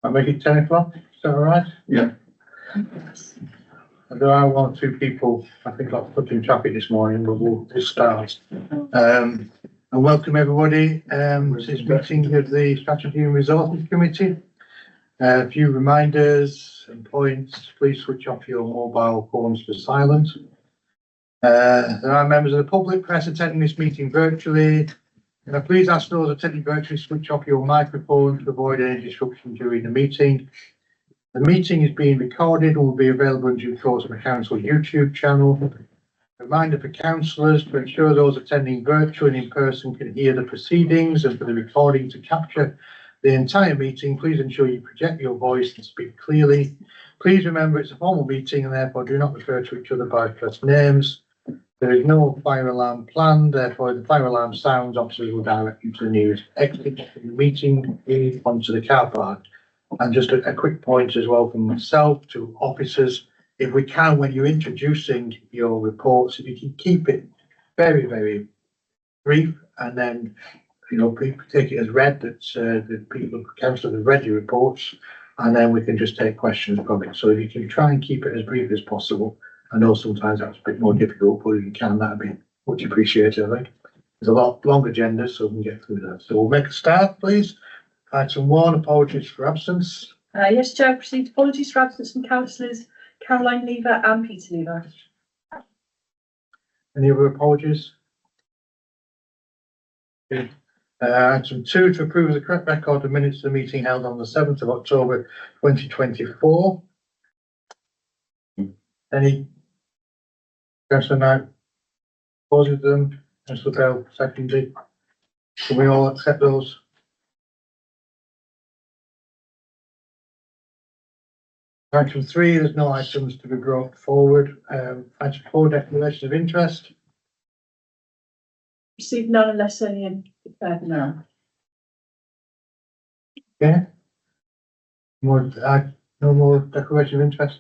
I'll make it 10 o'clock. Is that all right? Yeah. There are one or two people, I think, got put in traffic this morning, but we'll just start. And welcome everybody to this meeting of the Strategy and Resources Committee. A few reminders and points. Please switch off your mobile phones for silent. There are members of the public press attending this meeting virtually. Please ask those attending virtually switch off your microphone to avoid any disruption during the meeting. The meeting is being recorded and will be available in due course on the council YouTube channel. Reminder for councillors to ensure those attending virtually and in person can hear the proceedings, and for the recording to capture the entire meeting, please ensure you project your voice and speak clearly. Please remember it's a formal meeting and therefore do not refer to each other by first names. There is no fire alarm planned, therefore if the fire alarm sounds, officers will direct you to the nearest exit from the meeting onto the car park. And just a quick point as well from myself to officers, if we can, when you're introducing your reports, if you can keep it very, very brief, and then, you know, people take it as read that the people, council have read your reports, and then we can just take questions from it. So if you can try and keep it as brief as possible. I know sometimes that's a bit more difficult, but if you can, that'd be much appreciated, I think. There's a lot long agenda, so we can get through that. So we'll make a start, please. Item 1, apologies for absence. Yes, Chair, proceed. Apologies for absence from councillors Caroline Lever and Peter Lever. Any other apologies? Okay. Item 2, to approve the correct record of minutes of the meeting held on the 7th of October 2024. Any? Councillor Knight opposed them. Councillor Bell seconded. Can we all accept those? Item 3, there's no items to be brought forward. Item 4, declaration of interest. Received none unless any declared now. Okay. No more declaration of interest.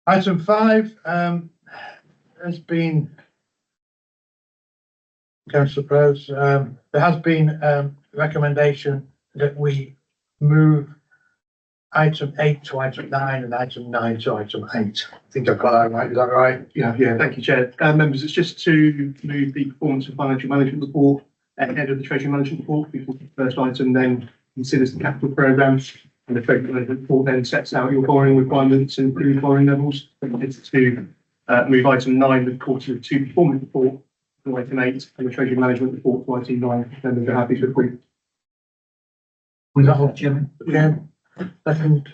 Item 5, has been, Councillor Prowse, there has been a recommendation that we move item 8 to item 9 and item 9 to item 8. I think I've got that right. Is that right? Yeah, thank you, Chair. Members, it's just to move the performance and financial management report ahead of the treasury management report before the first item then considers the capital programme, and the treasury management report then sets out your borrowing requirements and approved borrowing levels. It's to move item 9, the quarter 2 performance report, to item 8, and the treasury management report to item 9. Members are happy to approve. Was that all, Chairman? Yeah. Second.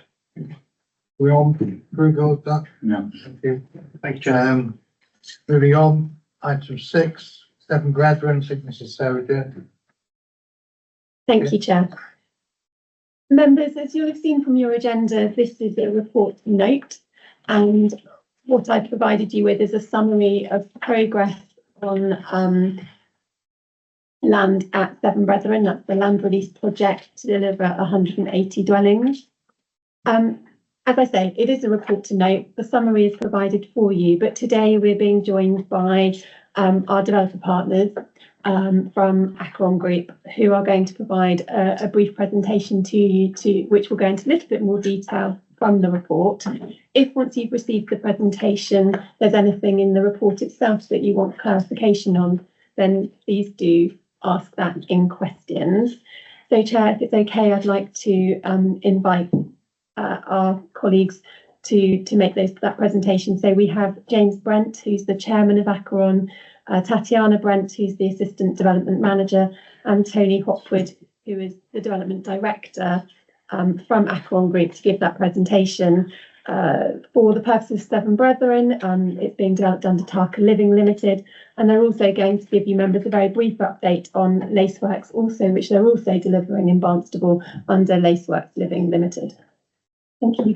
We on approve that? No. Thank you. Thank you, Chair. Moving on, item 6, Seven Brethren, Mrs. Sarah Dear. Thank you, Chair. Members, as you'll have seen from your agenda, this is a report note, and what I've provided you with is a summary of progress on land at Seven Brethren. That's the land release project to deliver 180 dwellings. As I say, it is a report to note. The summary is provided for you, but today we're being joined by our developer partners from Acheron Group, who are going to provide a brief presentation to you, which will go into a little bit more detail from the report. If once you've received the presentation, there's anything in the report itself that you want clarification on, then please do ask that in questions. So, Chair, if it's okay, I'd like to invite our colleagues to make that presentation. So we have James Brent, who's the chairman of Acheron, Tatiana Brent, who's the assistant development manager, and Tony Hopwood, who is the development director from Acheron Group, to give that presentation. For the purpose of Seven Brethren, it's being developed under Tarka Living Limited, and they're also going to give you members a very brief update on Laceworks also, which they're also delivering in Barnstaple under Laceworks Living Limited. Thank you.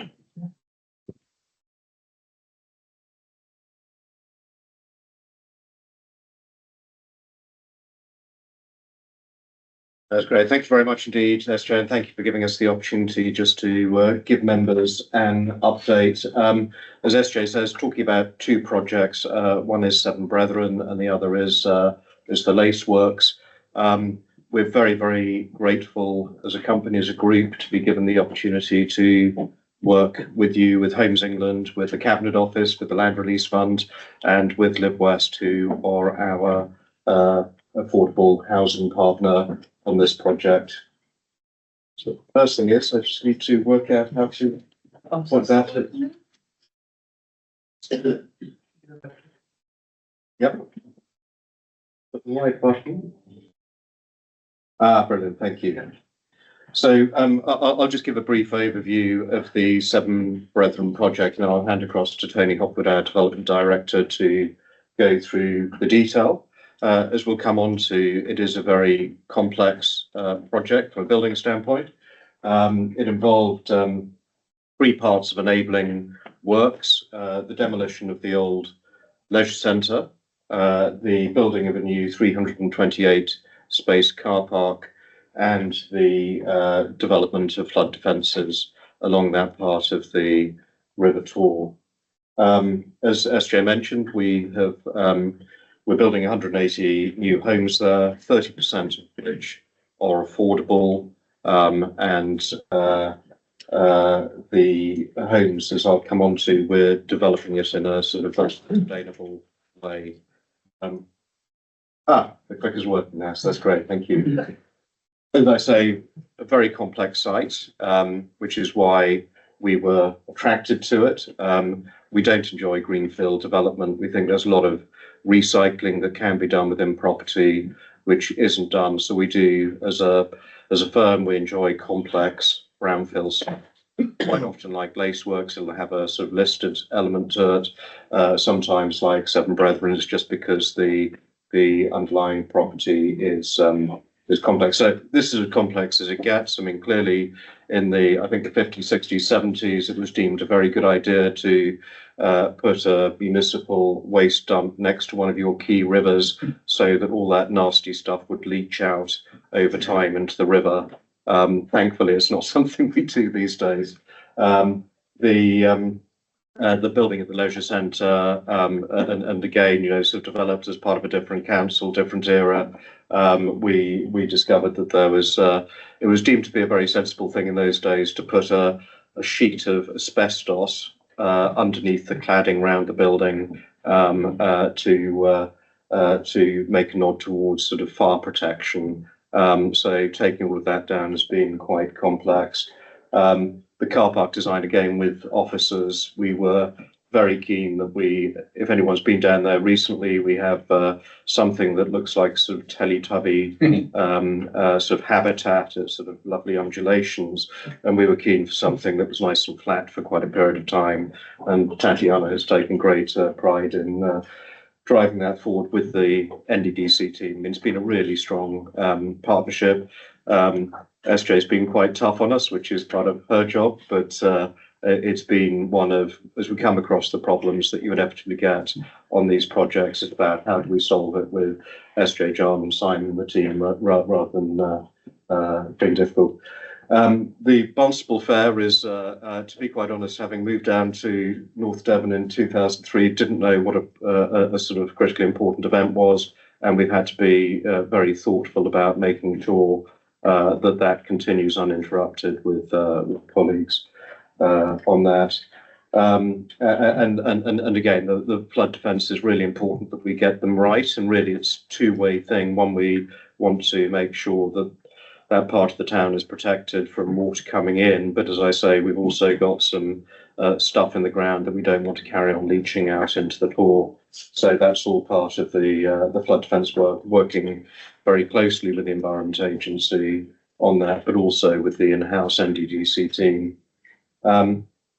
That's great. Thank you very much indeed, Esther, and thank you for giving us the opportunity just to give members an update. As SJ says, talking about two projects. One is Seven Brethren, and the other is the Laceworks. we're very, very grateful as a company, as a group, to be given the opportunity to work with you, with Homes England, with the Cabinet Office, with the Land Release Fund, and with Live West, who are our affordable housing partner on this project. So the first thing is, I just need to work out how to point that. Yep. The white button. Brilliant, thank you. So I'll just give a brief overview of the Seven Brethren project, and I'll hand across to Tony Hopwood, our Development Director, to go through the detail. As we'll come on to, it is a very complex project from a building standpoint. It involved three parts of enabling works: the demolition of the old leisure centre, the building of a new 328 space car park, and the development of flood defences along that part of the River Tor. As SJ mentioned, we're building 180 new homes there, 30% of which are affordable, and the homes, as I'll come on to, we're developing it in a sort of sustainable way. The clicker's working now, so that's great, thank you. As I say, a very complex site, which is why we were attracted to it. We don't enjoy greenfield development. We think there's a lot of recycling that can be done within property, which isn't done. So we do, as a firm, we enjoy complex brownfield stuff. Quite often, like Laceworks, it'll have a sort of listed element to it. Sometimes, like Seven Brethren, it's just because the underlying property is complex. So this is as complex as it gets. I mean, clearly in the 50s, 60s, 70s, it was deemed a very good idea to put a municipal waste dump next to one of your key rivers so that all that nasty stuff would leach out over time into the river. Thankfully, it's not something we do these days. The building of the leisure centre, and again, sort of developed as part of a different council, different era. We discovered that there was it was deemed to be a very sensible thing in those days to put a sheet of asbestos underneath the cladding around the building to make a nod towards sort of fire protection. So taking all of that down has been quite complex. The car park design, again, with officers, we were very keen that if anyone's been down there recently, we have something that looks like sort of Teletubby sort of habitat, sort of lovely undulations, and we were keen for something that was nice and flat for quite a period of time. And Tatiana has taken great pride in driving that forward with the NDDC team. It's been a really strong partnership. SJ's been quite tough on us, which is part of her job, but it's been one of, as we come across the problems that you inevitably get on these projects, it's about how do we solve it with SJ, John and Simon and the team rather than being difficult. The Barnstaple Fair is, to be quite honest, having moved down to North Devon in 2003, didn't know what a sort of critically important event was, and we've had to be very thoughtful about making sure that continues uninterrupted with colleagues on that. And again, the flood defence is really important that we get them right, and really it's a two-way thing. One, we want to make sure that that part of the town is protected from water coming in, but as I say, we've also got some stuff in the ground that we don't want to carry on leaching out into the Tor. So that's all part of the flood defence work, working very closely with the Environment Agency on that, but also with the in-house NDDC team.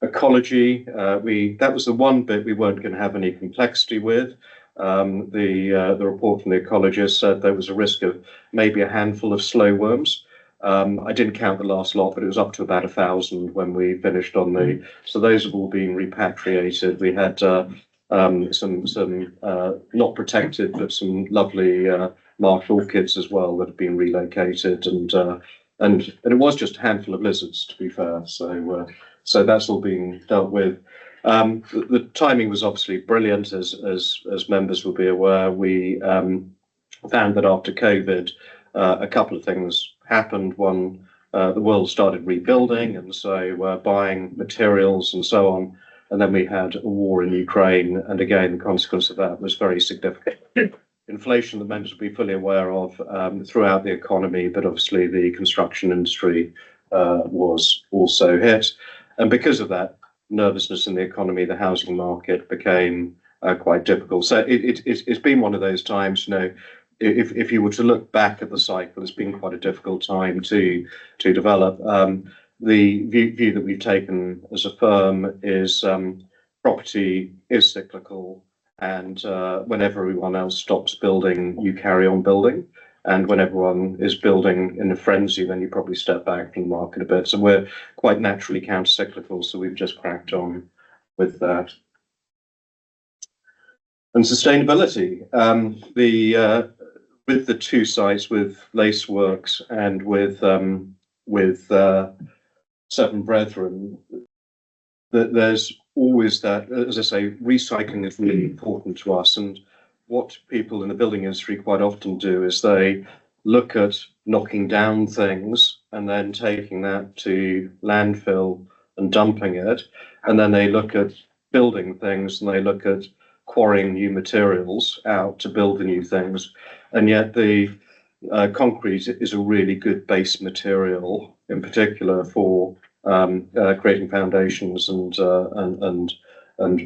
Ecology, that was the one bit we weren't going to have any complexity with. The report from the ecologist said there was a risk of maybe a handful of slow worms. I didn't count the last lot, but it was up to about 1,000 when we finished on so those have all been repatriated. We had some not protected, but some lovely marsh orchids as well that have been relocated, and it was just a handful of lizards, to be fair. So that's all being dealt with. The timing was obviously brilliant, as members will be aware. We found that after COVID, a couple of things happened. One, the world started rebuilding, and so buying materials and so on. And then we had a war in Ukraine, and again, the consequence of that was very significant. Inflation that members will be fully aware of throughout the economy, but obviously the construction industry was also hit. And because of that nervousness in the economy, the housing market became quite difficult. So it's been one of those times, you know, if you were to look back at the cycle, it's been quite a difficult time to develop. The view that we've taken as a firm is property is cyclical, and when everyone else stops building, you carry on building. And when everyone is building in a frenzy, then you probably step back from the market a bit. So we're quite naturally counter-cyclical, so we've just cracked on with that. And sustainability, with the two sites, with Laceworks and with Seven Brethren, there's always that, as I say, recycling is really important to us. And what people in the building industry quite often do is they look at knocking down things and then taking that to landfill and dumping it. And then they look at building things and they look at quarrying new materials out to build the new things. And yet the concrete is a really good base material, in particular for creating foundations and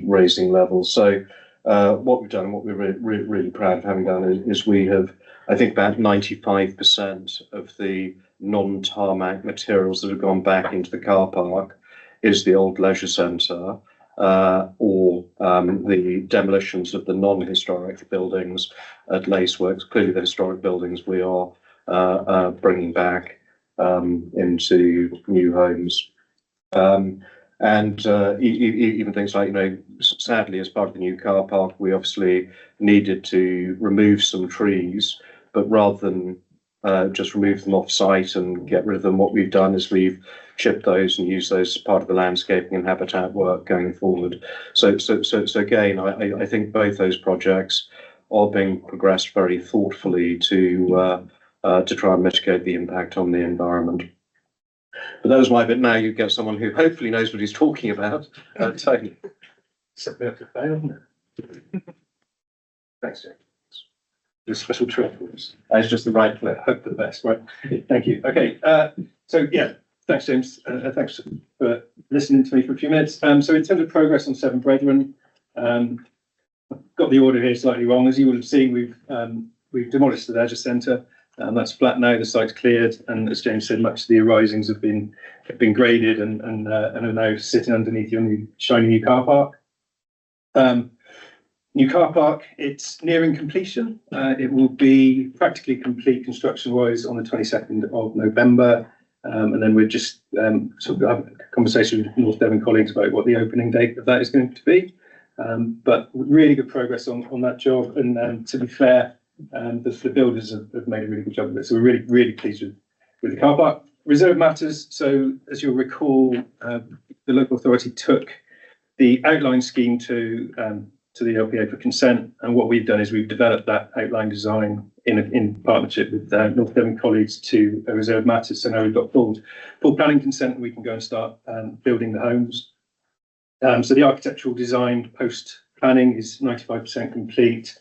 raising levels. So what we've done, what we're really proud of having done is we have, I think, about 95% of the non-tarmac materials that have gone back into the car park is the old leisure centre, or the demolitions of the non-historic buildings at Laceworks. Clearly the historic buildings we are bringing back into new homes. And even things like, you know, sadly, as part of the new car park, we obviously needed to remove some trees, but rather than just remove them off site and get rid of them, what we've done is we've chipped those and used those as part of the landscaping and habitat work going forward. So again, I think both those projects are being progressed very thoughtfully to try and mitigate the impact on the environment. But that was my bit. Now you get someone who hopefully knows what he's talking about. Tony. Set me up to fail, isn't it? Thanks, James. There's a special treat for us. It's just the right clip. Hope for the best, right? Thank you. Okay, so yeah, thanks, James. Thanks for listening to me for a few minutes. So in terms of progress on Seven Brethren, I've got the order here slightly wrong. As you will have seen, we've demolished the leisure centre. That's flat now. The site's cleared, and as James said, much of the arisings have been graded and are now sitting underneath your new shiny new car park. New car park, it's nearing completion. It will be practically complete construction-wise on the 22nd of November. And then we're just sort of having a conversation with North Devon colleagues about what the opening date of that is going to be. But really good progress on that job. And to be fair, the builders have made a really good job of it. So we're really, really pleased with the car park. Reserve matters. So as you'll recall, the local authority took the outline scheme to the LPA for consent, and what we've done is we've developed that outline design in partnership with North Devon colleagues to reserve matters. So now we've got full planning consent, and we can go and start building the homes. So the architectural design post planning is 95% complete.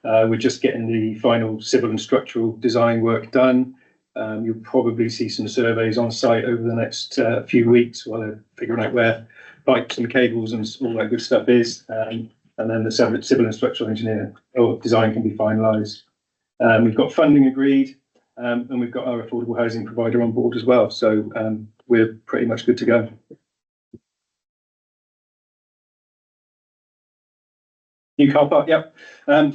We're just getting the final civil and structural design work done. You'll probably see some surveys on site over the next few weeks while they're figuring out where pipes and cables and all that good stuff is. And then the civil and structural engineer or design can be finalised. We've got funding agreed, and we've got our affordable housing provider on board as well. So we're pretty much good to go. New car park, yep.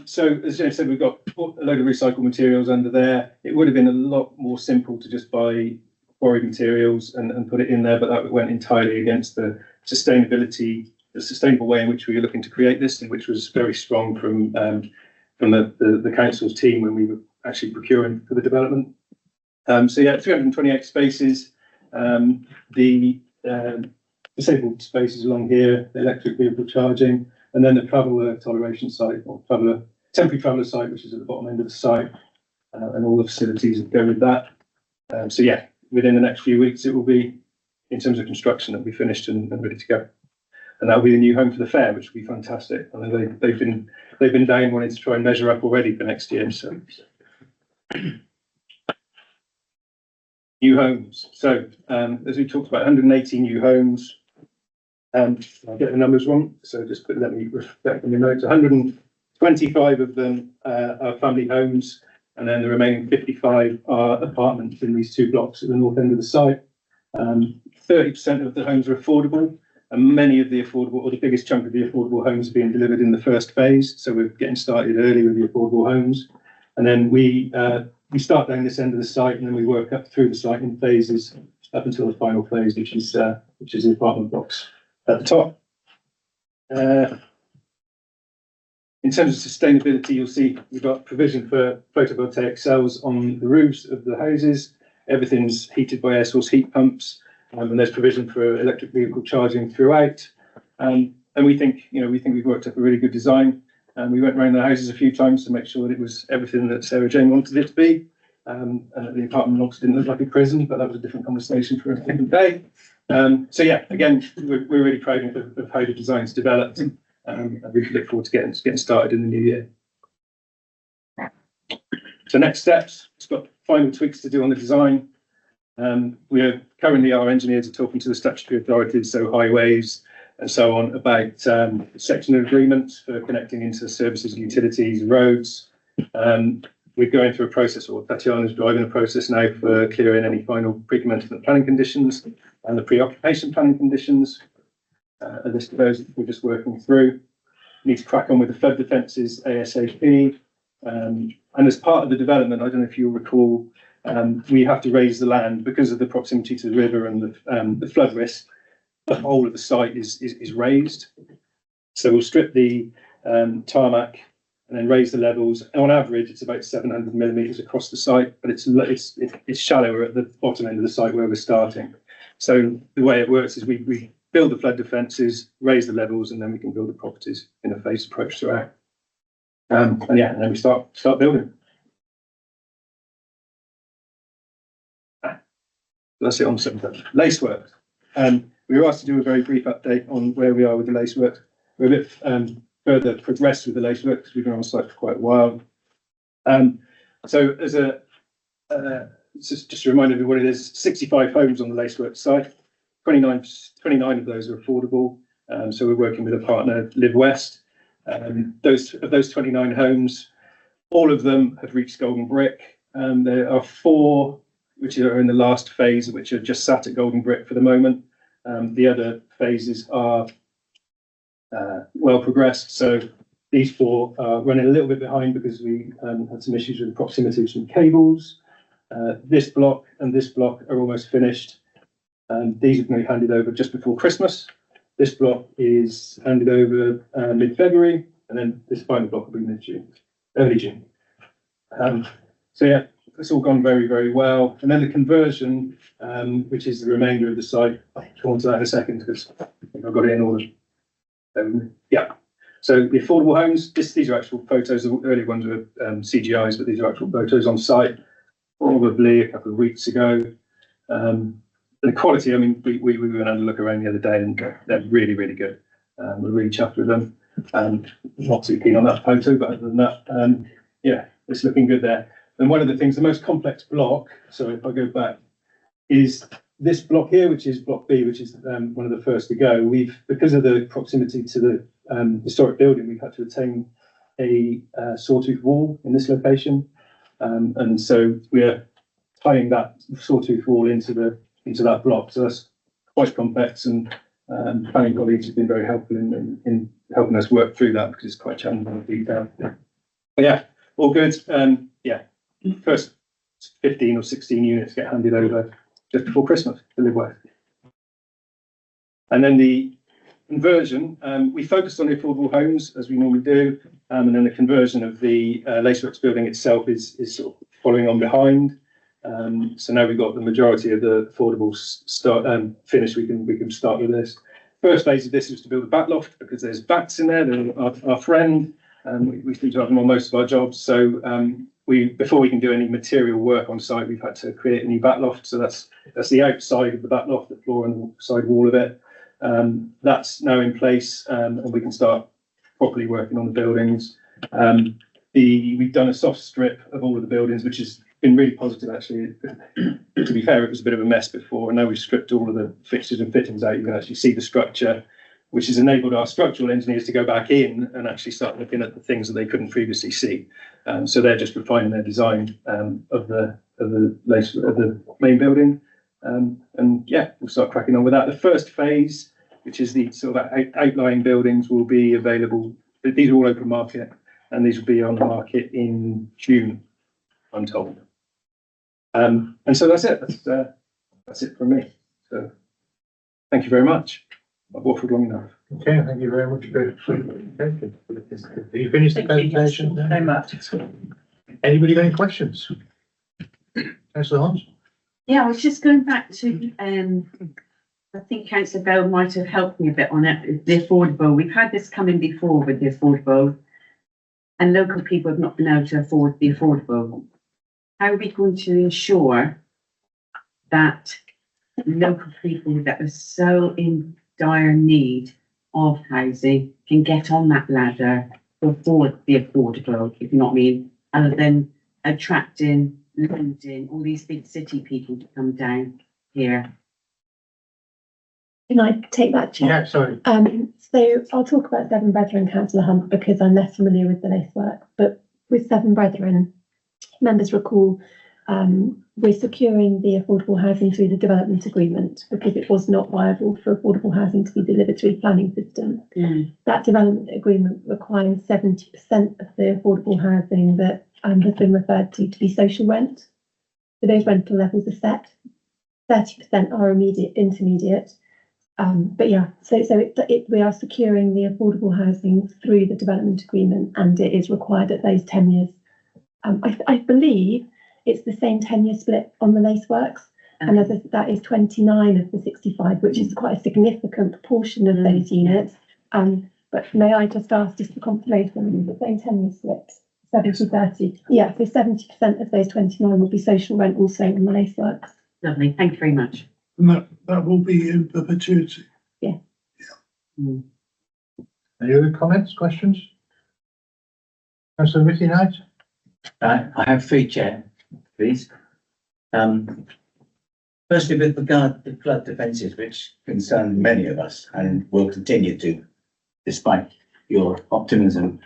So as James said, we've got a load of recycled materials under there. It would have been a lot more simple to just buy quarried materials and put it in there, but that went entirely against the sustainable way in which we were looking to create this, and which was very strong from the council's team when we were actually procuring for the development. So yeah, 328 spaces. The disabled spaces along here, the electric vehicle charging, and then the traveller toleration site or temporary traveller site, which is at the bottom end of the site. and all the facilities that go with that. So yeah, within the next few weeks, it will be, in terms of construction, it'll be finished and ready to go. And that'll be the new home for the fair, which will be fantastic. I know they've been down wanting to try and measure up already for next year. So new homes. So as we talked about, 180 new homes. I'll get the numbers wrong, so just let me reflect on the notes. 125 of them are family homes, and then the remaining 55 are apartments in these two blocks at the north end of the site. 30% of the homes are affordable, and many of the affordable, or the biggest chunk of the affordable homes, are being delivered in the first phase. So we're getting started early with the affordable homes, and then we start down this end of the site, and then we work up through the site in phases up until the final phase, which is the apartment blocks at the top. In terms of sustainability, you'll see we've got provision for photovoltaic cells on the roofs of the houses. Everything's heated by air source heat pumps, and there's provision for electric vehicle charging throughout. And we think we've worked up a really good design. And we went around the houses a few times to make sure that it was everything that Sarah Jane wanted it to be. And that the apartment blocks didn't look like a prison, but that was a different conversation for a different day. So yeah, again, we're really proud of how the design's developed, and we look forward to getting started in the new year. So next steps, it's got final tweaks to do on the design. Our engineers are talking to the statutory authorities, so highways and so on, about sectional agreements for connecting into services, utilities, roads. We're going through a process, or Tatiana's driving a process now for clearing any final pre-commencement planning conditions and the pre-occupation planning conditions. A list of those we're just working through. We need to crack on with the flood defences ASAP. And as part of the development, I don't know if you'll recall, we have to raise the land because of the proximity to the river and the flood risk. The whole of the site is raised. So we'll strip the tarmac and then raise the levels. On average, it's about 700 millimetres across the site, but it's shallower at the bottom end of the site where we're starting. So the way it works is we build the flood defences, raise the levels, and then we can build the properties in a phased approach throughout. And then we start building. That's it on the subject. Lacework. We were asked to do a very brief update on where we are with the lacework. We're a bit further progressed with the lacework because we've been on site for quite a while. So as just to remind everybody, there's 65 homes on the lacework site. 29 of those are affordable. So we're working with a partner, Live West. Those 29 homes, all of them have reached Golden Brick. There are 4 which are in the last phase, which are just sat at Golden Brick for the moment. The other phases are well progressed. So these 4 are running a little bit behind because we had some issues with the proximity of some cables. This block and this block are almost finished. These are going to be handed over just before Christmas. This block is handed over mid-February, and then this final block will be mid-June, early June. So yeah, it's all gone very, very well. And then the conversion, which is the remainder of the site, I'll come on to that in a second because I think I've got it in order. Yeah. So the affordable homes, these are actual photos. The earlier ones were CGIs, but these are actual photos on site, probably a couple of weeks ago. The quality, I mean, we went and had a look around the other day, and they're really, really good. We're really chuffed with them. Not too keen on that photo, but other than that, yeah, it's looking good there. And one of the things, the most complex block, so if I go back, is this block here, which is block B, which is one of the first to go. Because of the proximity to the historic building, we've had to attain a sawtooth wall in this location. And so we're tying that sawtooth wall into that block. So that's quite complex, and planning colleagues have been very helpful in helping us work through that because it's quite challenging detail. But yeah, all good. Yeah, first 15 or 16 units get handed over just before Christmas to Live West. And then the conversion, we focused on the affordable homes as we normally do, and then the conversion of the Laceworks building itself is sort of following on behind. So now we've got the majority of the affordable finished. We can start with this. First phase of this was to build a bat loft because there's bats in there. They're our friend, and we seem to have them on most of our jobs. So before we can do any material work on site, we've had to create a new back loft. So that's the outside of the back loft, the floor and the side wall of it. That's now in place, and we can start properly working on the buildings. We've done a soft strip of all of the buildings, which has been really positive actually. To be fair, it was a bit of a mess before, and now we've stripped all of the fixtures and fittings out. You can actually see the structure, which has enabled our structural engineers to go back in and actually start looking at the things that they couldn't previously see. So they're just refining their design of the main building. And yeah, we'll start cracking on with that. The first phase, which is the sort of outlying buildings, will be available. These are all open market, and these will be on the market in June, I'm told. And so that's it. That's it from me. So thank you very much. I've waffled long enough. Okay, thank you very much for your presentation. Have you finished the presentation? Very much. Anybody got any questions? Councillor Hans? Yeah, I was just going back to, I think Councillor Bell might have helped me a bit on it, the affordable. We've had this coming before with the affordable, and local people have not been able to afford the affordable. How are we going to ensure that local people that are so in dire need of housing can get on that ladder to afford the affordable, if you know what I mean, other than attracting London, all these big city people to come down here? Can I take that, Chair? Yeah, sorry. So I'll talk about Seven Brethren, Councillor Hunt, because I'm less familiar with the lacework. But with Seven Brethren, members recall, we're securing the affordable housing through the development agreement because it was not viable for affordable housing to be delivered through the planning system. That development agreement requires 70% of the affordable housing that has been referred to be social rent. So those rental levels are set. 30% are intermediate. But yeah, so we are securing the affordable housing through the development agreement, and it is required at those 10 years. I believe it's the same 10-year split on the laceworks, and that is 29 of the 65, which is quite a significant proportion of those units. But may I just ask, just for confirmation, the same 10-year split, 70-30? Yeah, so 70% of those 29 will be social rent also on the laceworks. Lovely, thank you very much. And that will be in perpetuity. Any other comments, questions? Councillor Ricky Knight? I have three, Chair, please. Firstly, with regard to flood defences, which concern many of us and will continue to, despite your optimism.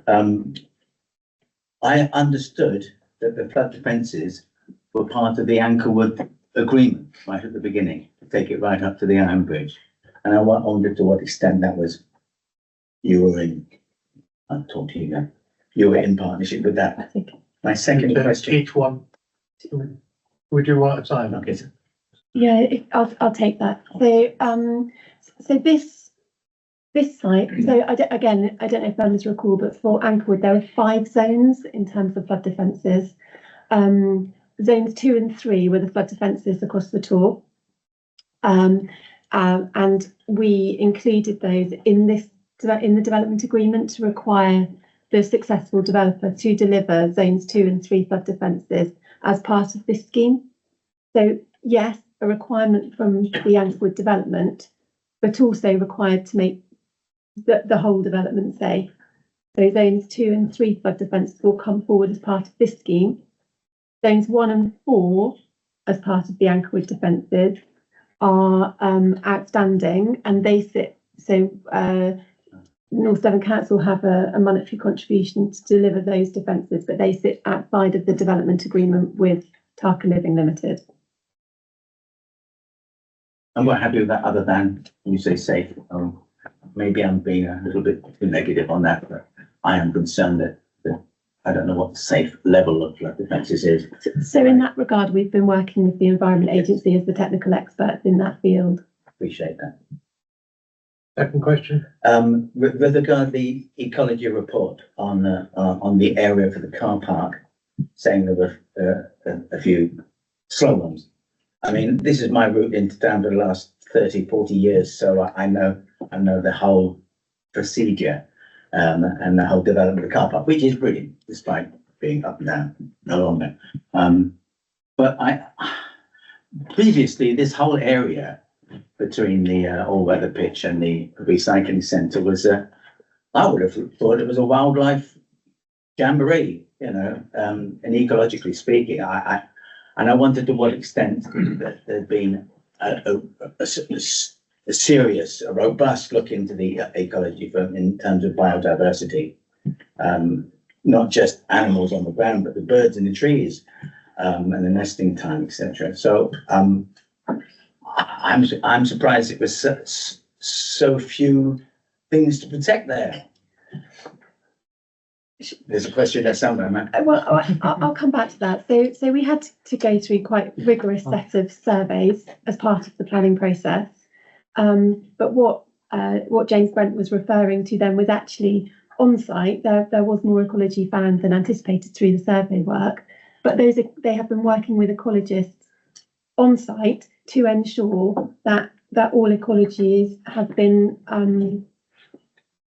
I understood that the flood defences were part of the Anchorwood agreement right at the beginning, to take it right up to the Iron Bridge. And I wondered to what extent that was, you were in, I'll talk to you now, you were in partnership with I that. think. My second question. Each one. We do one at a time. Okay. Yeah, I'll take that. So this site. So I don't know if members recall, but for Anchorwood there are 5 zones in terms of flood defences. Zones 2 and 3 were the flood defences across the Tor, and we included those in the development agreement to require the successful developer to deliver zones 2 and 3 flood defences as part of this scheme. So yes, a requirement from the Anchorwood development, but also required to make the whole development safe. So zones 2 and 3 flood defences will come forward as part of this scheme. Zones 1 and 4, as part of the Anchorwood defences, are outstanding, and they sit. So North Devon Council have a monetary contribution to deliver those defences, but they sit outside of the development agreement with Tarka Living Limited. I'm quite happy with that, other than when you say safe. Maybe I'm being a little bit too negative on that, but I am concerned that I don't know what the safe level of flood defences is. So in that regard, we've been working with the Environment Agency as the technical experts in that field. Appreciate that. Second question. With regard to the ecology report on the area for the car park, saying there were a few slow ones. I mean, this is my route into town for the last 30, 40 years, so I know the whole procedure and the whole development of the car park, which is brilliant, despite being up and down, no longer. But previously, this whole area between the all-weather pitch and the recycling centre was I would have thought it was a wildlife jamboree, you know, and ecologically speaking, and I wondered to what extent that there'd been a serious, a robust look into the ecology in terms of biodiversity, not just animals on the ground, but the birds in the trees, and the nesting time, etc. So I'm surprised it was so few things to protect there. There's a question there somewhere, man. Well, I'll come back to that. So we had to go through quite rigorous set of surveys as part of the planning process. But what James Brent was referring to then was actually on site. There was more ecology found than anticipated through the survey work. But they have been working with ecologists on site to ensure that all ecologies have been.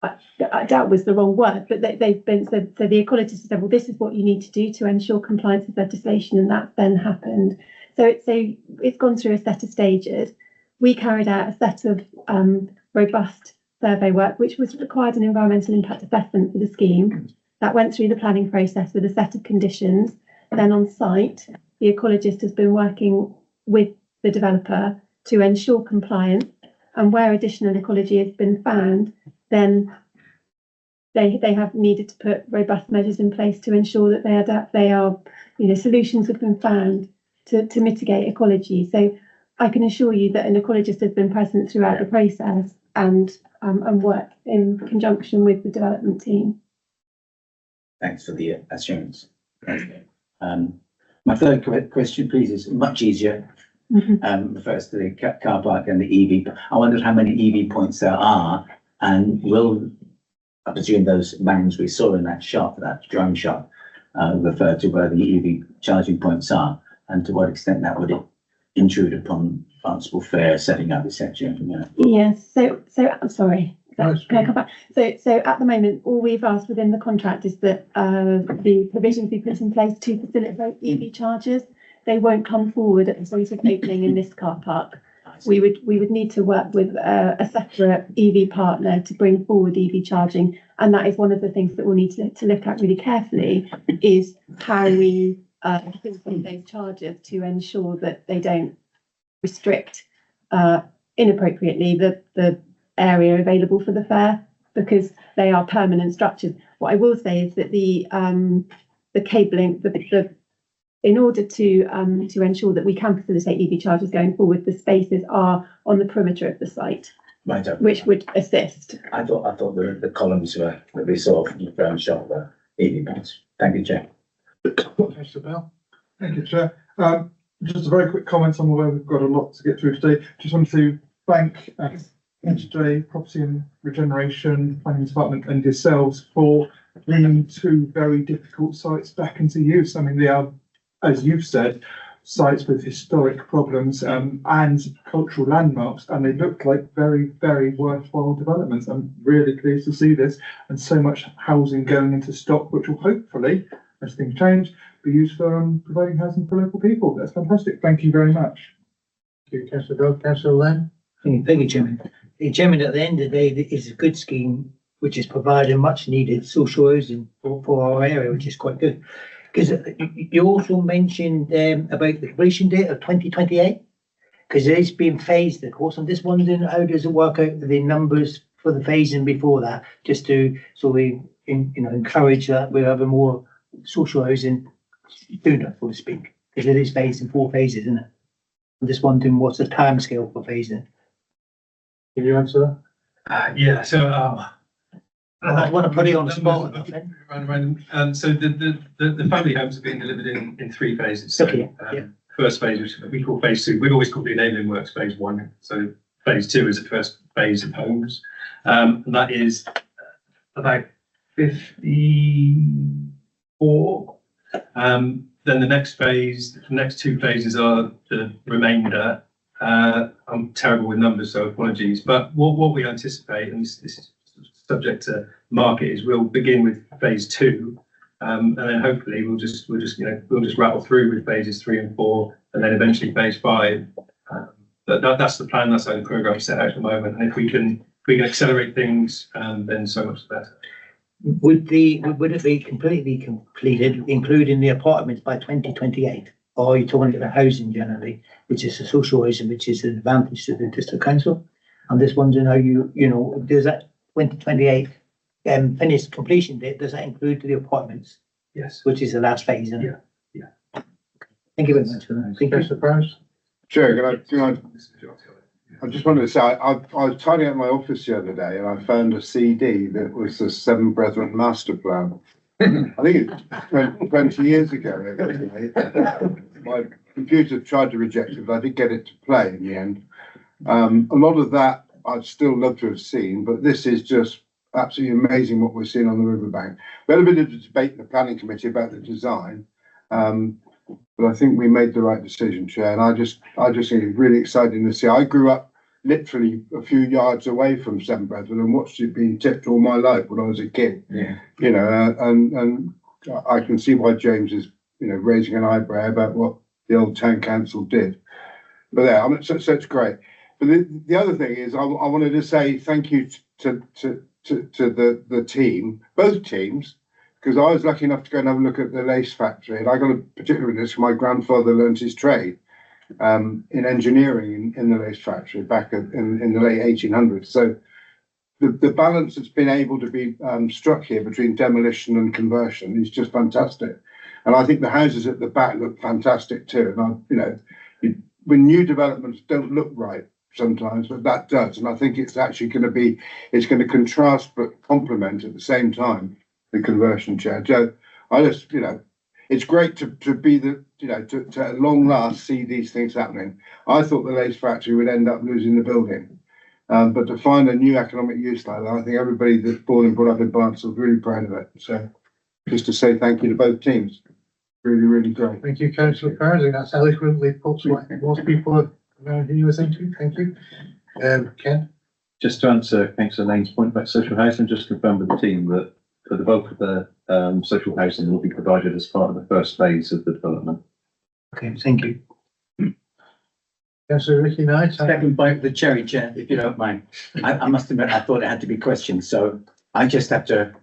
I doubt was the wrong word, but they've been so the ecologists said, well, this is what you need to do to ensure compliance with legislation, and that then happened. So it's gone through a set of stages. We carried out a set of robust survey work, which was required an environmental impact assessment for the scheme. That went through the planning process with a set of conditions. Then on site, the ecologist has been working with the developer to ensure compliance, and where additional ecology has been found, then they have needed to put robust measures in place to ensure that they are solutions have been found to mitigate ecology. So I can assure you that an ecologist has been present throughout the process and worked in conjunction with the development team. Thanks for the assurance. My third question, please, is much easier. Refers to the car park and the EV. I wondered how many EV points there are, and will, I presume those vans we saw in that shot, that drone shot, refer to where the EV charging points are, and to what extent that would intrude upon transport fare setting up, etc. Yes. So I'm sorry. Can I come back? So at the moment, all we've asked within the contract is that the provisions be put in place to facilitate EV chargers. They won't come forward at the point of opening in this car park. We would need to work with a separate EV partner to bring forward EV charging, and that is one of the things that we'll need to look at really carefully, is how we facilitate those chargers to ensure that they don't restrict inappropriately the area available for the fair, because they are permanent structures. What I will say is that the cabling, in order to ensure that we can facilitate EV chargers going forward, the spaces are on the perimeter of the site, Right. which would assist. I thought the columns that we saw from the front shot were EV points. Thank you, Chair. Mr. Bell. Thank you, Chair. Just a very quick comment. I'm aware we've got a lot to get through today. Just wanted to thank HJ Property and Regeneration Planning Department and yourselves for bringing two very difficult sites back into use. I mean, they are, as you've said, sites with historic problems and cultural landmarks, and they look like very, very worthwhile developments. I'm really pleased to see this, and so much housing going into stock, which will hopefully, as things change, be used for providing housing for local people. That's fantastic. Thank you very much. Thank you, Councillor Dodd. Councillor Len. Thank you, Chairman. Chairman, at the end of the day, it's a good scheme which is providing much needed social housing for our area, which is quite good. Because you also mentioned about the completion date of 2028, because it's been phased, of course. I'm just wondering, how does it work out the numbers for the phasing before that, just to encourage that we're having more social housing sooner, so to speak, because it is phased in 4 phases, isn't it? I'm just wondering what's the timescale for phasing. Can you answer that? Yeah, so I want to put it on the spot. So the family homes have been delivered in 3 phases. So, Okay, yeah. First phase, which we call phase 2, we've always called the enabling works phase 1. So phase 2 is the first phase of homes. And that is about 54. Then the next phase, the next 2 phases are the remainder. I'm terrible with numbers, so apologies. But what we anticipate, and this is subject to market, is we'll begin with phase 2 And then hopefully we'll just rattle through with phases 3 and 4, and then eventually phase 5. That's the plan. That's how the programme set out at the moment. And if we can accelerate things, then so much the better. Would it be completely completed, including the apartments by 2028? Or are you talking about housing generally, which is a social housing, which is an advantage to the district council? I'm just wondering how does that 2028 finished completion date, does that include the apartments? Yes. Which is the last phase, isn't it? Yeah. Thank you very much for that. Thank you. Councillor Price? Chair, I just wanted to say, I was tidying up my office the other day and I found a CD that was the Seven Brethren Master Plan. I think it's 20 years ago. My computer tried to reject it, but I did get it to play in the end. A lot of that I'd still love to have seen, but this is just absolutely amazing what we're seeing on the riverbank. We had a bit of a debate in the planning committee about the design, but I think we made the right decision, Chair. And I just think it's really exciting to see. I grew up literally a few yards away from Seven Brethren and watched it being tipped all my life when I was a kid. Yeah. And I can see why James is raising an eyebrow about what the old town council did. But there, so it's great. But the other thing is, I wanted to say thank you to the team, both teams, because I was lucky enough to go and have a look at the lace factory, and I got a particular interest. My grandfather learned his trade in engineering in the lace factory back in the late 1800s. So the balance that's been able to be struck here between demolition and conversion is just fantastic. And I think the houses at the back look fantastic too. And when new developments don't look right sometimes, but that does. And I think it's actually going to contrast but complement at the same time the conversion, Chair. Joe, I just, it's great to be to at long last see these things happening. I thought the lace factory would end up losing the building. But to find a new economic use like that, I think everybody that's born and brought up in Barnsley is really proud of it. So just to say thank you to both teams. Really, really great. Thank you, Councillor Price. I think that's eloquently put what most people around here were thinking. Thank you. Ken? Just to answer Councillor Lane's point about social housing, just confirm with the team that for the bulk of the social housing will be provided as part of the first phase of the development. Okay, thank you. Councillor Ricky Knight? Second point of the cherry, Chair, if you don't mind. I must admit, I thought it had to be questioned, so I just have to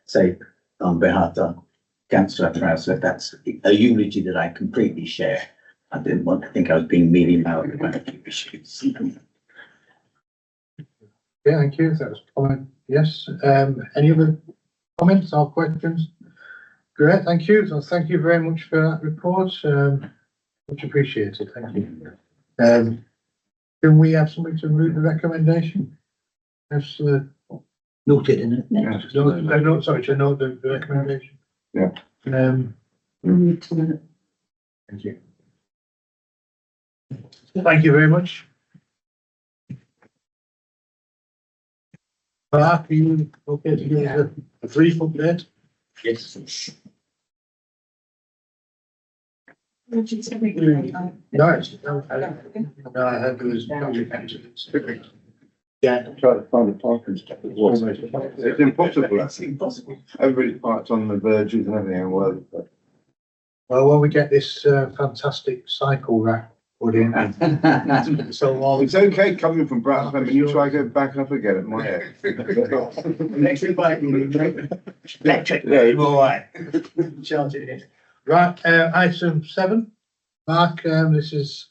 say on behalf of Councillor Prowse that that's a eulogy that I completely share. I didn't want to think I was being mealy-mouthed about a few issues. Yeah, thank you. That was a comment. Yes. Any other comments or questions? Great, thank you. So thank you very much for that report. Much appreciated. Thank you. Can we have somebody to move the recommendation? Yes, Noted in it. to note the recommendation. Yeah. Thank you. Thank you very much. Mark, are you okay to give us a brief update? Yes. No, I heard there was. Yeah, try to find a parking spot. It's impossible. It's impossible. Everybody's parked on the verges and everything. Well, when we get this fantastic cycle rack put in. So long. it's okay coming from Bratton, but you try to go back up again at my head. Electric bike, electric, Yeah. all right. Charge it in. Right, item 7. Mark, this is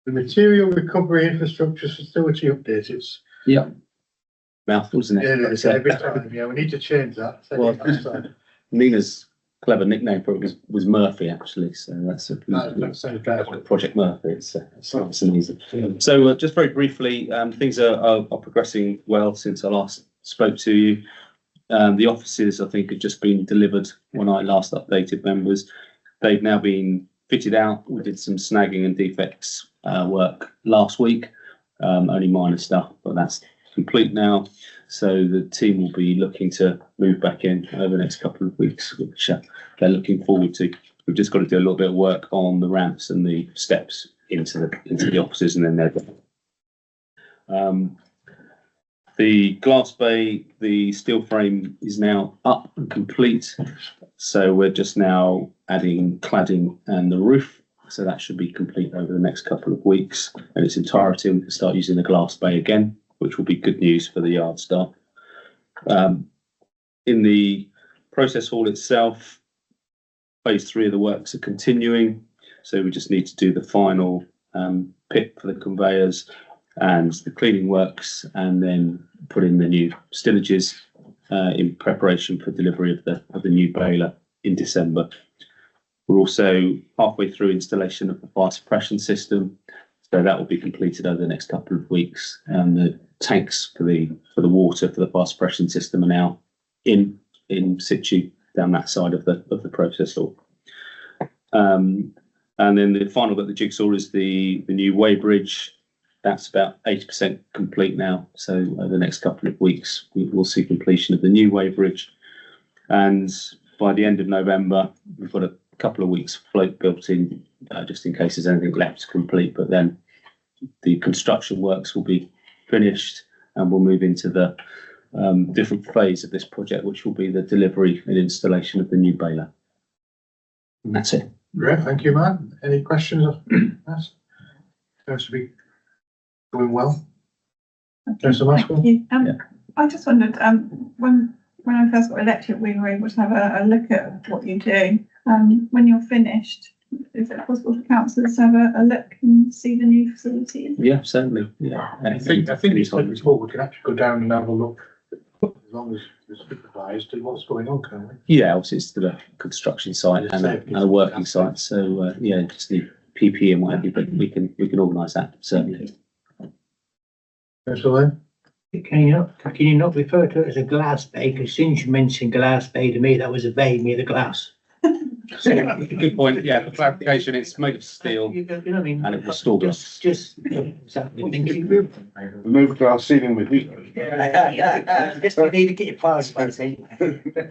the material recovery infrastructure facility update. It's Mouthful, isn't it? every time. Yeah, we need to change that. Well, Nina's clever nickname for it was Murphy, actually. So that's Project Murphy. It's nice and easy. So just very briefly, things are progressing well since I last spoke to you. The offices, I think, had just been delivered when I last updated members. They've now been fitted out. We did some snagging and defects work last week, only minor stuff, but that's complete now. So the team will be looking to move back in over the next couple of weeks, which they're looking forward to. We've just got to do a little bit of work on the ramps and the steps into the offices, and then they're done. The glass bay, the steel frame is now up and complete. So we're just now adding cladding and the roof. So that should be complete over the next couple of weeks in its entirety. And we can start using the glass bay again, which will be good news for the yard staff. In the process hall itself, phase 3 of the works are continuing. So we just need to do the final pit for the conveyors and the cleaning works, and then put in the new stillages in preparation for delivery of the new baler in December. We're also halfway through installation of the fire suppression system, so that will be completed over the next couple of weeks. And the tanks for the water for the fire suppression system are now in situ down that side of the process hall. And then the final bit of the jigsaw is the new weighbridge. That's about 80% complete now. So over the next couple of weeks, we will see completion of the new weighbridge. And by the end of November, we've got a couple of weeks float built in, just in case there's anything left to complete. But then the construction works will be finished, and we'll move into the different phase of this project, which will be the delivery and installation of the new baler. And that's it. Great, thank you, Matt. Any questions? Yes. Seems to be going well. Councillor Maxwell? Thank you. I just wondered, when I first got elected, we were able to have a look at what you do. When you're finished, is it possible for councillors to have a look and see the new facilities? Yeah, certainly. Yeah. I think it's like before, we can actually go down and have a look, as long as it's supervised, at what's going on, can we? Yeah, obviously it's the construction site and a working site. So yeah, just the PP and what have you, but we can organise that certainly. Councillor Lane? Can you not refer to it as a glass bay? Because as soon as you mentioned glass bay to me, that was a bay made of glass. Good point. Yeah, for clarification, it's made of steel You know what I mean? and it will store glass. Just exactly. Thank you. Remove glass ceiling with you. Just you need to get your powers back, say.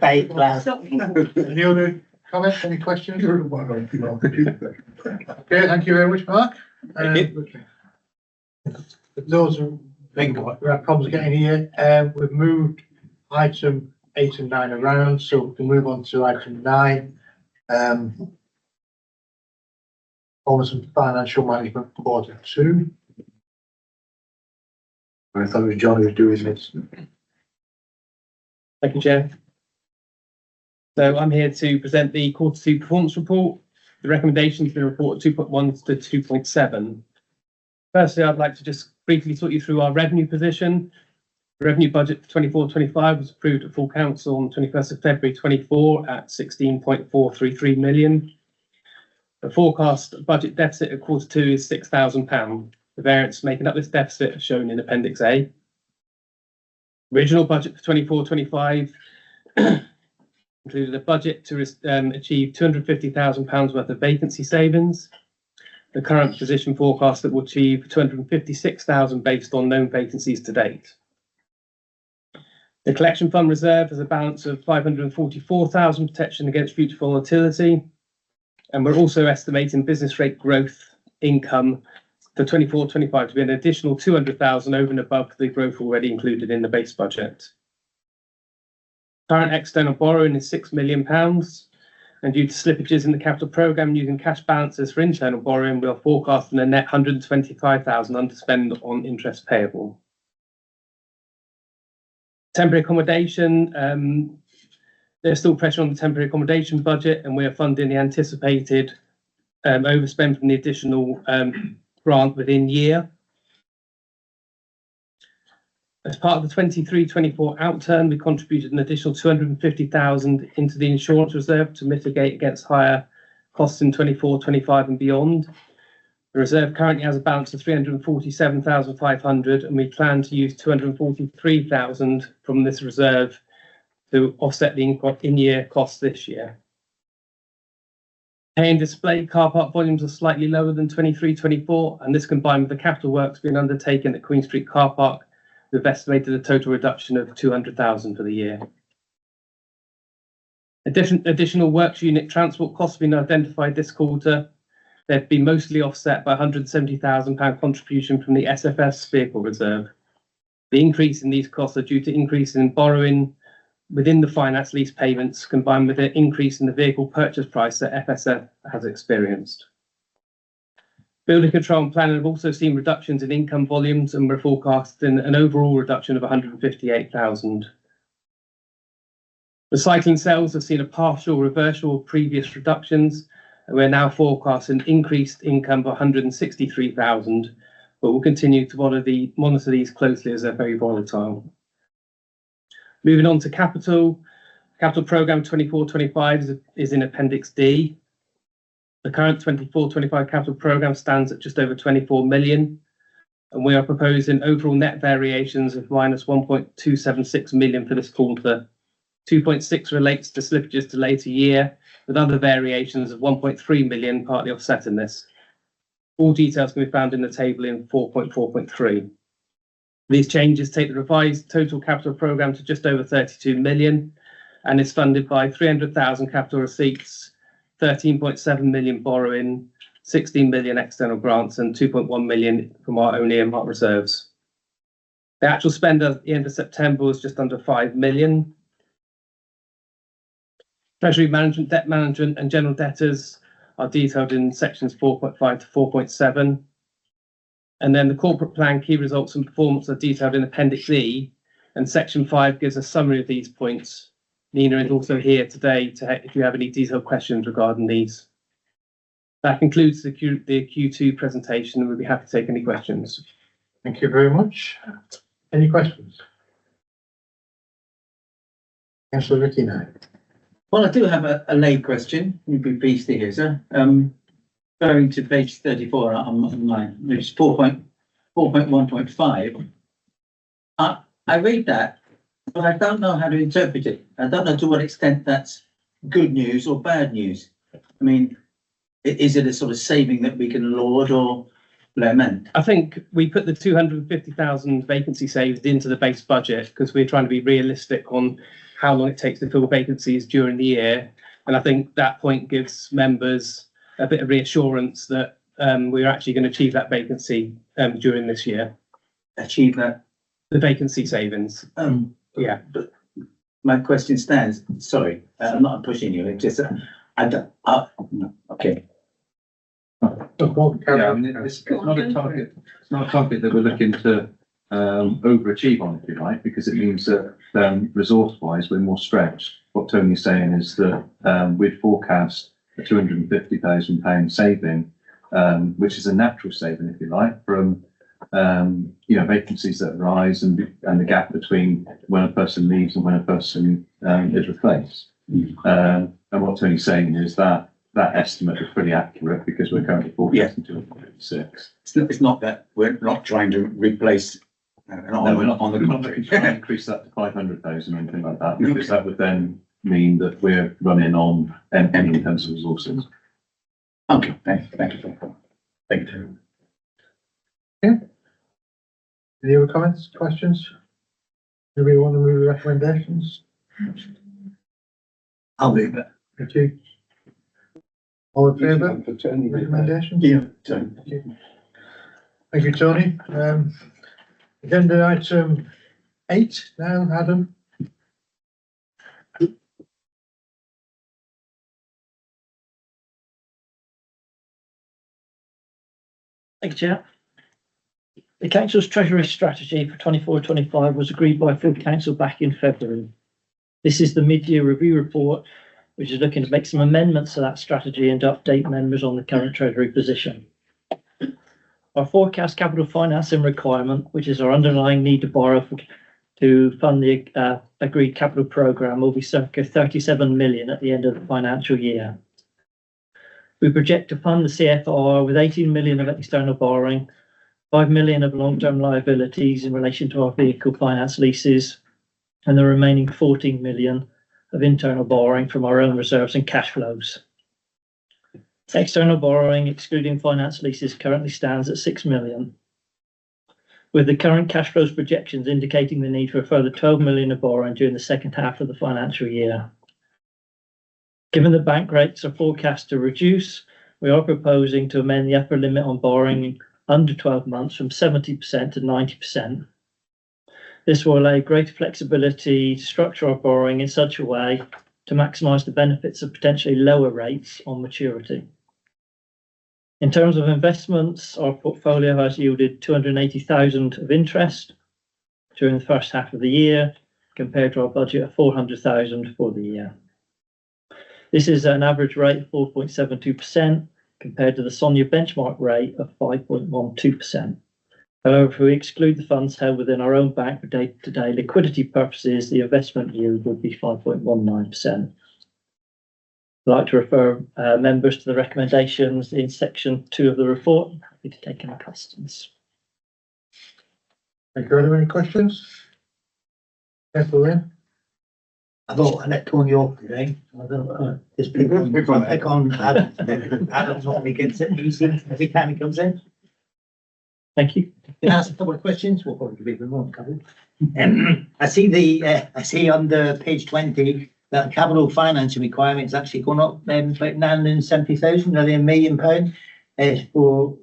Bay glass. Any other comments, any questions? Okay, thank you very much, Mark. Those who have problems getting here, we've moved item 8 and 9 around, so we can move on to item 9. Performance and financial management quarter 2. I thought it was John who was doing this. Thank you, Chair. So I'm here to present the quarter 2 performance report. The recommendations in the report are 2.1 to 2.7. Firstly, I'd like to just briefly talk you through our revenue position. The revenue budget for 24-25 was approved at full council on 21st of February 24 at 16.433 million. The forecast budget deficit at quarter 2 is £6,000. The variance making up this deficit are shown in Appendix A. Original budget for 24-25 included a budget to achieve £250,000 worth of vacancy savings. The current position forecast that will achieve 256,000 based on known vacancies to date. The collection fund reserve has a balance of 544,000 protection against future volatility. And we're also estimating business rate growth income for 24-25 to be an additional 200,000 over and above the growth already included in the base budget. Current external borrowing is £6 million. And due to slippages in the capital programme using cash balances for internal borrowing, we are forecasting a net 125,000 underspend on interest payable. Temporary accommodation, there's still pressure on the temporary accommodation budget, and we are funding the anticipated overspend from the additional grant within year. As part of the 23-24 outturn, we contributed an additional 250,000 into the insurance reserve to mitigate against higher costs in 24-25 and beyond. The reserve currently has a balance of 347,500, and we plan to use 243,000 from this reserve to offset the in-year costs this year. Pay and display car park volumes are slightly lower than 23-24, and this combined with the capital works being undertaken at Queen Street Car Park, we've estimated a total reduction of 200,000 for the year. Additional works unit transport costs have been identified this quarter. They've been mostly offset by £170,000 contribution from the SFS vehicle reserve. The increase in these costs are due to increases in borrowing within the finance lease payments, combined with an increase in the vehicle purchase price that FSF has experienced. Building control and planning have also seen reductions in income volumes, and we're forecasting an overall reduction of 158,000. Recycling sales have seen a partial reversal of previous reductions, and we're now forecasting increased income of 163,000, but we'll continue to monitor these closely as they're very volatile. Moving on to capital programme 24-25 is in Appendix D. The current 24-25 capital programme stands at just over 24 million, and we are proposing overall net variations of minus 1.276 million for this quarter. 2.6 relates to slippages to later year, with other variations of 1.3 million partly offsetting this. All details can be found in the table in 4.4.3. These changes take the revised total capital programme to just over 32 million, and is funded by 300,000 capital receipts, 13.7 million borrowing, 16 million external grants, and 2.1 million from our own earmarked reserves. The actual spend at the end of September was just under 5 million. Treasury management, debt management, and general debtors are detailed in sections 4.5 to 4.7. And then the corporate plan key results and performance are detailed in Appendix E, and section 5 gives a summary of these points. Nina is also here today if you have any detailed questions regarding these. That concludes the Q2 presentation, and we'll be happy to take any questions. Thank you very much. Any questions? Councillor Ricky now. Well, I do have a lay question. You'd be pleased to hear, sir. Referring to page 34 online, which is 4.1.5. I read that, but I don't know how to interpret it. I don't know to what extent that's good news or bad news. I mean, is it a sort of saving that we can laud or lament? I think we put the 250,000 vacancy saved into the base budget because we're trying to be realistic on how long it takes to fill vacancies during the year. And I think that point gives members a bit of reassurance that we're actually going to achieve that vacancy during this year. Achieve that? The vacancy savings. Yeah. But my question stands. Sorry, I'm not pushing you. It's just, okay. Yeah, I mean, it's not a target. It's not a target that we're looking to overachieve on, if you like, because it means that resource-wise we're more stretched. What Tony's saying is that we'd forecast a £250,000 saving, which is a natural saving, if you like, from vacancies that arise and the gap between when a person leaves and when a person is replaced. And what Tony's saying is that estimate is pretty accurate because we're currently forecasting 256. It's not that we're not trying to replace. No, we're not looking to increase that to 500,000 or anything like that, because that would then mean that we're running on empty in terms of resources. Okay, thank you. Thank you. Yeah. Any other comments, questions? Do we want to move the recommendations? I'll move it. Thank you. All in favour? Recommendations? Yeah. Thank you, Tony. Agenda item 8 now, Adam. Thank you, Chair. The Council's Treasury Strategy for 24-25 was agreed by full Council back in February. This is the mid-year review report, which is looking to make some amendments to that strategy and to update members on the current Treasury position. Our forecast capital financing requirement, which is our underlying need to borrow to fund the agreed capital programme, will be circa 37 million at the end of the financial year. We project to fund the CFR with 18 million of external borrowing, 5 million of long-term liabilities in relation to our vehicle finance leases, and the remaining 14 million of internal borrowing from our own reserves and cash flows. External borrowing, excluding finance leases, currently stands at 6 million, with the current cash flows projections indicating the need for a further 12 million of borrowing during the second half of the financial year. Given the bank rates are forecast to reduce, we are proposing to amend the upper limit on borrowing under 12 months from 70% to 90%. This will allow greater flexibility to structure our borrowing in such a way to maximise the benefits of potentially lower rates on maturity. In terms of investments, our portfolio has yielded 280,000 of interest during the first half of the year, compared to our budget of 400,000 for the year. This is an average rate of 4.72% compared to the SONIA benchmark rate of 5.12%. However, if we exclude the funds held within our own bank for day-to-day liquidity purposes, the investment yield would be 5.19%. I'd like to refer members to the recommendations in section 2 of the report. I'm happy to take any questions. Thank you. Are there any questions? Councillor Lynn? I thought I let Tony off today. I don't just pick on Adam. Adam normally gets it easy every time he comes in. Thank you. Can I ask a couple of questions? We'll probably be the wrong couple. I see under page 20 that capital financing requirements actually gone up about 970,000, nearly £1 million, for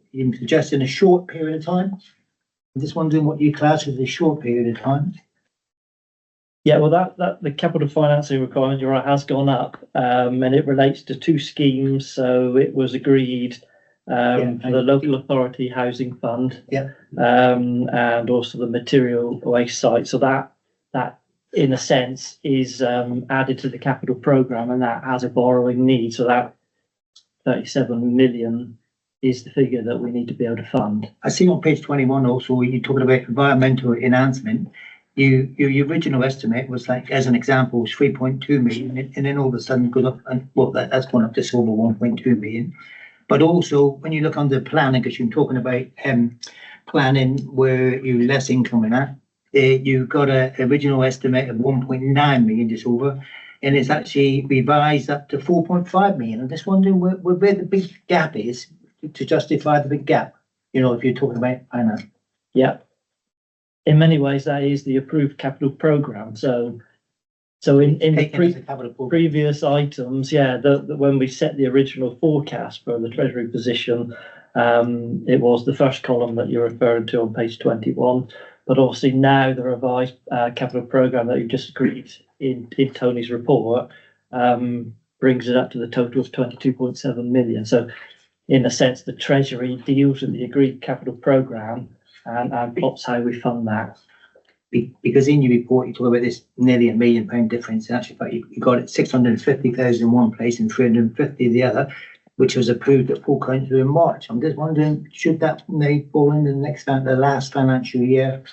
just in a short period of time. I'm just wondering what you class as a short period of time. Yeah, well, that the capital financing requirement, you're right, has gone up, and it relates to 2 schemes. So it was agreed for the local authority housing fund, and also the material waste site. So that in a sense is added to the capital programme, and that has a borrowing need. So that 37 million is the figure that we need to be able to fund. I see on page 21 also, when you're talking about environmental enhancement, your original estimate was, like, as an example, was 3.2 million, and then all of a sudden goes up, and well, that's gone up just over 1.2 million. But also, when you look under planning, because you're talking about planning where you less income in that, you got an original estimate of 1.9 million just over, and it's actually revised up to 4.5 million. I'm just wondering where the big gap is to justify the big gap, you know, if you're talking about finance. Yeah. In many ways, that is the approved capital programme. So in the previous items, when we set the original forecast for the Treasury position, it was the first column that you're referring to on page 21. But obviously now the revised capital programme that you just agreed in Tony's report brings it up to the total of 22.7 million. So in a sense, the Treasury deals with the agreed capital programme and plots how we fund that. Because in your report, you talk about this nearly £1 million difference. In actual fact, you got it 650,000 one place and 350 the other, which was approved at full council in March. I'm just wondering, should that may fall in the last financial year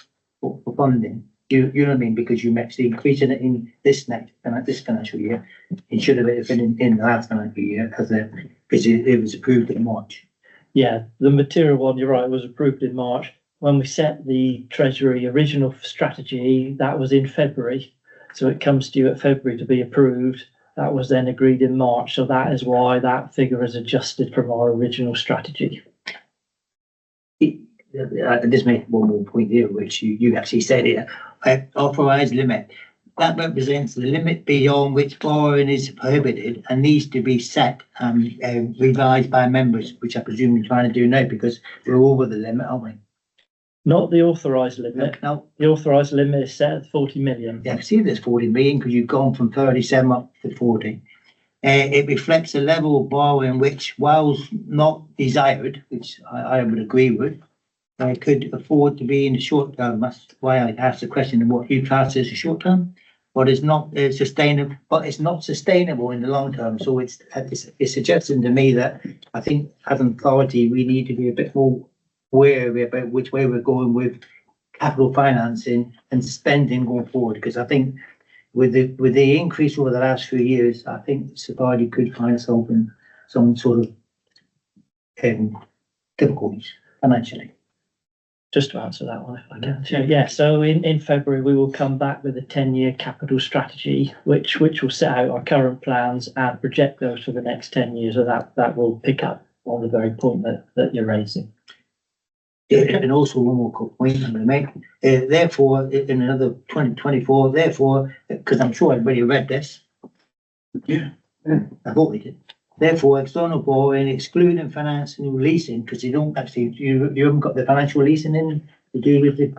for funding? You know what I mean? Because you actually increasing it in this financial year. It should have been in the last financial year because it was approved in March. Yeah, the material one, you're right, was approved in March. When we set the Treasury original strategy, that was in February. So it comes to you at February to be approved. That was then agreed in March. So that is why that figure is adjusted from our original strategy. I just make one more point here, which you actually said here. Authorised limit. That represents the limit beyond which borrowing is prohibited and needs to be set and revised by members, which I presume you're trying to do now because we're over the limit, aren't we? Not the authorised limit. No. The authorised limit is set at 40 million. Yeah, I see there's 40 million because you've gone from 37 up to 40. It reflects a level of borrowing which, whilst not desired, which I would agree with, could afford to be in the short term. That's why I asked the question of what you class as a short term, but it's not sustainable. But it's not sustainable in the long term. So it's suggesting to me that I think as an authority we need to be a bit more wary about which way we're going with capital financing and spending going forward. Because I think with the increase over the last few years, I think society could find itself in some sort of difficulties financially. Just to answer that one, if I can. Yeah, so in February, we will come back with a 10-year capital strategy, which will set out our current plans and project those for the next 10 years. So that will pick up on the very point that you're raising. And also one more point I'm going to make. Therefore, in another 2024, therefore, because I'm sure everybody read this. Yeah. I hope they did. Therefore, external borrowing, excluding financing and leasing, because you don't actually, you haven't got the financial leasing in to do with the,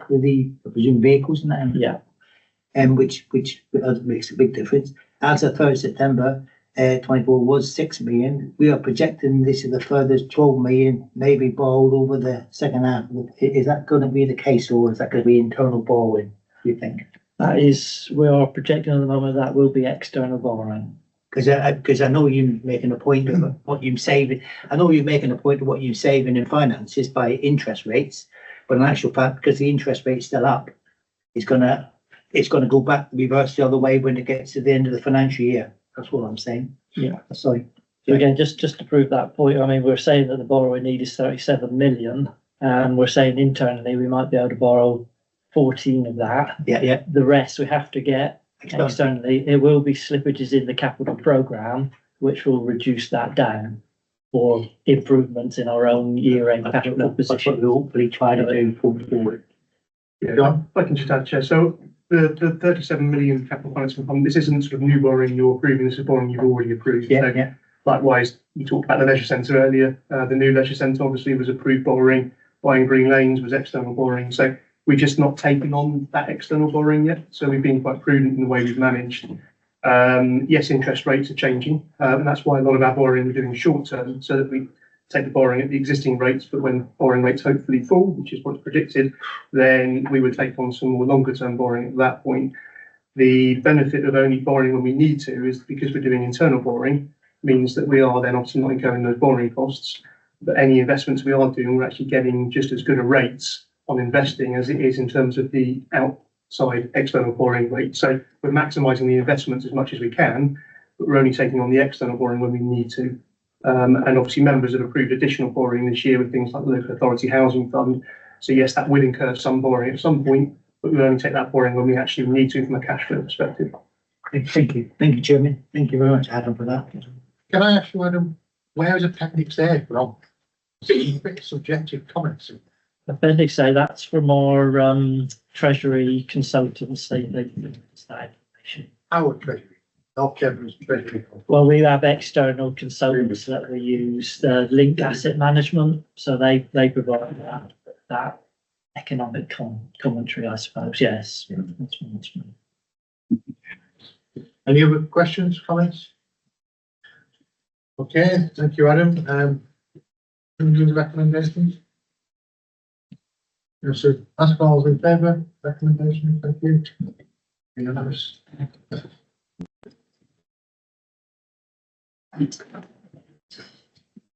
I presume, vehicles and that. Yeah. And which makes a big difference. As of 3rd September, 24 was 6 million. We are projecting this is a further 12 million, maybe borrowed over the second half. Is that going to be the case, or is that going to be internal borrowing, do you think? That is, we are projecting at the moment that will be external borrowing. Because I know you're making a point of what you're saving. I know you're making a point of what you're saving in finances by interest rates, but in actual fact, because the interest rate's still up, it's gonna go back, reverse the other way when it gets to the end of the financial year. That's what I'm saying. Yeah. Sorry. So again, just to prove that point, I mean, we're saying that the borrowing need is 37 million, and we're saying internally we might be able to borrow 14 of that. Yeah. The rest we have to get externally. There will be slippages in the capital programme, which will reduce that down, or improvements in our own year-end capital position. We'll hopefully try to do forward. Yeah, if I can just add, Chair. So the 37 million capital financing fund, this isn't sort of new borrowing you're approving, this is borrowing you've already approved. So likewise, you talked about the leisure centre earlier. The new leisure centre obviously was approved borrowing. Buying Green Lanes was external borrowing. So we're just not taking on that external borrowing yet. So we've been quite prudent in the way we've managed. Yes, interest rates are changing, and that's why a lot of our borrowing we're doing short term, so that we take the borrowing at the existing rates, but when borrowing rates hopefully fall, which is what's predicted, then we would take on some more longer term borrowing at that point. The benefit of only borrowing when we need to is because we're doing internal borrowing, means that we are then obviously not incurring those borrowing costs, but any investments we are doing, we're actually getting just as good a rates on investing as it is in terms of the outside external borrowing rate. So we're maximising the investments as much as we can, but we're only taking on the external borrowing when we need to. And obviously members have approved additional borrowing this year with things like the Local Authority Housing Fund. So yes, that will incur some borrowing at some point, but we'll only take that borrowing when we actually need to from a cash flow perspective. Thank you, Chairman. Thank you very much, Adam, for that. Can I ask you, Adam, where is Appendix A from? It's a bit subjective comments. Appendix A, that's from our Treasury consultants. They use that information. Our Treasury, not Kevin's Treasury. Well, we have external consultants that we use, Linked Asset Management, so they provide that economic commentary, I suppose. Yes. Any other questions, comments? Okay, thank you, Adam. Can we do the recommendations? Yes, sir. Ask all in favour, recommendation, thank you. Unanimous.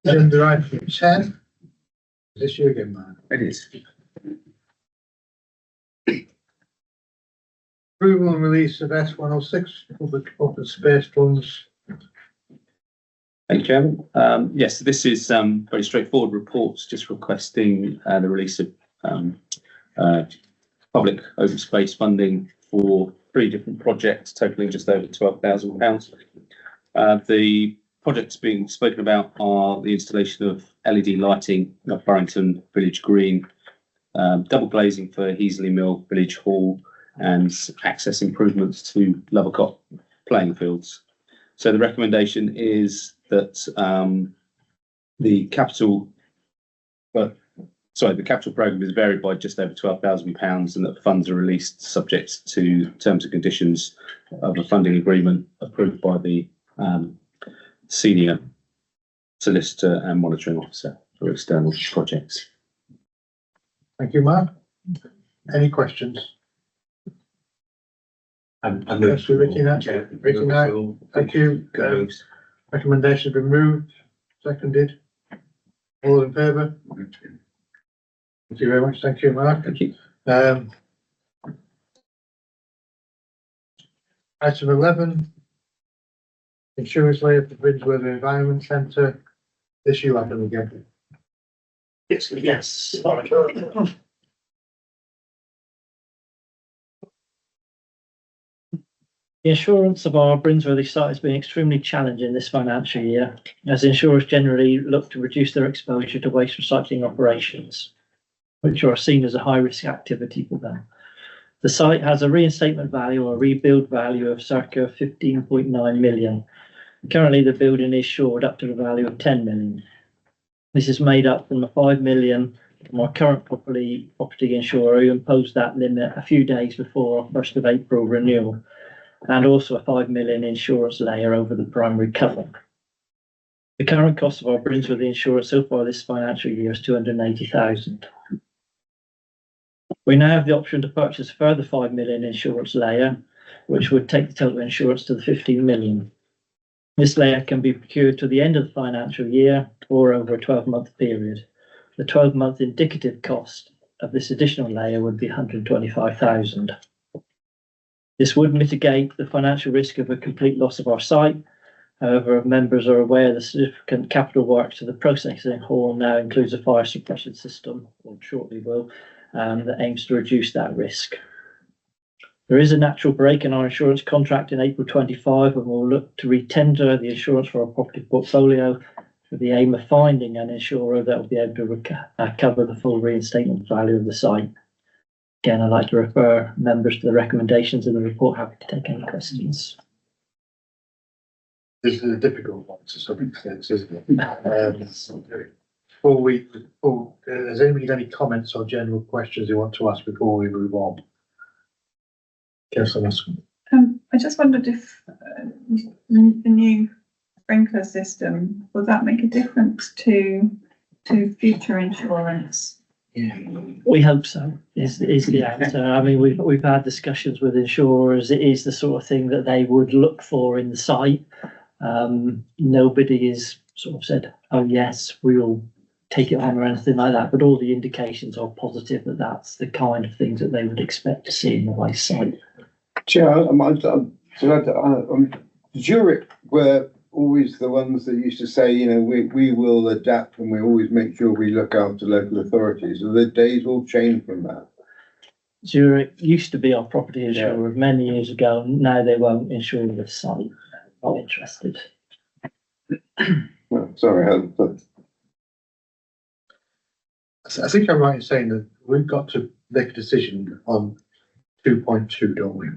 Agenda item 10. Is this you again, man? It is. Approval and release of S106 public open space funds. Thank you, Chairman. Yes, this is very straightforward reports, just requesting the release of public open space funding for 3 different projects totaling just over £12,000. The projects being spoken about are the installation of LED lighting at Burrington Village Green, double glazing for Heasley Mill Village Hall, and access improvements to Lovercott playing fields. So the recommendation is that the capital programme is varied by just over £12,000, and that funds are released subject to terms and conditions of a funding agreement approved by the senior solicitor and monitoring officer for external projects. Thank you, Mark. Any questions? Yes, Ricky, Ricky, thank you. Recommendation been moved, seconded. All in favour? Thank you very much. Thank you, Mark. Thank you. Item 11. Insurance layer for Bridgeworth Environment Centre. This you, Adam, again. Yes. Sorry. The insurance of our Brinsworthy site has been extremely challenging this financial year, as insurers generally look to reduce their exposure to waste recycling operations, which are seen as a high-risk activity for them. The site has a reinstatement value or a rebuild value of circa 15.9 million. Currently, the building is shored up to the value of 10 million. This is made up from a 5 million from our current property insurer, who imposed that limit a few days before our 1st of April renewal, and also a 5 million insurance layer over the primary cover. The current cost of our Brinsworth insurance so far this financial year is 280,000. We now have the option to purchase a further 5 million insurance layer, which would take the total insurance to the 15 million. This layer can be procured to the end of the financial year or over a 12-month period. The 12-month indicative cost of this additional layer would be 125,000. This would mitigate the financial risk of a complete loss of our site. However, if members are aware, the significant capital work to the processing hall now includes a fire suppression system, or shortly will, that aims to reduce that risk. There is a natural break in our insurance contract in April 25, and we'll look to re-tender the insurance for our property portfolio with the aim of finding an insurer that will be able to cover the full reinstatement value of the site. Again, I'd like to refer members to the recommendations in the report. Happy to take any questions. This is a difficult one to some extent, isn't it? Has anybody got any comments or general questions you want to ask before we move on? Councillor Muscat. I just wondered if the new sprinkler system, will that make a difference to future insurance? We hope so, is the answer. I mean, we've had discussions with insurers. It is the sort of thing that they would look for in the site. Nobody has sort of said, oh yes, we'll take it on or anything like that, but all the indications are positive that that's the kind of things that they would expect to see in the waste site. Chair, Zurich were always the ones that used to say, you know, we will adapt and we always make sure we look after local authorities. Have the days all changed from that? Zurich used to be our property insurer many years ago. Now they won't insure the site. Not interested. Well, sorry, I think I'm right in saying that we've got to make a decision on 2.2, don't we?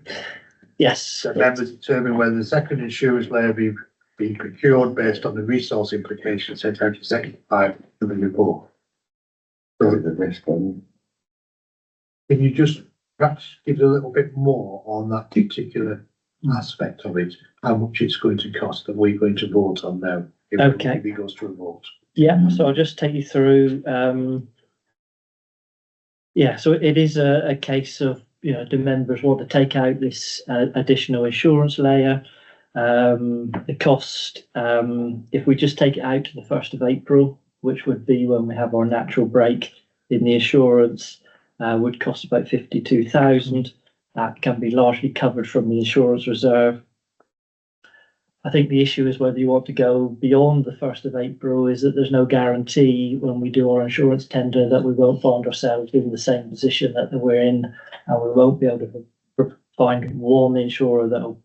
Yes. So members determine whether the second insurance layer be procured based on the resource implications set out in section 5 of the report. So the risk one. Can you just perhaps give a little bit more on that particular aspect of it? How much it's going to cost that we're going to vote on now? If it goes to a vote. Yeah, so I'll just take you through. So it is a case of, you know, do members want to take out this additional insurance layer? The cost, if we just take it out to the 1st of April, which would be when we have our natural break in the insurance, would cost about 52,000. That can be largely covered from the insurance reserve. I think the issue is whether you want to go beyond the 1st of April, is that there's no guarantee when we do our insurance tender that we won't find ourselves in the same position that we're in, and we won't be able to find one insurer that will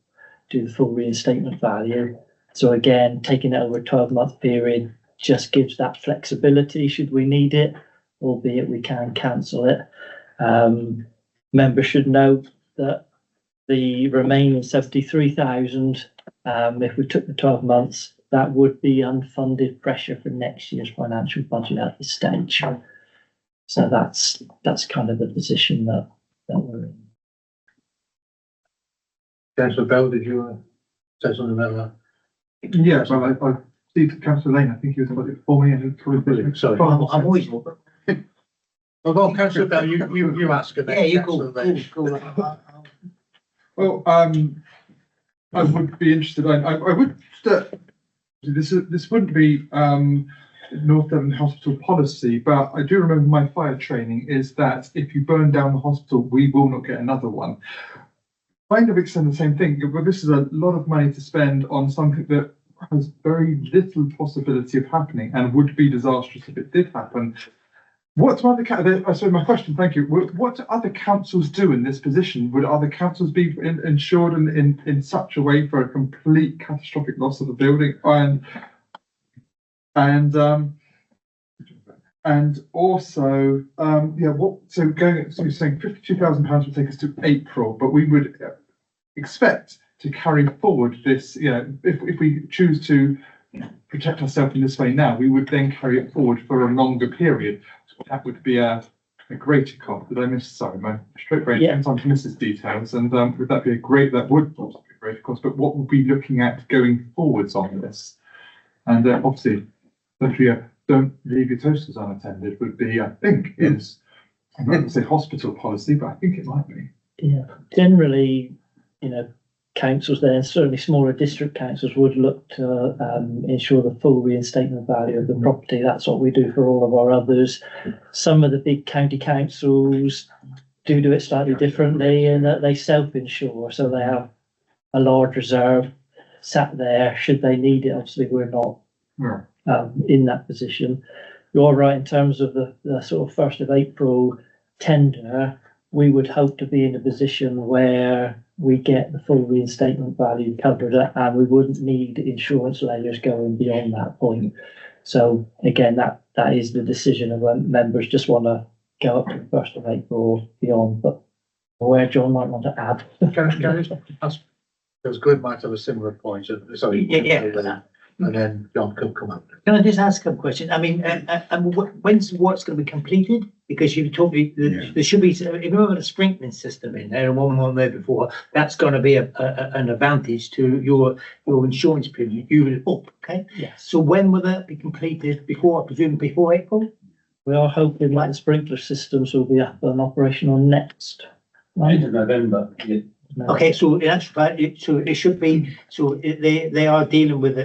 do the full reinstatement value. So again, taking it over a 12-month period just gives that flexibility should we need it, albeit we can cancel it. Members should note that the remaining 73,000, if we took the 12 months, that would be unfunded pressure for next year's financial budget at this stage. So that's kind of the position that we're in. Councillor Bell, did you say something about that? Yeah, well, I see Councillor Lane, I think he was about it before me, and probably. Sorry. I'm always. Well, go on, Councillor Bell, you ask her. Yeah, you go. Well, I would be interested. I would. This wouldn't be North Devon Hospital policy, but I do remember my fire training is that if you burn down the hospital, we will not get another one. Kind of extend the same thing, but this is a lot of money to spend on something that has very little possibility of happening and would be disastrous if it did happen. What do other, so my question, thank you, what do other councils do in this position? Would other councils be insured in such a way for a complete catastrophic loss of the building? And also, so you're saying £52,000 would take us to April, but we would expect to carry forward this, you know, if we choose to protect ourselves in this way now, we would then carry it forward for a longer period. So that would be a greater cost. Did I miss? Sorry, my stroke brain Yeah. on to Mrs. Details, and would that be that would be a greater cost, but what would we be looking at going forwards on this? And obviously, don't leave your toasters unattended would be, I think, is, I'm not going to say hospital policy, but I think it might be. Yeah, generally, councils there, certainly smaller district councils would look to ensure the full reinstatement value of the property. That's what we do for all of our others. Some of the big county councils do it slightly differently in that they self-insure, so they have a large reserve sat there should they need it. Obviously, we're not in that position. You're right in terms of the sort of 1st of April tender. We would hope to be in a position where we get the full reinstatement value covered and we wouldn't need insurance layers going beyond that point. So again, that is the decision of when members just want to go up to the 1st of April or beyond, but where John might want to add. Can I just ask, because Glenn might have a similar point, sorry. Yeah. And then John could come up. Can I just ask a question? I mean, when's the work's going to be completed? Because you told me there should be, if you've got a sprinkling system in there, and one there before, that's going to be an advantage to your insurance premium. You would up, okay? Yes. So when will that be completed? Before, I presume, before April? We are hoping that the sprinkler systems will be up and operational next. End of November. Yeah. Okay, so in actual fact, it should be, they are dealing with,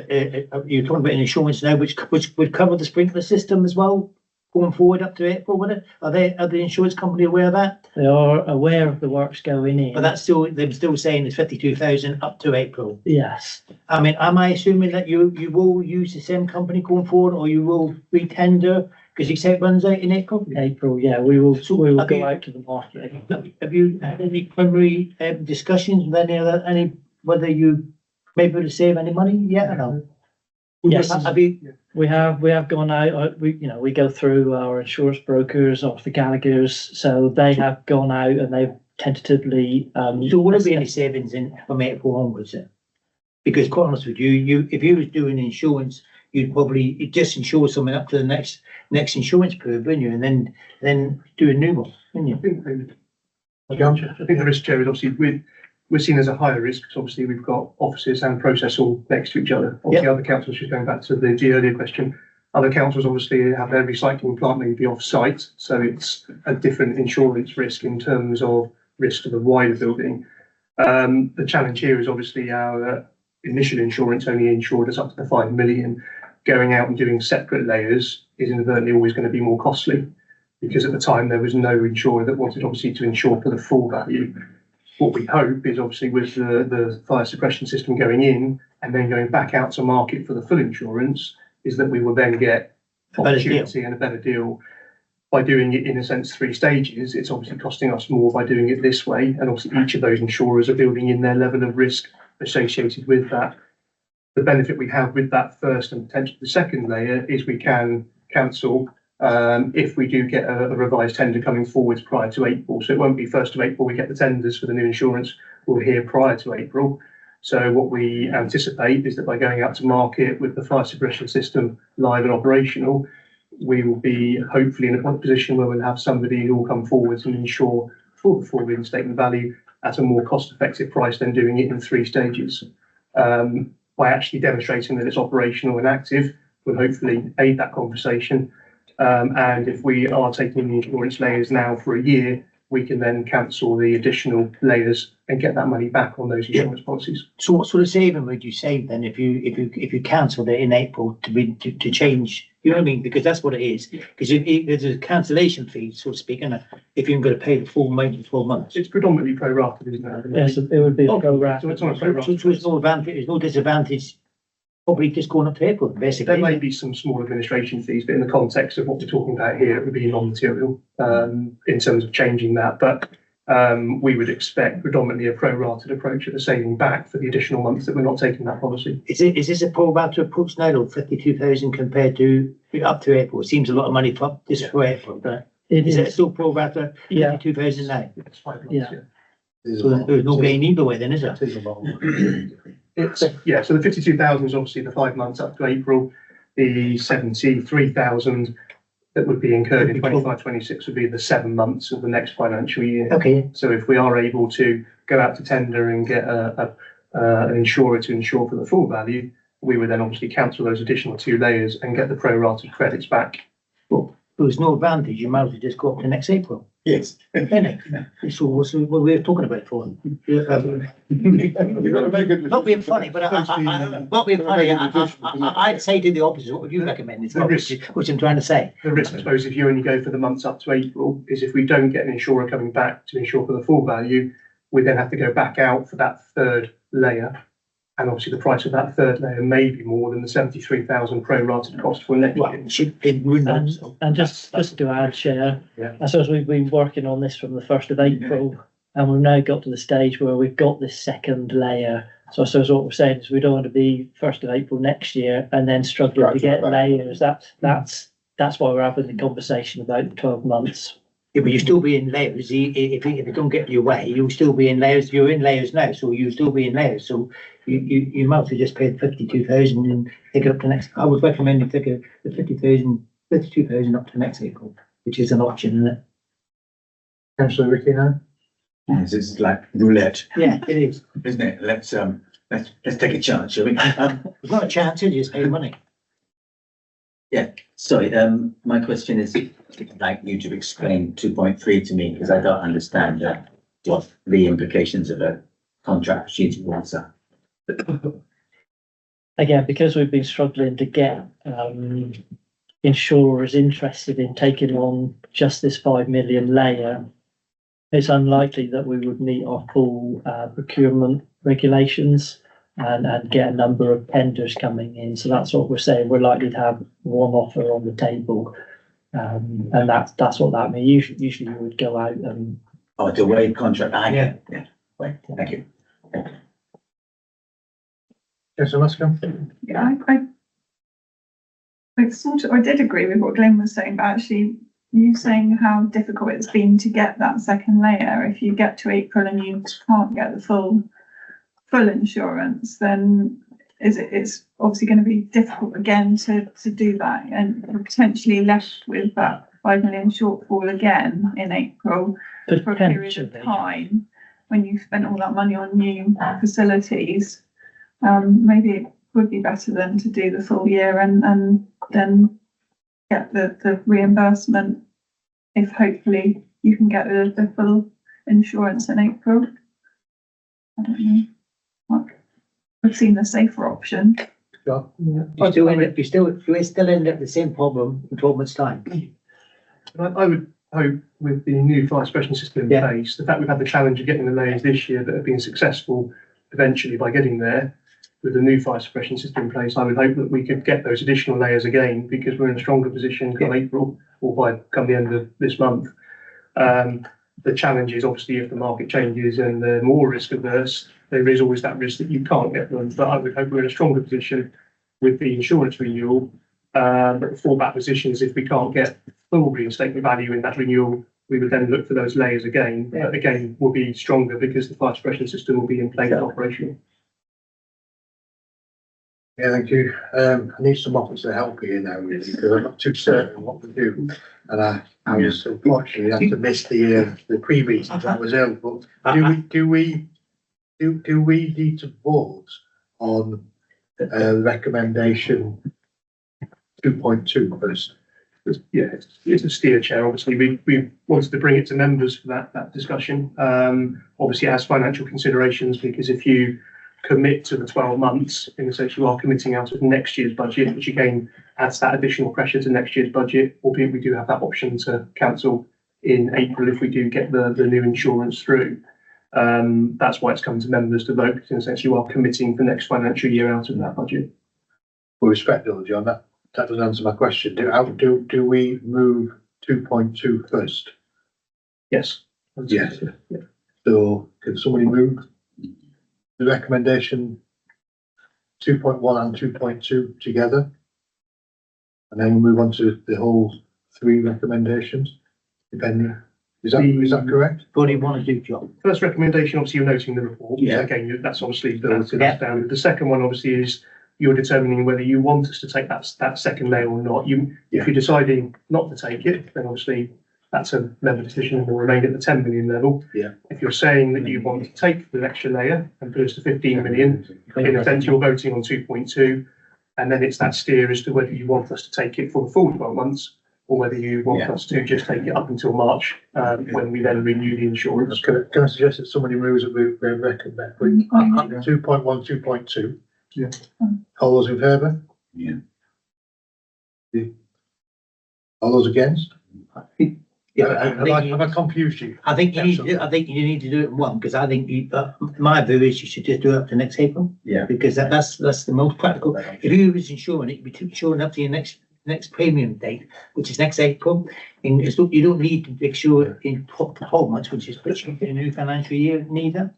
you're talking about an insurance now, which would cover the sprinkler system as well, going forward up to April, would it? Are the insurance company aware of that? They are aware of the works going in. But they're still saying it's 52,000 up to April. Yes. I mean, am I assuming that you will use the same company going forward, or you will re-tender? Because you say it runs out in April? April, yeah, we will go out to the market. Have you had any preliminary discussions with whether you may be able to save any money yet or no? Yes, Have you? we have gone out, we go through our insurance brokers, Arthur Gallagher's, so they have gone out and they've tentatively. So will there be any savings from April onwards then? Because quite honest with you, if you was doing insurance, you'd probably just insure something up to the next insurance period, wouldn't you? And then do a new one, wouldn't you? I think the risk, Chair, is obviously we're seen as a higher risk because obviously we've got offices and process all next to each other. Obviously, other councils, just going back to the earlier question, other councils obviously have their recycling plant maybe off-site, so it's a different insurance risk in terms of risk to the wider building. The challenge here is obviously our initial insurance only insured us up to the 5 million. Going out and doing separate layers is inadvertently always going to be more costly because at the time there was no insurer that wanted obviously to insure for the full value. What we hope is obviously with the fire suppression system going in and then going back out to market for the full insurance is that we will then get opportunity and a better deal by doing it in a sense 3 stages. It's obviously costing us more by doing it this way, and obviously each of those insurers are building in their level of risk associated with that. The benefit we have with that first and potentially the second layer is we can cancel if we do get a revised tender coming forwards prior to April. So it won't be 1st of April we get the tenders for the new insurance, we'll hear prior to April. So what we anticipate is that by going out to market with the fire suppression system live and operational, we will be hopefully in a position where we'll have somebody who will come forwards and insure for the full reinstatement value at a more cost-effective price than doing it in 3 stages. By actually demonstrating that it's operational and active, will hopefully aid that conversation. And if we are taking the insurance layers now for a year, we can then cancel the additional layers and get that money back on those insurance policies. So what sort of saving would you save then if you cancelled it in April to change? You know what I mean? Because that's what it is. Because there's a cancellation fee, so to speak, and if you're going to pay the full amount in 12 months. It's predominantly pro-rated, isn't it? Yes, it would be a pro-rata. So it's not a pro-rata. So there's no advantage, there's no disadvantage, probably just going up to April, basically. There may be some small administration fees, but in the context of what we're talking about here, it would be non-material in terms of changing that. But we would expect predominantly a pro-rated approach of the saving back for the additional months that we're not taking that policy. Is this a pro-rata approach now, 52,000 compared to up to April? It seems a lot of money for April, but is it still pro-rata 52,000 now? It's 5 months, Yeah. So there's no gain either way then, is there? It's, yeah, so the 52,000 is obviously the 5 months up to April. The 73,000 that would be incurred in 25-26 would be the 7 months of the next financial year. Okay, So if we are able to go out to tender and get an insurer to insure for the full value, we would then obviously cancel those additional 2 layers and get the pro-rated credits back. well, there's no advantage, you might as well just go up to next April. Yes. So what's what we're talking about for? Not being funny, but not being funny, I'd say do the opposite, what would you recommend, is what I'm trying to say. The risk, I suppose, if you only go for the months up to April, is if we don't get an insurer coming back to insure for the full value, we then have to go back out for that 3rd layer. And obviously the price of that 3rd layer may be more than the 73,000 pro-rated cost for next year. And just to add, Chair, Yeah. I suppose we've been working on this from the 1st of April, and we've now got to the stage where we've got this 2nd layer. So I suppose what we're saying is we don't want to be 1st of April next year and then struggling to get layers. That's why we're having the conversation about 12 months. Yeah, but you'll still be in layers, if you don't get your way, you'll still be in layers, you're in layers now, so you'll still be in layers, so you might as well just pay 52,000 and take it up to next, I would recommend you take the 52,000 up to next April, which is an option, isn't it? Councillor Ricky now? Yes, it's like roulette, Yeah, it is. isn't it? Let's take a chance, shall we? It's not a chance, you just pay money. Yeah, sorry, my question is, I'd like you to explain 2.3 to me, because I don't understand what the implications of a contract sheet was. Again, because we've been struggling to get insurers interested in taking on just this 5 million layer, it's unlikely that we would meet our full procurement regulations and get a number of tenders coming in. So that's what we're saying. We're likely to have one offer on the table. And that's what that means. Usually you would go out and. Oh, to waive contract, yeah. Right, thank you. Councillor Muscombe? Yeah, I did agree with what Glenn was saying, but actually you saying how difficult it's been to get that 2nd layer. If you get to April and you can't get the full insurance, then it's obviously going to be difficult again to do that, and we're potentially left with that 5 million shortfall again in April for a period of time when you've spent all that money on new facilities. Maybe it would be better then to do the full year and then get the reimbursement if hopefully you can get the full insurance in April. I don't know. I've seen the safer option. You still end up, you still end up the same problem in 12 months' time. I would hope with the new fire suppression system in place, the fact we've had the challenge of getting the layers this year that have been successful eventually by getting there, with the new fire suppression system in place, I would hope that we could get those additional layers again, because we're in a stronger position come April or come the end of this month. The challenge is obviously if the market changes and they're more risk averse, there is always that risk that you can't get them. But I would hope we're in a stronger position with the insurance renewal. But the fallback position is if we can't get full reinstatement value in that renewal, we would then look for those layers again. But again, we'll be stronger because the fire suppression system will be in place and operational. Yeah, thank you. I need some officer help here now, really, because I'm not too certain what to do. And I was unfortunately had to miss the pre-meeting, I was ill. But do we need to vote on recommendation 2.2 first? Yeah, it's a steer, Chair. Obviously, we wanted to bring it to members for that discussion. Obviously, it has financial considerations, because if you commit to the 12 months, in a sense, you are committing out of next year's budget, which again adds that additional pressure to next year's budget, albeit we do have that option to cancel in April if we do get the new insurance through. That's why it's come to members to vote, because in a sense, you are committing for next financial year out of that budget. With respect, though, John, that doesn't answer my question. Do we move 2.2 first? Yes. Yes. So can somebody move the recommendation 2.1 and 2.2 together? And then we'll move on to the whole 3 recommendations, depending. Is that correct? What do you want to do, John? First recommendation, obviously, you're noting the report. Yeah. So again, that's obviously the Yeah. standard. The second one, obviously, is you're determining whether you want us to take that second layer or not. If you're deciding not to take it, then obviously that's a member decision and will remain at the 10 million level. Yeah. If you're saying that you want to take the extra layer and put us to 15 million, in effect, you're voting on 2.2. And then it's that steer as to whether you want us to take it for the full 12 months or whether you want us to just take it up until March, when we then renew the insurance. Can I suggest that somebody moves that we recommend 2.1, 2.2? Yeah. All those in favour? Yeah. All those against? Yeah, Have I confused you? I think you need to do it in one, because I think my view is you should just do it up to next April. Yeah. Because that's the most practical. If you was insuring it, you'd be insuring up to your next premium date, which is next April. And you don't need to insure in 12 months, which is pushing the new financial year neither.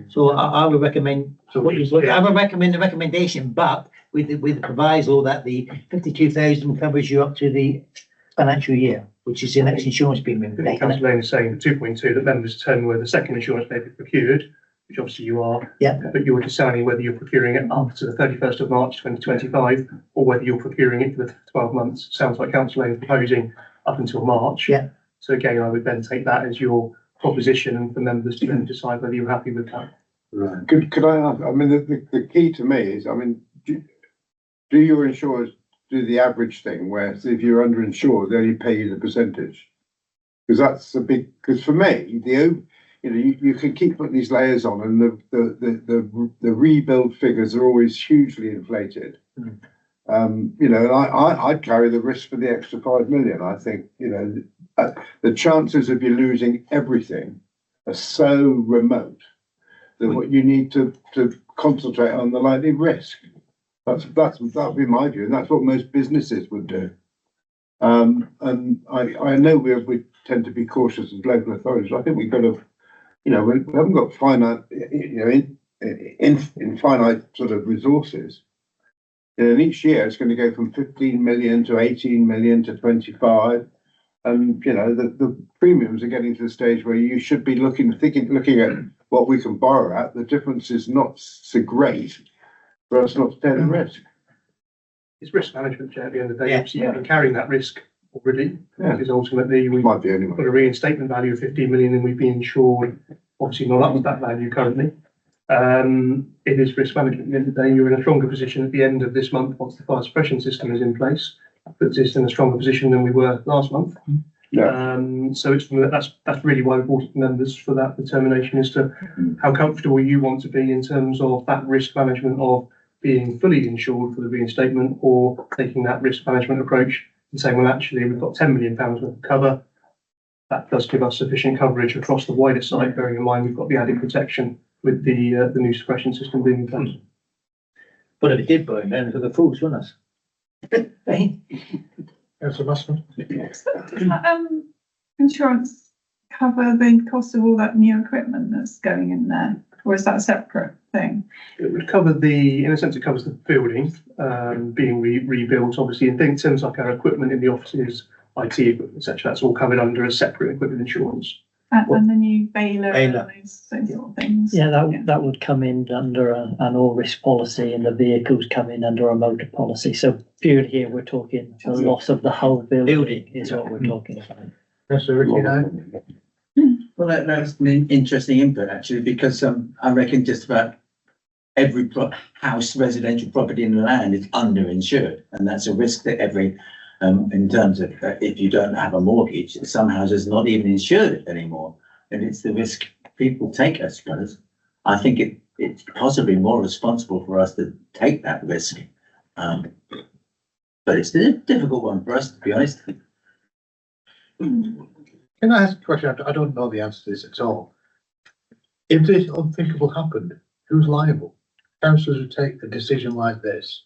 So I would recommend, I would recommend the recommendation, but with the proviso that the 52,000 covers you up to the financial year, which is the next insurance premium. Councillor Lane is saying 2.2, that members determine whether the second insurance may be procured, which obviously you are. Yeah. But you're deciding whether you're procuring it up to the 31st of March 2025 or whether you're procuring it for the 12 months. Sounds like Councillor Lane is proposing up until March. Yeah. So again, I would then take that as your proposition and for members to then decide whether you're happy with that. Right. Could I ask, I mean, the key to me is, I mean, do your insurers do the average thing where if you're underinsured, they only pay you the percentage? Because that's a big, because for me, you can keep putting these layers on and the rebuild figures are always hugely inflated. And I carry the risk for the extra 5 million. I think, the chances of you losing everything are so remote that what you need to concentrate on the likely risk. That'd be my view, and that's what most businesses would do. And I know we tend to be cautious as local authorities. I think we've got to, we haven't got finite, infinite sort of resources. And each year it's going to go from 15 million to 18 million to 25. And, the premiums are getting to the stage where you should be looking at what we can borrow at. The difference is not so great for us not to take the risk. It's risk management, Chair, at the end of the day. Yeah. Obviously, you've been carrying that risk already. Yeah. Because ultimately we've Might be anyway. got a reinstatement value of 15 million and we've been insured, obviously not up to that value currently. It is risk management. At the end of the day, you're in a stronger position at the end of this month once the fire suppression system is in place. Puts us in a stronger position than we were last month. Yeah. So that's really why we brought it to members for that determination as to how comfortable you want to be in terms of that risk management of being fully insured for the reinstatement or taking that risk management approach and saying, well, actually, we've got £10 million worth of cover. That does give us sufficient coverage across the wider site, bearing in mind we've got the added protection with the new suppression system being in place. But if it did burn, then for the fools, wouldn't it? Councillor Musman? Insurance cover the cost of all that new equipment that's going in there, or is that a separate thing? It would cover in a sense, it covers the building being rebuilt, obviously, and in terms like our equipment in the offices, IT equipment, etc. That's all covered under a separate equipment insurance. And the new baler and those sort of things. Yeah, that would come in under an all risk policy, and the vehicles come in under a motor policy. So purely here, we're talking the loss of the whole building is what we're talking about. Yes, sir, Ricky, now? Well, that's an interesting input actually, because I reckon just about every house, residential property in the land is underinsured, and that's a risk that every, in terms of if you don't have a mortgage, some houses are not even insured anymore, and it's the risk people take, I suppose. I think it's possibly more responsible for us to take that risk, but it's a difficult one for us, to be honest. Can I ask a question? I don't know the answer to this at all. If this unthinkable happened, who's liable? Councillors would take a decision like this,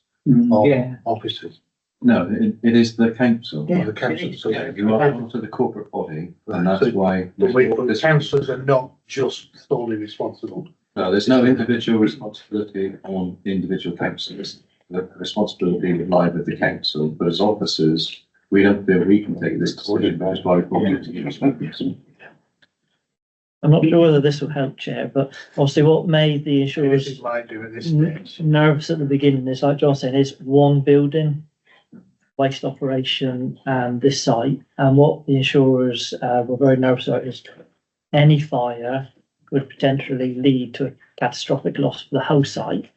or officers? No, it is the council. Or the council. So You are part of the corporate body, and that's why. the councillors are not just solely responsible. No, there's no individual responsibility on individual councillors. The responsibility would lie with the council, but as officers, we don't feel we can take this decision, that's why we brought it to you. I'm not sure whether this will help, Chair, but obviously what made the This insurers is my do at this stage. nervous at the beginning is, like John said, is one building, waste operation and this site. And what the insurers were very nervous about is any fire would potentially lead to a catastrophic loss for the whole site.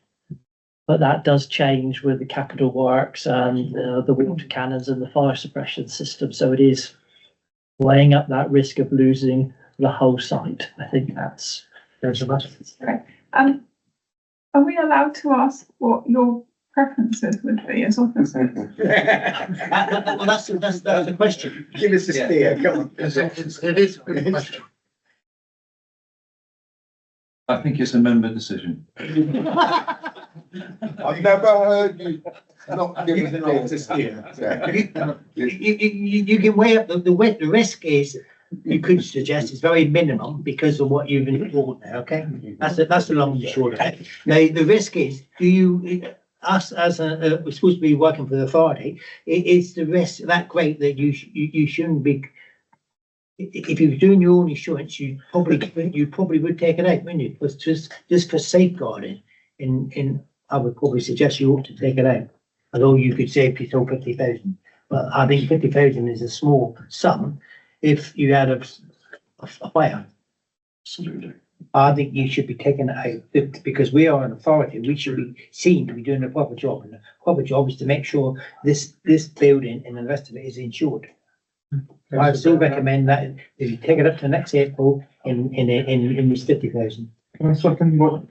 But that does change with the capital works and the water cannons and the fire suppression system. So it is weighing up that risk of losing the whole site. I think that's. Right. Are we allowed to ask what your preferences would be as officers? Well, that's the question. Give us a steer, come on. It is a good question. I think it's a member decision. I've never heard you not give us an answer. You can weigh up the risk is, you could suggest it's very minimum because of what you've installed now, okay? That's the long and short of it. Now, the risk is, do you, us as we're supposed to be working for the authority, is the risk that great that you shouldn't be, if you were doing your own insurance, you probably would take it out, wouldn't you? But just for safeguarding, I would probably suggest you ought to take it out. Although you could save yourself 50,000, but I think 50,000 is a small sum. If you had a fire, Absolutely. I think you should be taking it out because we are an authority. We should be seen to be doing a proper job, and the proper job is to make sure this building and the rest of it is insured. I still recommend that if you take it up to next April in this 50,000. Can I second what?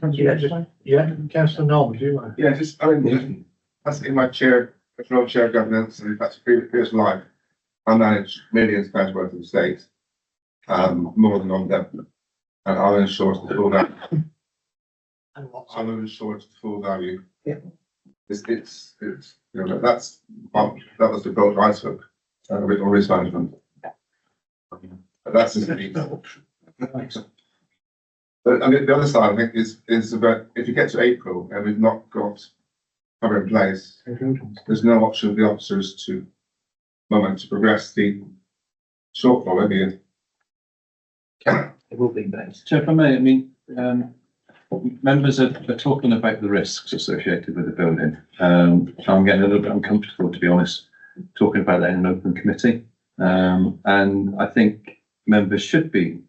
Yeah, Councillor Norman, do you want? Yeah, just, I mean, that's in my chair, professional chair of governance, and that's previous life. I manage millions of pounds worth of estates, more than on them. And I'll ensure it's the full value. I'll ensure it's the full value. Yeah. It's, you know, that was the boat I took, with all risk management. But that's just me. But I mean, the other side, I think, is about if you get to April and we've not got cover in place, there's no option for the officers to progress the shortfall, maybe. It will be in place. So if I may, I mean, members are talking about the risks associated with the building. I'm getting a little bit uncomfortable, to be honest, talking about that in an open committee. And I think members should be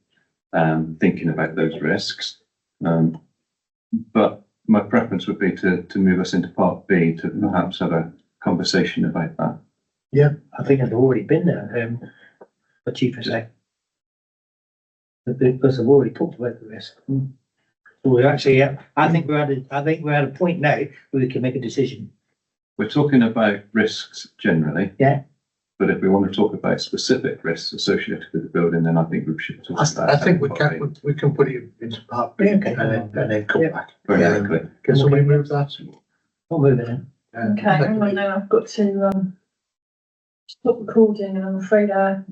thinking about those risks. But my preference would be to move us into part B to perhaps have a conversation about that. Yeah, I think I've already been there, the chief has said. Because I've already talked about the risk. So we're actually, I think we're at a point now where we can make a decision. We're talking about risks generally. Yeah. But if we want to talk about specific risks associated with the building, then I think we should talk about. I think we can put it into part B Okay. and then come back. Very quickly. Can somebody move that? I'll move it in. Okay, hang on now, I've got to stop recording and I'm afraid our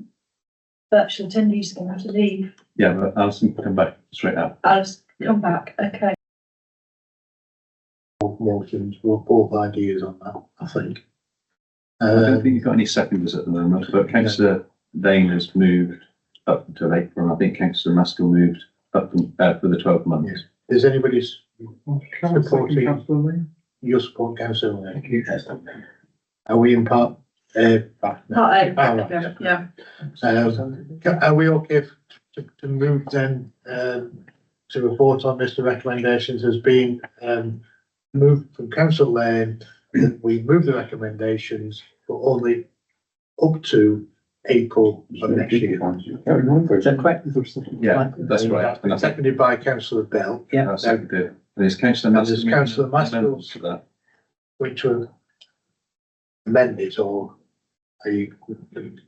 virtual attendees are going to have to leave. Yeah, but Alison can come back straight up. Alice, come back, okay. Motions, both ideas on that, I think. I don't think you've got any seconders at the moment, but Councillor Lane has moved up until April, and I think Councillor Maskell moved up for the 12 months. Is anybody supporting your support, Councillor Lane? Are we in part? Part A, yeah. Are we okay to move then, to report on this, the recommendations has been, moved from Council Lane, that we move the recommendations, but only up to April of next year. Is that correct? Yeah, that's right. And I think Seconded by Councillor Bell. Yeah. I'll second it. And there's Councillor And Maskell. there's Councillor Maskell. Amendments to that. Going to amend it, or are you,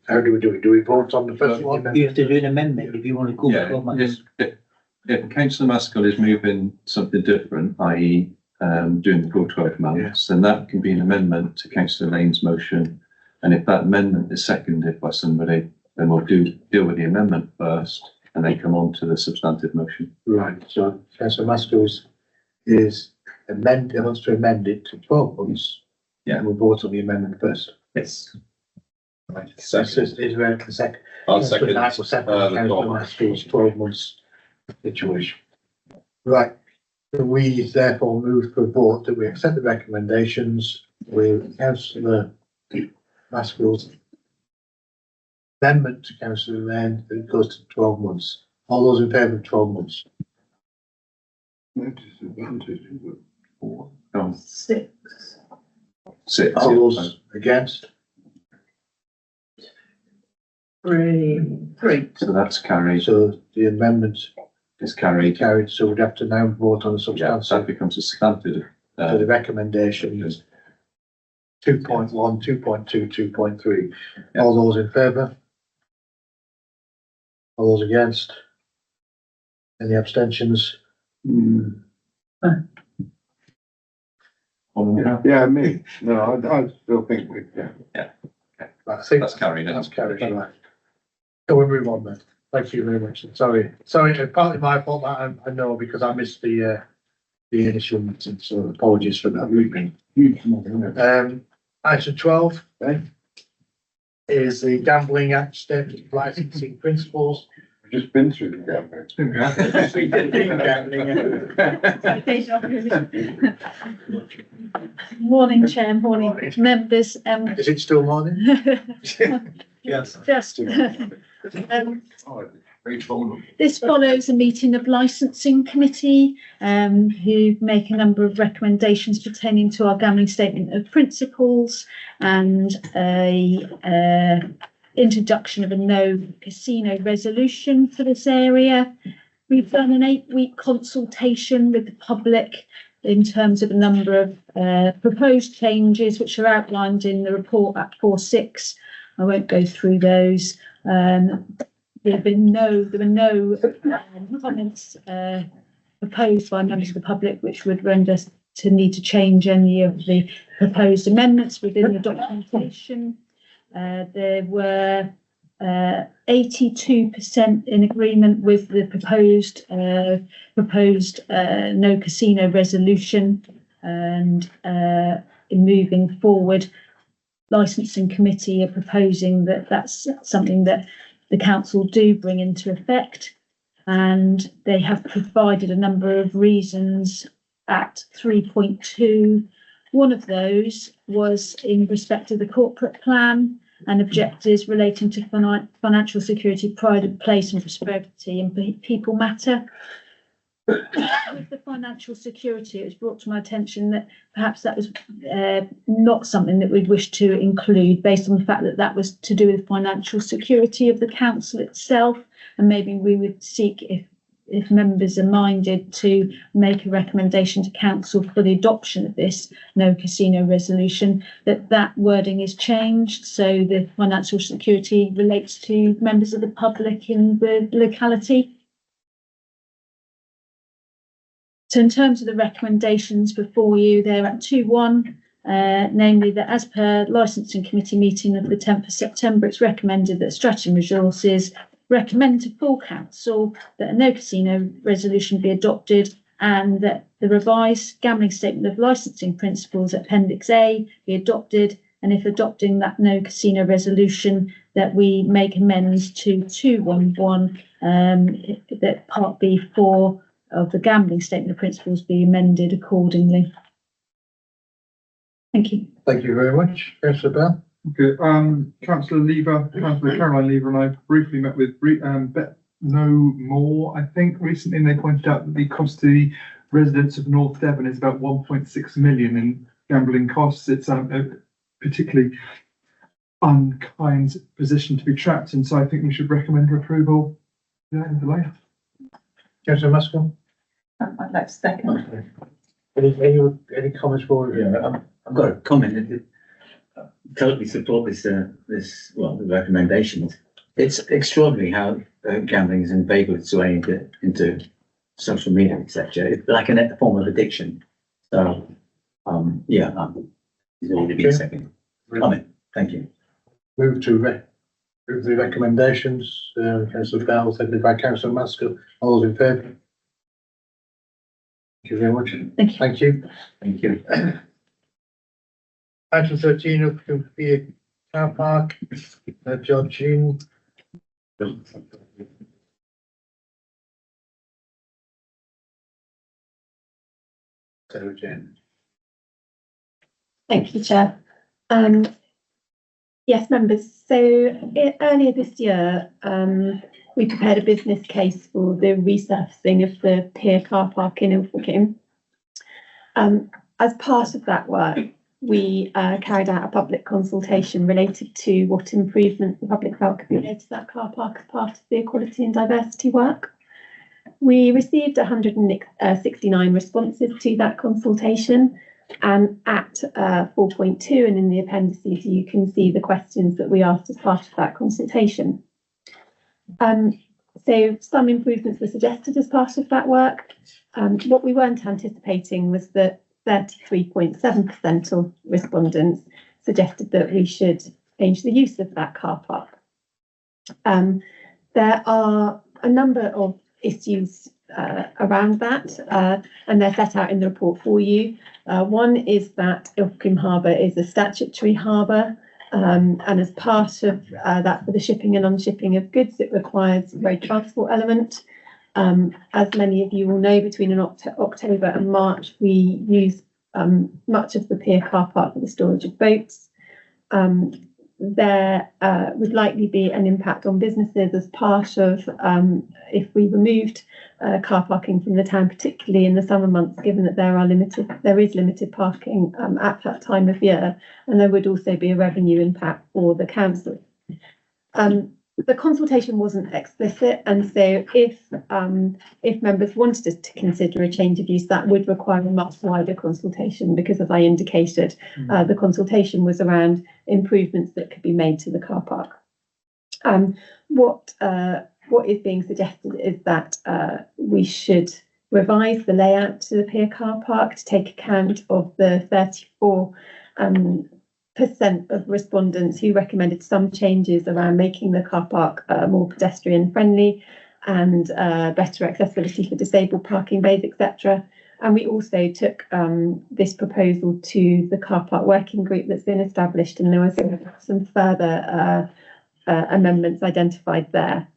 how do we do it? Do we vote on the first one? You have to do an amendment if you want to go. Yeah, 12 months. if Councillor Maskell is moving something different, i.e. Doing the full 12 months, then that can be an amendment to Councillor Lane's motion. And if that amendment is seconded by somebody, then we'll deal with the amendment first and then come on to the substantive motion. Right, so Councillor Maskell is amended, wants to amend it to 12 months. Yeah. We'll vote on the amendment first. Yes. Right, so is there a second? I'll second, Councillor Maskell's 12 months. situation. Right, so we therefore move to a vote that we accept the recommendations with councillor Maskell's amendment to councillor Lane that it goes to 12 months. All those in favour of 12 months? No disadvantage, is it? Four. Oh, 6. six. All those against? 3. So that's carried, So the amendment is carried. carried, so we'd have to now vote on the Yeah, substantive. that becomes a substantive. So the recommendation is 2.1, 2.2, 2.3. All those in favour? All those against? Any abstentions? Yeah, me. No, I still think we, yeah. I think That's carried. that's carried, right. So we'll move on then. Thank you very much. Sorry, partly my fault, that I know, because I missed the initial meeting, so apologies for that. Item 12 is the Gambling Act Statement Licensing Principles. We've just been through the Morning, Chair, morning, members. Is it still morning? Yes. Just, this follows a meeting of licensing committee, who make a number of recommendations pertaining to our gambling statement of principles and a introduction of a no casino resolution for this area. We've done an 8-week consultation with the public in terms of a number of proposed changes which are outlined in the report at 4.6. I won't go through those. There were no comments proposed by members of the public which would render us to need to change any of the proposed amendments within the documentation. There were 82% in agreement with the proposed no casino resolution, and in moving forward, licensing committee are proposing that that's something that the council do bring into effect, and they have provided a number of reasons at 3.2. One of those was in respect of the corporate plan and objectives relating to financial security, pride of place and prosperity and people matter. With the financial security, it was brought to my attention that perhaps that was not something that we'd wish to include, based on the fact that that was to do with financial security of the council itself, and maybe we would seek, if members are minded, to make a recommendation to council for the adoption of this no casino resolution, that wording is changed so the financial security relates to members of the public in the locality. So in terms of the recommendations before you, they're at 2.1, namely that as per licensing committee meeting of the 10th of September, it's recommended that Stratton Resources recommend to full council that a no casino resolution be adopted, and that the revised gambling statement of licensing principles Appendix A be adopted, and if adopting that no casino resolution, that we make amends to 2.1.1, that Part B4 of the gambling statement of principles be amended accordingly. Thank you. Thank you very much. Councillor Bell. Okay, Councillor Lever, Councillor Caroline Lever and I briefly met with Bet No More, I think, recently, and they pointed out that the cost to the residents of North Devon is about 1.6 million in gambling costs. It's a particularly unkind position to be trapped in, so I think we should recommend approval. Councillor Maskell. I'd like to second. Any comments for? Yeah, I've got a comment. Totally support this the recommendations. It's extraordinary how gambling has inveigled its way into social media, etc. It's like a form of addiction. So, it's only to be a second comment. Thank you. Move to the recommendations. Councillor Bell, seconded by Councillor Maskell. All those in favour? Thank you very much. Thank you. Thank you. Item 13, open for car park, Georgine. So, Jen. Thank you, Chair. Yes, members, so earlier this year, we prepared a business case for the resurfacing of the pier car park in Ilfracombe. As part of that work, we carried out a public consultation related to what improvements the public felt could be made to that car park as part of the equality and diversity work. We received 169 responses to that consultation, and at 4.2 and in the appendices you can see the questions that we asked as part of that consultation. So some improvements were suggested as part of that work. What we weren't anticipating was that 33.7% of respondents suggested that we should change the use of that car park. There are a number of issues around that, and they're set out in the report for you. One is that Ilfracombe Harbour is a statutory harbour, and as part of that, for the shipping and unshipping of goods, it requires a road transport element. As many of you will know, between October and March, we use much of the pier car park for the storage of boats. There would likely be an impact on businesses as part of if we removed car parking from the town, particularly in the summer months, given that there is limited parking at that time of year, and there would also be a revenue impact for the council. The consultation wasn't explicit, and so if members wanted us to consider a change of use, that would require a much wider consultation, because as I indicated, the consultation was around improvements that could be made to the car park. What is being suggested is that we should revise the layout to the pier car park to take account of the 34% of respondents who recommended some changes around making the car park more pedestrian friendly and better accessibility for disabled parking bays, etc. And we also took this proposal to the car park working group that's been established, and there was some further amendments identified there.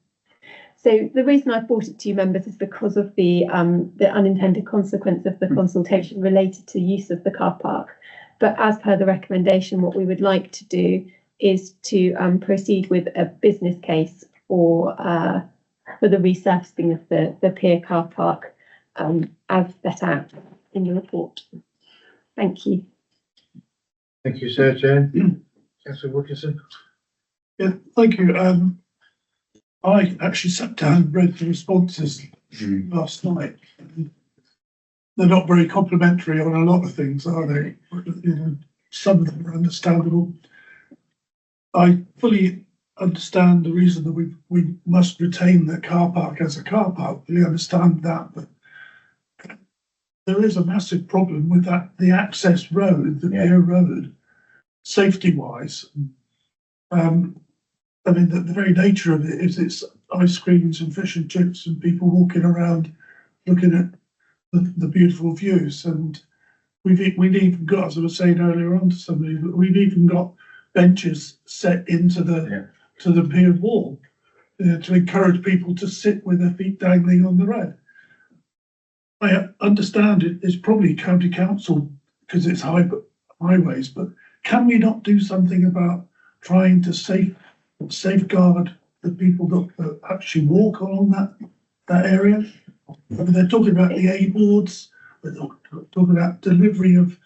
So the reason I brought it to you, members, is because of the unintended consequence of the consultation related to use of the car park. But as per the recommendation, what we would like to do is to proceed with a business case for the resurfacing of the pier car park as set out in the report. Thank you. Thank you, Sir Jane. Councillor Wilkinson. Yeah, thank you. I actually sat down and read the responses last night. They're not very complimentary on a lot of things, are they? You know, some of them are understandable. I fully understand the reason that we must retain the car park as a car park. Fully understand that, but there is a massive problem with that, the access road, the pier road, safety-wise. I mean, the very nature of it is it's ice creams and fish and chips and people walking around looking at the beautiful views. And we've even got, as I was saying earlier on to somebody, we've even got benches set into the pier wall to encourage people to sit with their feet dangling on the road. I understand it's probably county council because it's highways, but can we not do something about trying to safeguard the people that actually walk along that area? I mean, they're talking about the A-boards, they're talking about delivery of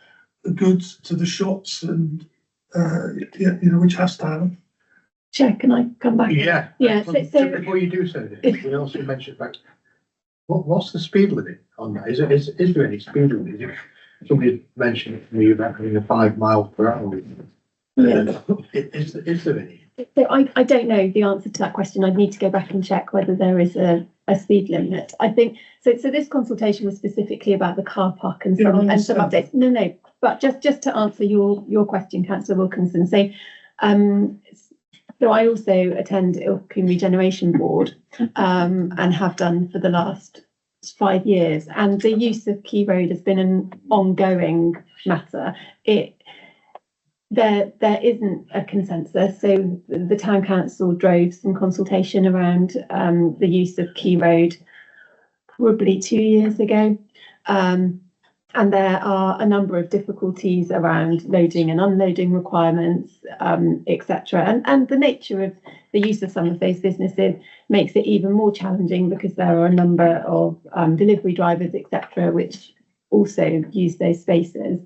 the goods to the shops, and which has to happen. Chair, can I come back? Yeah. Yeah. So before you do so, we also mentioned about what's the speed limit on that? Is there any speed limit? Somebody mentioned to me about having a 5 mile per hour. Yeah. Is there any? So I don't know the answer to that question. I'd need to go back and check whether there is a speed limit. I think so. So this consultation was specifically about the car park and some updates. No, but just to answer your question, Councillor Wilkinson. So I also attend Ilfracombe Regeneration Board and have done for the last 5 years. And the use of Quay Road has been an ongoing matter. There isn't a consensus. So the town council drove some consultation around the use of Quay Road probably 2 years ago. And there are a number of difficulties around loading and unloading requirements, etc. And the nature of the use of some of those businesses makes it even more challenging because there are a number of delivery drivers, etc., which also use those spaces.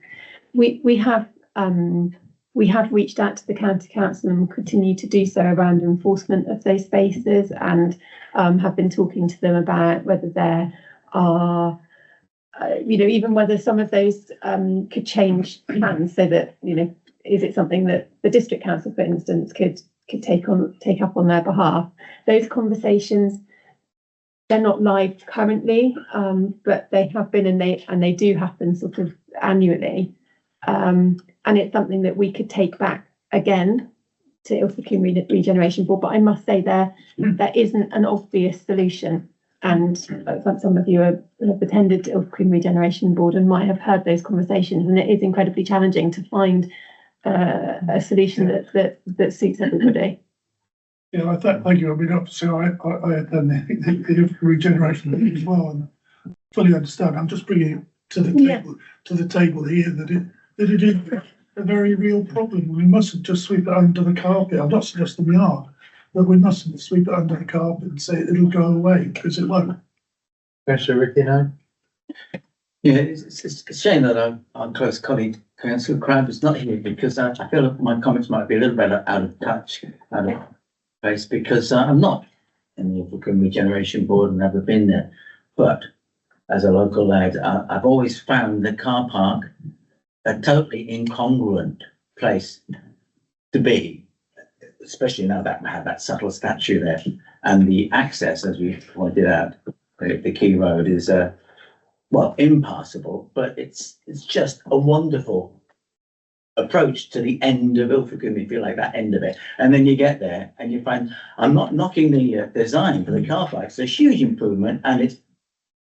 We have reached out to the county council and continue to do so around enforcement of those spaces, and have been talking to them about whether there are, even whether some of those could change hands, so that, is it something that the district council, for instance, could take up on their behalf. Those conversations, they're not live currently, but they have been, and they do happen sort of annually. And it's something that we could take back again to Ilfracombe Regeneration Board. But I must say there isn't an obvious solution. And some of you have attended Ilfracombe Regeneration Board and might have heard those conversations. And it is incredibly challenging to find a solution that suits everybody. Yeah, thank you. I mean, obviously, I had done the regeneration thing as well, and fully understand. I'm just bringing it to the table here that it is a very real problem. We mustn't just sweep it under the carpet. I'm not suggesting we are, but we mustn't sweep it under the carpet and say it'll go away, because it won't. Councillor Ricky now. Yeah, it's a shame that our close colleague, Councillor Crabb, is not here, because I feel that my comments might be a little bit out of touch, out of place, because I'm not in the Ilfracombe Regeneration Board and never been there. But as a local lad, I've always found the car park a totally incongruent place to be, especially now that we have that subtle statue there, and the access, as we pointed out, the key road is impassable, but it's just a wonderful approach to the end of Ilfracombe, if you like, that end of it. And then you get there and you find, I'm not knocking the design for the car park, it's a huge improvement and it's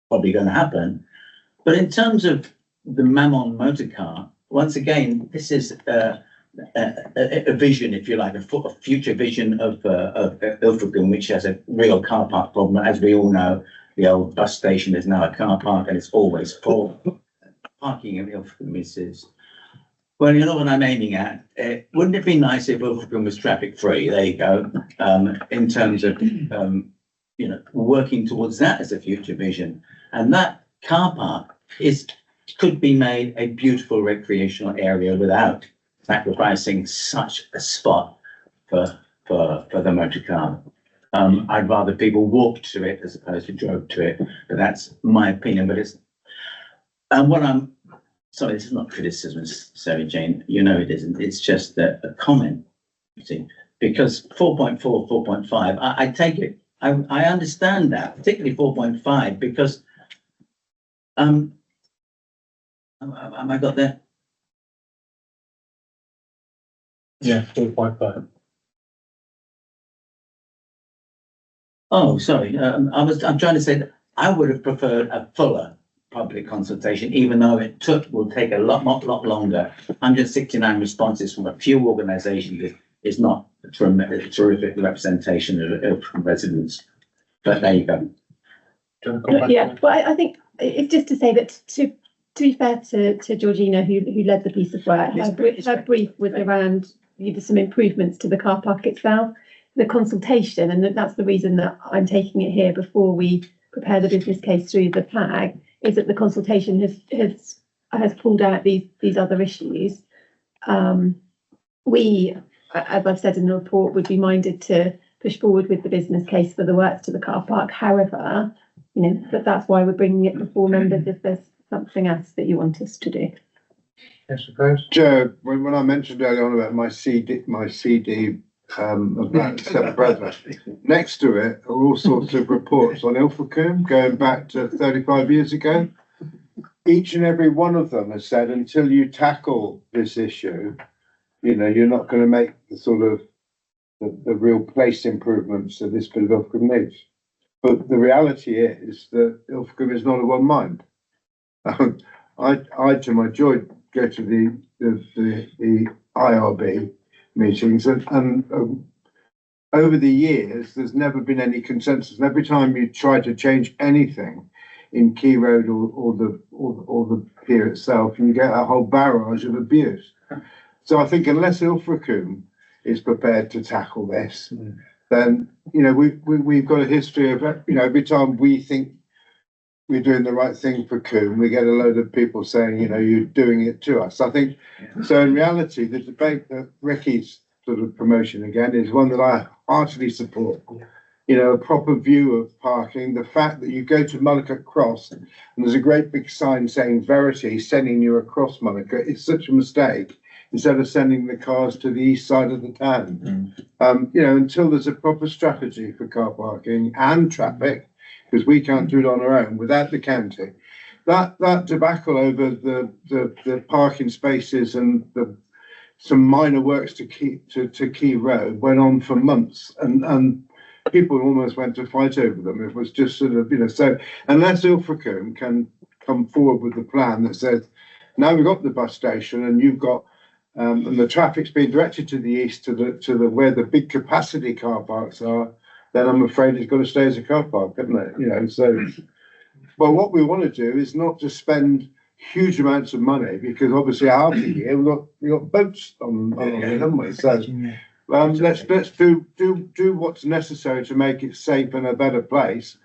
probably going to happen. But in terms of the Mammon motor car, once again, this is a vision, if you like, a future vision of Ilfracombe, which has a real car park problem. As we all know, the old bus station is now a car park and it's always full. Parking in Ilfracombe is, well, you know what I'm aiming at. Wouldn't it be nice if Ilfracombe was traffic free? There you go. In terms of, working towards that as a future vision. And that car park could be made a beautiful recreational area without sacrificing such a spot for the motor car. I'd rather people walked to it as opposed to drove to it, but that's my opinion. But it's, and sorry, this is not criticism, Sarah Jane, it isn't. It's just a comment, you see, because 4.4, 4.5, I take it. I understand that, particularly 4.5, because have I got there? Yeah, 4.5. Oh, sorry. I'm trying to say that I would have preferred a fuller public consultation, even though will take a lot longer. 169 responses from a few organisations is not a terrific representation of residents. But there you go. Yeah, well, I think it's just to say that to be fair to Georgina, who led the piece of work, her brief was around some improvements to the car park itself. The consultation, and that's the reason that I'm taking it here before we prepare the business case through the PLAG, is that the consultation has pulled out these other issues. We, as I've said in the report, would be minded to push forward with the business case for the works to the car park. However, that's why we're bringing it before members if there's something else that you want us to do. Yes, of course. Joe, when I mentioned earlier on about my CD about Seven Brethren, next to it are all sorts of reports on Ilfracombe going back to 35 years ago. Each and every one of them has said, until you tackle this issue, you're not going to make the sort of the real place improvements that this bit of Ilfracombe needs. But the reality is that Ilfracombe is not of one mind. I to my joy go to the IRB meetings and over the years there's never been any consensus, and every time you try to change anything in Key Road or the pier itself, and you get a whole barrage of abuse. So I think unless Ilfracombe is prepared to tackle this, then, you know, we've got a history of, you know, every time we think we're doing the right thing for Coombe, we get a load of people saying, you know, you're doing it to us. I think, so in reality, the debate that Ricky's sort of promotion again is one that I heartily support. You know, a proper view of parking, the fact that you go to Mullicut Cross and there's a great big sign saying Verity sending you across Mullicut, it's such a mistake instead of sending the cars to the east side of the town. You know, until there's a proper strategy for car parking and traffic, because we can't do it on our own without the county. That debacle over the parking spaces and some minor works to Key Road went on for months, and people almost went to fight over them. It was just sort of, you know, so unless Ilfracombe can come forward with a plan that says, now we've got the bus station and you've got and the traffic's being directed to the east to the where the big capacity car parks are, then I'm afraid it's got to stay as a car park, isn't it? You know, so, well, what we want to do is not to spend huge amounts of money, because obviously half the year we've got boats on it, haven't we? So let's do what's necessary to make it safe and a better place,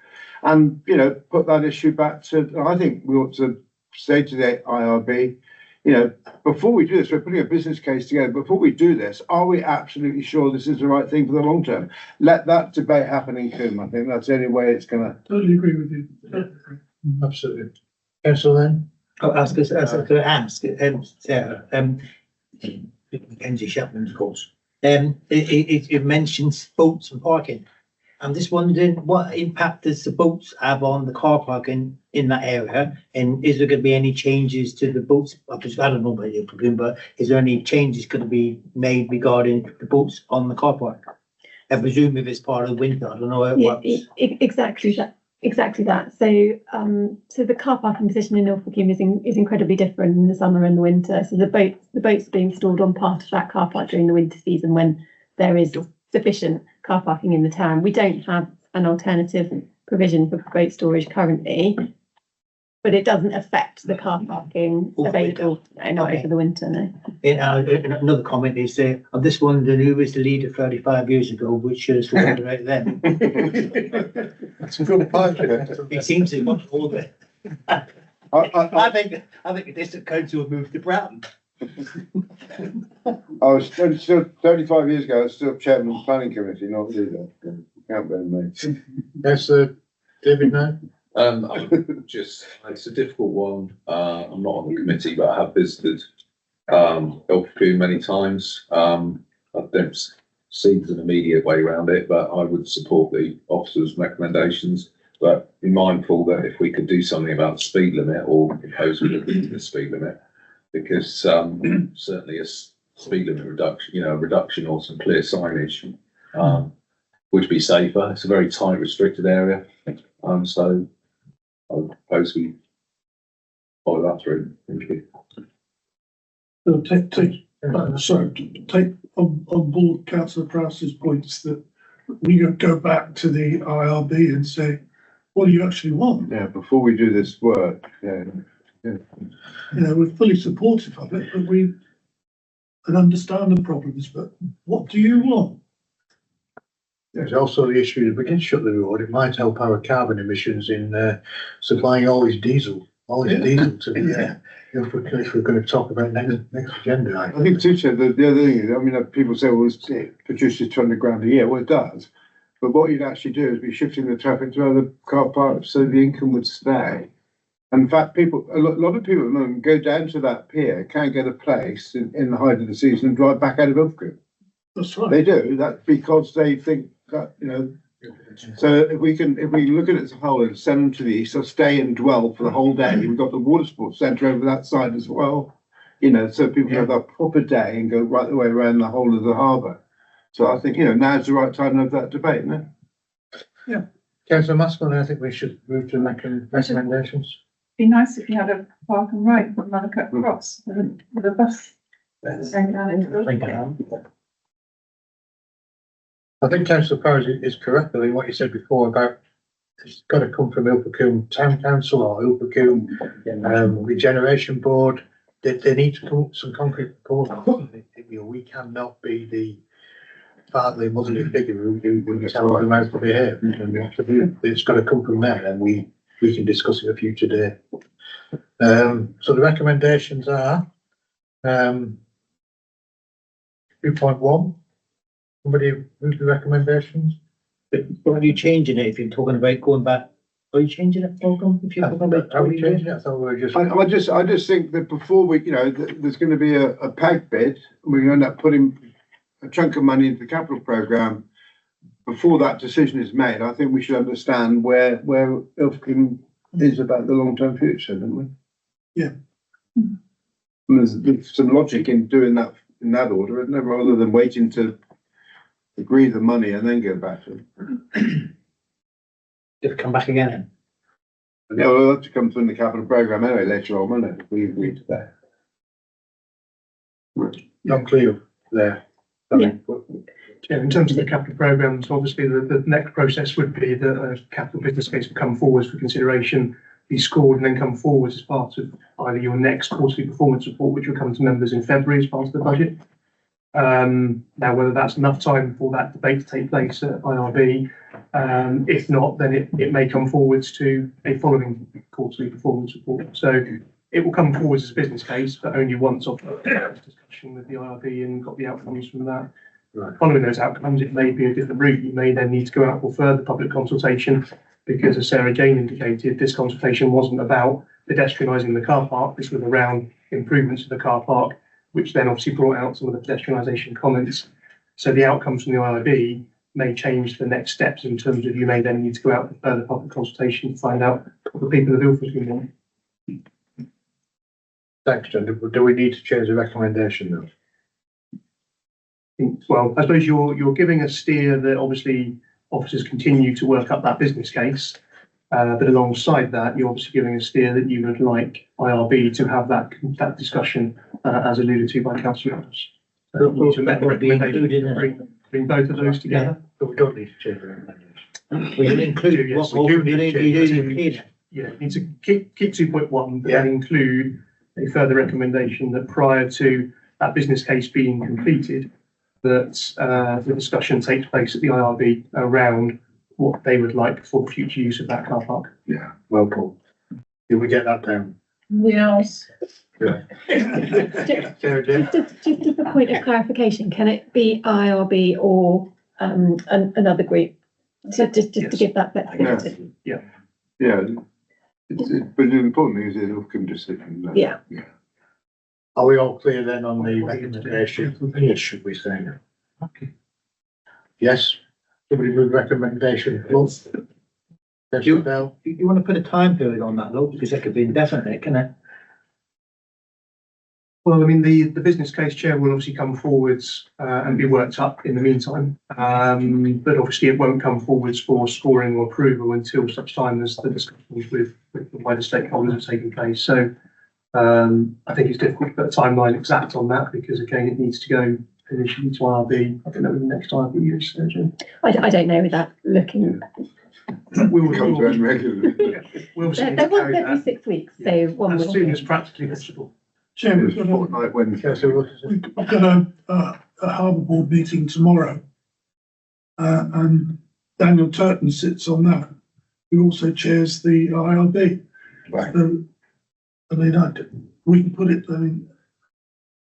and, you know, put that issue back to, I think we ought to say to the IRB, you know, before we do this, we're putting a business case together. Before we do this, are we absolutely sure this is the right thing for the long term? Let that debate happen in Coombe. I think that's the only way it's going to. Totally agree with you. Absolutely. Councillor then? I'll ask, Sarah, Mackenzie Chapman, of course. It mentions boats and parking. I'm just wondering, what impact does the boats have on the car parking in that area? And is there going to be any changes to the boats? I don't know about your, but is there any changes going to be made regarding the boats on the car park? I presume if it's part of winter, I don't know how it works. Exactly that. So, so the car parking position in Ilfracombe is incredibly different in the summer and the winter. So the boats are being stored on part of that car park during the winter season when there is sufficient car parking in the town. We don't have an alternative provision for boat storage currently, but it doesn't affect the car parking available, not over the winter, no. Another comment is, I'm just wondering who was the leader 35 years ago, which should have scored right then. That's a good point. It seems to much older. I think the district council would move to Broughton. I was still 35 years ago, I was still chairman of the planning committee, not leader. Can't blame me. Yes, David, no? It's a difficult one. I'm not on the committee, but I have visited Ilfracombe many times. I don't see there's an immediate way around it, but I would support the officer's recommendations. But be mindful that if we could do something about the speed limit, or propose we look into the speed limit, because certainly a speed limit reduction, you know, a reduction or some clear signage would be safer. It's a very tight, restricted area, so I would propose we follow that through. Thank you. So take on board Councillor Prowse's points that we go back to the IRB and say, what do you actually want? Yeah, before we do this work, You know, we're fully supportive of it, but we understand the problems, but what do you want? There's also the issue that we can shut the road. It might help our carbon emissions in supplying all this diesel to the if we're going to talk about next agenda. I think too, the other thing is, I mean, people say, well, it produces 200 grand a year. Well, it does. But what you'd actually do is be shifting the traffic to other car parks so the income would stay. And in fact, a lot of people at the moment go down to that pier, can't get a place in the height of the season, and drive back out of Ilfracombe. That's right. They do that because they think that, you know. So if we look at it as a whole and send them to the east, so stay and dwell for the whole day. We've got the water sports centre over that side as well, you know, so people have a proper day and go right the way around the whole of the harbour. So I think, you know, now's the right time to have that debate, isn't it? Yeah. Councillor Maskell, I think we should move to recommendations. Be nice if you had a park and ride from Mullicut Cross with a bus going down into the. I think Councillor Powers is correct in what you said before about it's got to come from Ilfracombe Town Council or Ilfracombe Regeneration Board. They need to come up with some concrete proposals. You know, we cannot be the partly motherly figure who tell them how to behave. And it's got to come from there, and we can discuss it a future day. So the recommendations are 2.1. Somebody move the recommendations? Are you changing it if you're talking about going back? Are you changing it, Malcolm? If you're talking about. Are we changing it? I thought we were just. I just think that before we, you know, there's going to be a PAG bid, we're going to end up putting a chunk of money into the capital programme. Before that decision is made, I think we should understand where Ilfracombe is about the long-term future, don't we? Yeah. And there's some logic in doing that in that order, isn't there, rather than waiting to agree the money and then go back to them. Just come back again. Yeah, well, we'll have to come through in the capital programme anyway later on, won't it? If we agree to that. Not clear there. Yeah, in terms of the capital programmes, obviously the next process would be that a capital business case would come forwards for consideration, be scored, and then come forwards as part of either your next quarterly performance report, which will come to members in February as part of the budget. Now, whether that's enough time for that debate to take place at IRB, if not, then it may come forwards to a following quarterly performance report. So it will come forwards as a business case, but only once I've had discussion with the IRB and got the outcomes from that. Right. Following those outcomes, it may be a different route. You may then need to go out for further public consultation, because as Sarah Jane indicated, this consultation wasn't about pedestrianising the car park. This was around improvements to the car park, which then obviously brought out some of the pedestrianisation comments. So the outcomes from the IRB may change the next steps in terms of you may then need to go out for further public consultation to find out what the people of Ilfracombe want. Thanks, John. Do we need to change the recommendation though? Well, I suppose you're giving a steer that obviously officers continue to work up that business case, but alongside that, you're obviously giving a steer that you would like IRB to have that discussion, as alluded to by Councillor Adams. So you need to make a recommendation, bring both of those together. But we don't need to change the recommendation. We will include Yes, what we do we need to need change. Yeah, you need to keep 2.1, but then include a further recommendation that prior to that business case being completed, that the discussion takes place at the IRB around what they would like for the future use of that car park. Yeah, well cool. Did we get that down? Yes. Yeah. Just as a point of clarification, can it be IRB or another group? So just to give that flexibility. Yeah. Yeah. But the important thing is the Ilfracombe decision. Yeah. Are we all clear then on the recommendation? Yes, should we say? Okay. Yes, somebody move recommendation. Plus. You want to put a time period on that though, because it could be indefinite, can it? Well, I mean, the business case chair will obviously come forwards and be worked up in the meantime. But obviously it won't come forwards for scoring or approval until such time as the discussions with the wider stakeholders are taking place. So I think it's difficult to put a timeline exact on that because again, it needs to go initially to IRB. I don't know when the next IRB is, Jane. I don't know without looking. We will come to end regularly. There was every 6 weeks, so one as will. soon as practically possible. Chair, we've got a Harbour Board meeting tomorrow. And Daniel Turton sits on that, who also chairs the IRB. Right. So, I mean, we can put it, I mean,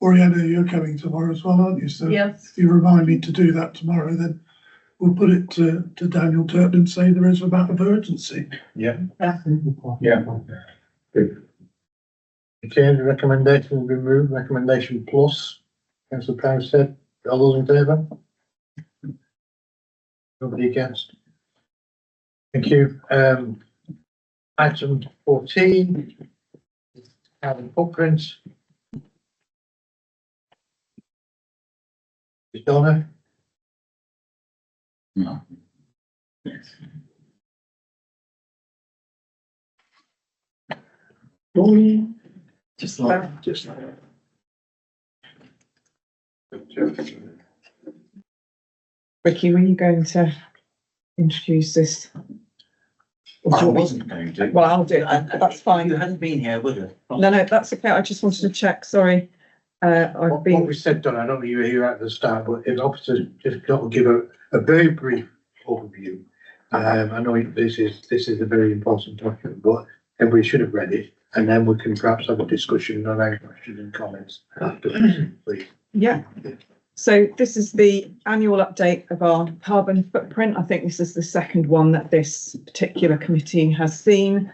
Oriana, you're coming tomorrow as well, aren't you? So Yes. if you remind me to do that tomorrow, then we'll put it to Daniel Turton and say there is a matter of urgency. Yeah. Yeah. Good. Okay, the recommendation will be moved. Recommendation plus. Councillor Prowse said, all those in favour? Nobody against? Thank you. Item 14. Carbon footprints. Is Donna? No. Just like. Ricky, were you going to introduce this? I wasn't going to. Well, I'll do it, but that's fine. You hadn't been here, would you? No, that's okay. I just wanted to check, sorry. I've What been, we said, Donna, I know you were here at the start, but if officers just got to give a very brief overview. I know this is a very important document, but everybody should have read it, and then we can perhaps have a discussion on any questions and comments afterwards, please. yeah. So this is the annual update of our carbon footprint. I think this is the second one that this particular committee has seen.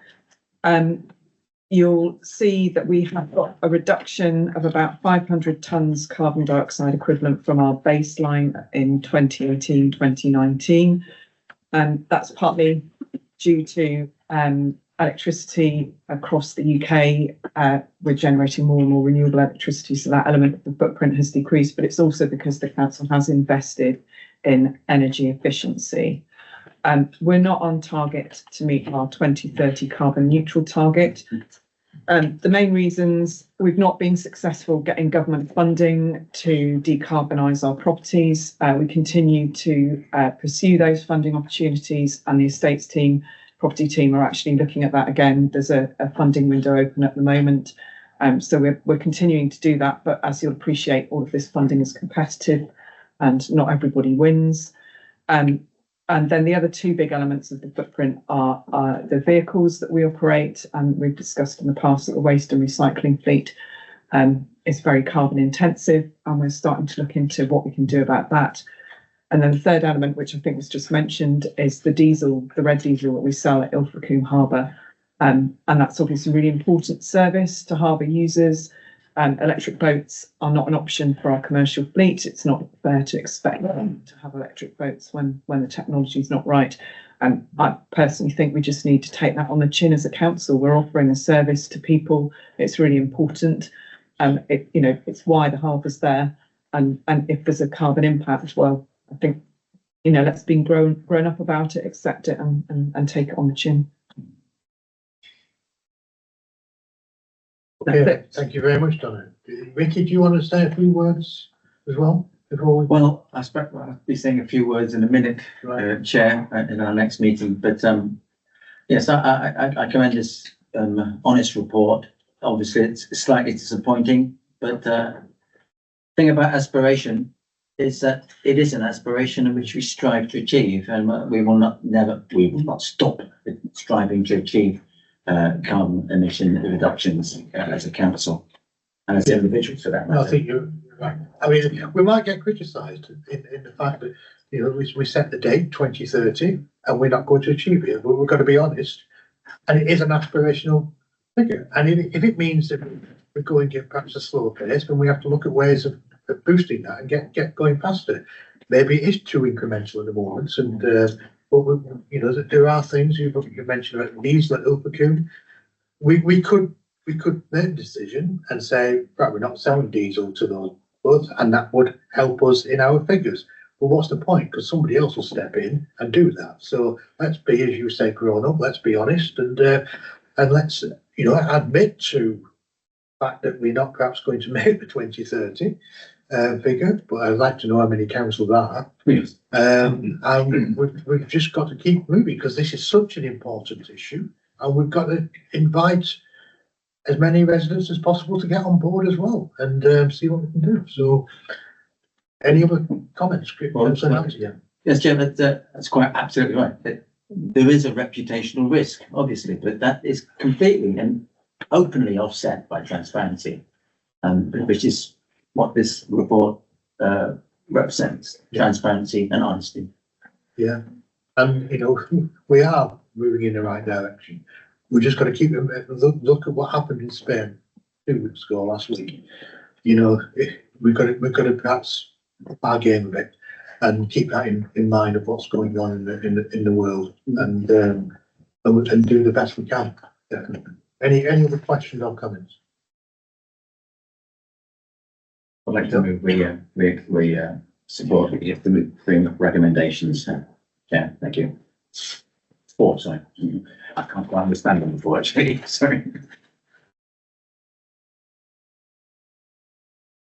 You'll see that we have got a reduction of about 500 tonnes carbon dioxide equivalent from our baseline in 2018, 2019. And that's partly due to electricity across the UK. We're generating more and more renewable electricity, so that element of the footprint has decreased, but it's also because the council has invested in energy efficiency. We're not on target to meet our 2030 carbon neutral target. The main reasons: we've not been successful getting government funding to decarbonise our properties. We continue to pursue those funding opportunities, and the estates team, property team, are actually looking at that again. There's a funding window open at the moment, so we're continuing to do that. But as you'll appreciate, all of this funding is competitive, and not everybody wins. And then the other two big elements of the footprint are the vehicles that we operate, and we've discussed in the past that the waste and recycling fleet is very carbon intensive, and we're starting to look into what we can do about that. And then the third element, which I think was just mentioned, is the diesel, the red diesel that we sell at Ilfracombe Harbour. And that's obviously a really important service to harbour users. Electric boats are not an option for our commercial fleet. It's not fair to expect them to have electric boats when the technology is not right. And I personally think we just need to take that on the chin as a council. We're offering a service to people. It's really important. It's why the harbour's there. And if there's a carbon impact, well, I think, let's be grown up about it, accept it, and take it on the chin. Okay, thank you very much, Donna. Ricky, do you want to say a few words as well before we? Well, I expect I'll be saying a few words in a minute, Chair, in our next meeting. But yes, I commend this honest report. Obviously, it's slightly disappointing, but thing about aspiration is that it is an aspiration in which we strive to achieve, and we will not stop striving to achieve carbon emission reductions as a council and as individuals for that matter. I think you're right. I mean, we might get criticised in the fact that, we set the date 2030 and we're not going to achieve it, but we've got to be honest. And it is an aspirational figure. And if it means that we're going at perhaps a slower pace, then we have to look at ways of boosting that and get going faster. Maybe it is too incremental at the moment, and but there are things you mentioned about diesel at Ilfracombe. We could make a decision and say, right, we're not selling diesel to those boats, and that would help us in our figures. But what's the point? Because somebody else will step in and do that. So let's be, as you say, grown up. Let's be honest, and let's admit to the fact that we're not perhaps going to make the 2030 figure. But I'd like to know how many councils are. Yes. And we've just got to keep moving, because this is such an important issue, and we've got to invite as many residents as possible to get on board as well, and see what we can do. So, any other comments? Yes, Chair, that's quite absolutely right. There is a reputational risk, obviously, but that is completely and openly offset by transparency, which is what this report represents: transparency and honesty. Yeah, and we are moving in the right direction. We just got to keep look at what happened in Spain 2 weeks ago, last week. We've got to perhaps bargain a bit and keep that in mind of what's going on in the world, and do the best we can. Definitely. Any other questions or comments? I'd like to move we support the three recommendations. Yeah, thank you. 4, sorry. I can't quite understand them before, actually. Sorry.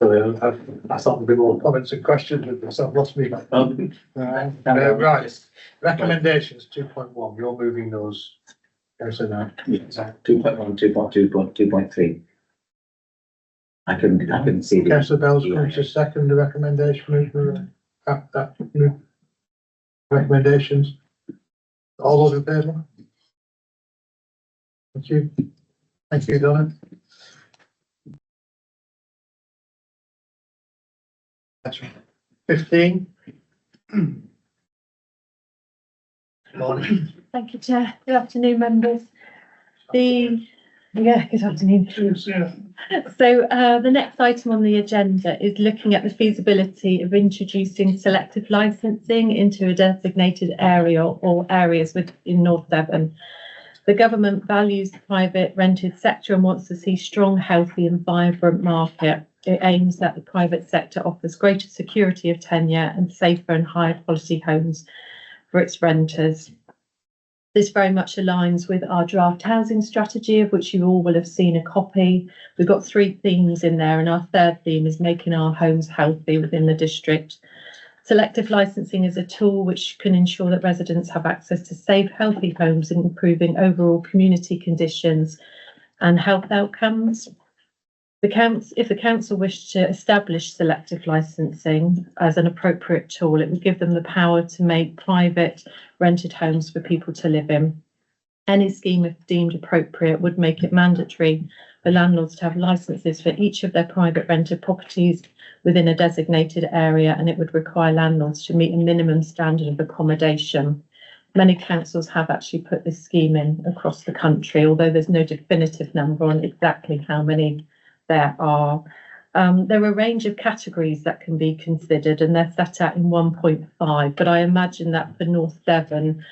I thought there'd be more comments and questions, but I've lost me. Right. Recommendations 2.1. You're moving those. Councillor Knight. 2.1, 2.2, 2.3. I couldn't see the. Councillor Bell's going to second the recommendation for that recommendations. All those in favour? Thank you. Thank you, Donna. That's right. 15. Morning. Thank you, Chair. Good afternoon, members. Good afternoon. So the next item on the agenda is looking at the feasibility of introducing selective licensing into a designated area or areas within North Devon. The government values the private rented sector and wants to see strong, healthy and vibrant market. It aims that the private sector offers greater security of tenure and safer and higher quality homes for its renters. This very much aligns with our draft housing strategy, of which you all will have seen a copy. We've got 3 themes in there, and our third theme is making our homes healthy within the district. Selective licensing is a tool which can ensure that residents have access to safe, healthy homes and improving overall community conditions and health outcomes. If the council wished to establish selective licensing as an appropriate tool, it would give them the power to make private rented homes for people to live in. Any scheme, if deemed appropriate, would make it mandatory for landlords to have licenses for each of their private rented properties within a designated area, and it would require landlords to meet a minimum standard of accommodation. Many councils have actually put this scheme in across the country, although there's no definitive number on exactly how many there are. There are a range of categories that can be considered, and they're set out in 1.5, but I imagine that for North Devon,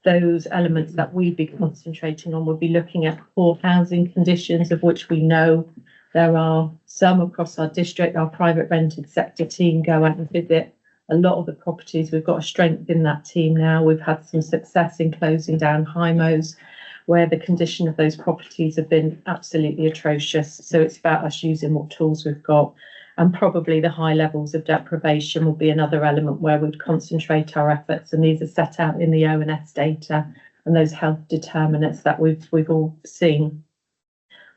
those elements that we'd be concentrating on would be looking at poor housing conditions, of which we know there are some across our district. Our private rented sector team go out and visit a lot of the properties. We've got a strength in that team now. We've had some success in closing down HIMOs, where the condition of those properties have been absolutely atrocious. So it's about us using what tools we've got, and probably the high levels of deprivation will be another element where we'd concentrate our efforts. And these are set out in the ONS data and those health determinants that we've all seen.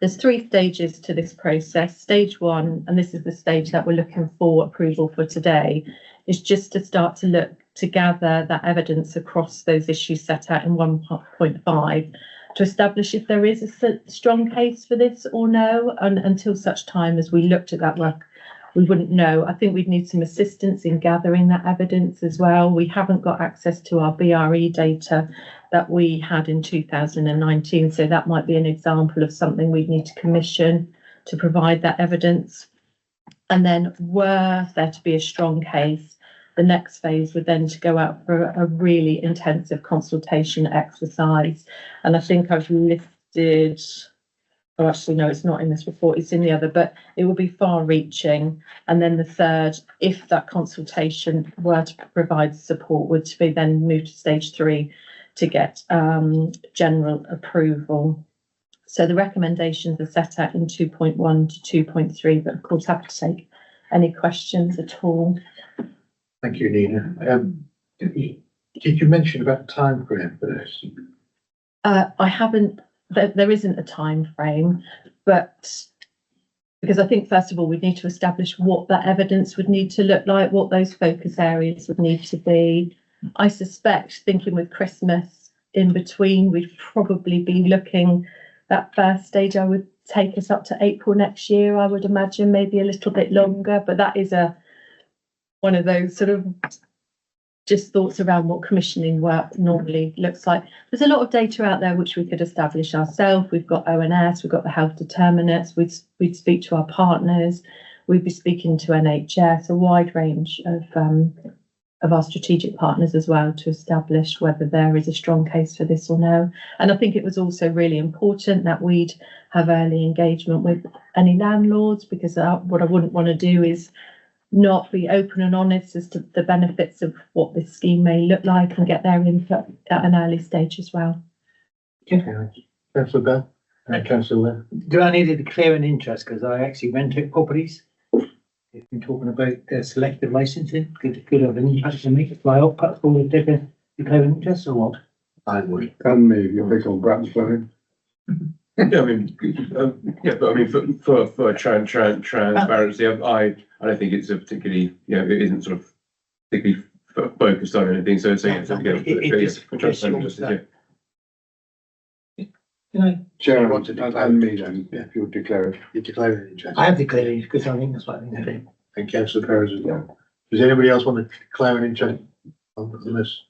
There's 3 stages to this process. Stage 1, and this is the stage that we're looking for approval for today, is just to start to look to gather that evidence across those issues set out in 1.5 to establish if there is a strong case for this or no. And until such time as we looked at that work, we wouldn't know. I think we'd need some assistance in gathering that evidence as well. We haven't got access to our BRE data that we had in 2019, so that might be an example of something we'd need to commission to provide that evidence. And then were there to be a strong case, the next phase would then to go out for a really intensive consultation exercise. And I think I've listed, oh, actually, no, it's not in this report, it's in the other, but it would be far reaching. And then the third, if that consultation were to provide support, would be then move to stage 3 to get general approval. So the recommendations are set out in 2.1 to 2.3, but of course happy to take any questions at all. Thank you, Nina. Did you mention about time frame for this? I haven't, there isn't a time frame, but because I think first of all, we need to establish what that evidence would need to look like, what those focus areas would need to be. I suspect, thinking with Christmas in between, we'd probably be looking, that first stage I would take us up to April next year, I would imagine, maybe a little bit longer, but that is one of those sort of just thoughts around what commissioning work normally looks like. There's a lot of data out there which we could establish ourselves. We've got ONS, we've got the health determinants, we'd speak to our partners, we'd be speaking to NHS, a wide range of our strategic partners as well, to establish whether there is a strong case for this or no. And I think it was also really important that we'd have early engagement with any landlords, because what I wouldn't want to do is not be open and honest as to the benefits of what this scheme may look like and get their input at an early stage as well. Councillor Bell and Councillor Wynne. Do I need to declare an interest because I actually rent out properties? If you're talking about selective licensing, could have an impact on me if I output all the different declaring interest or what? I would. And me, you're big on Bransbury. Yeah, I mean, but I mean, for transparency, I don't think it's a particularly, it isn't sort of particularly focused on anything, so yeah, so again, for transparency, Chair, and me then, if you'll declare it. You declare an interest. I have declared it because I think that's what I think I do. And councillor Perez as well. Does anybody else want to declare an interest on this?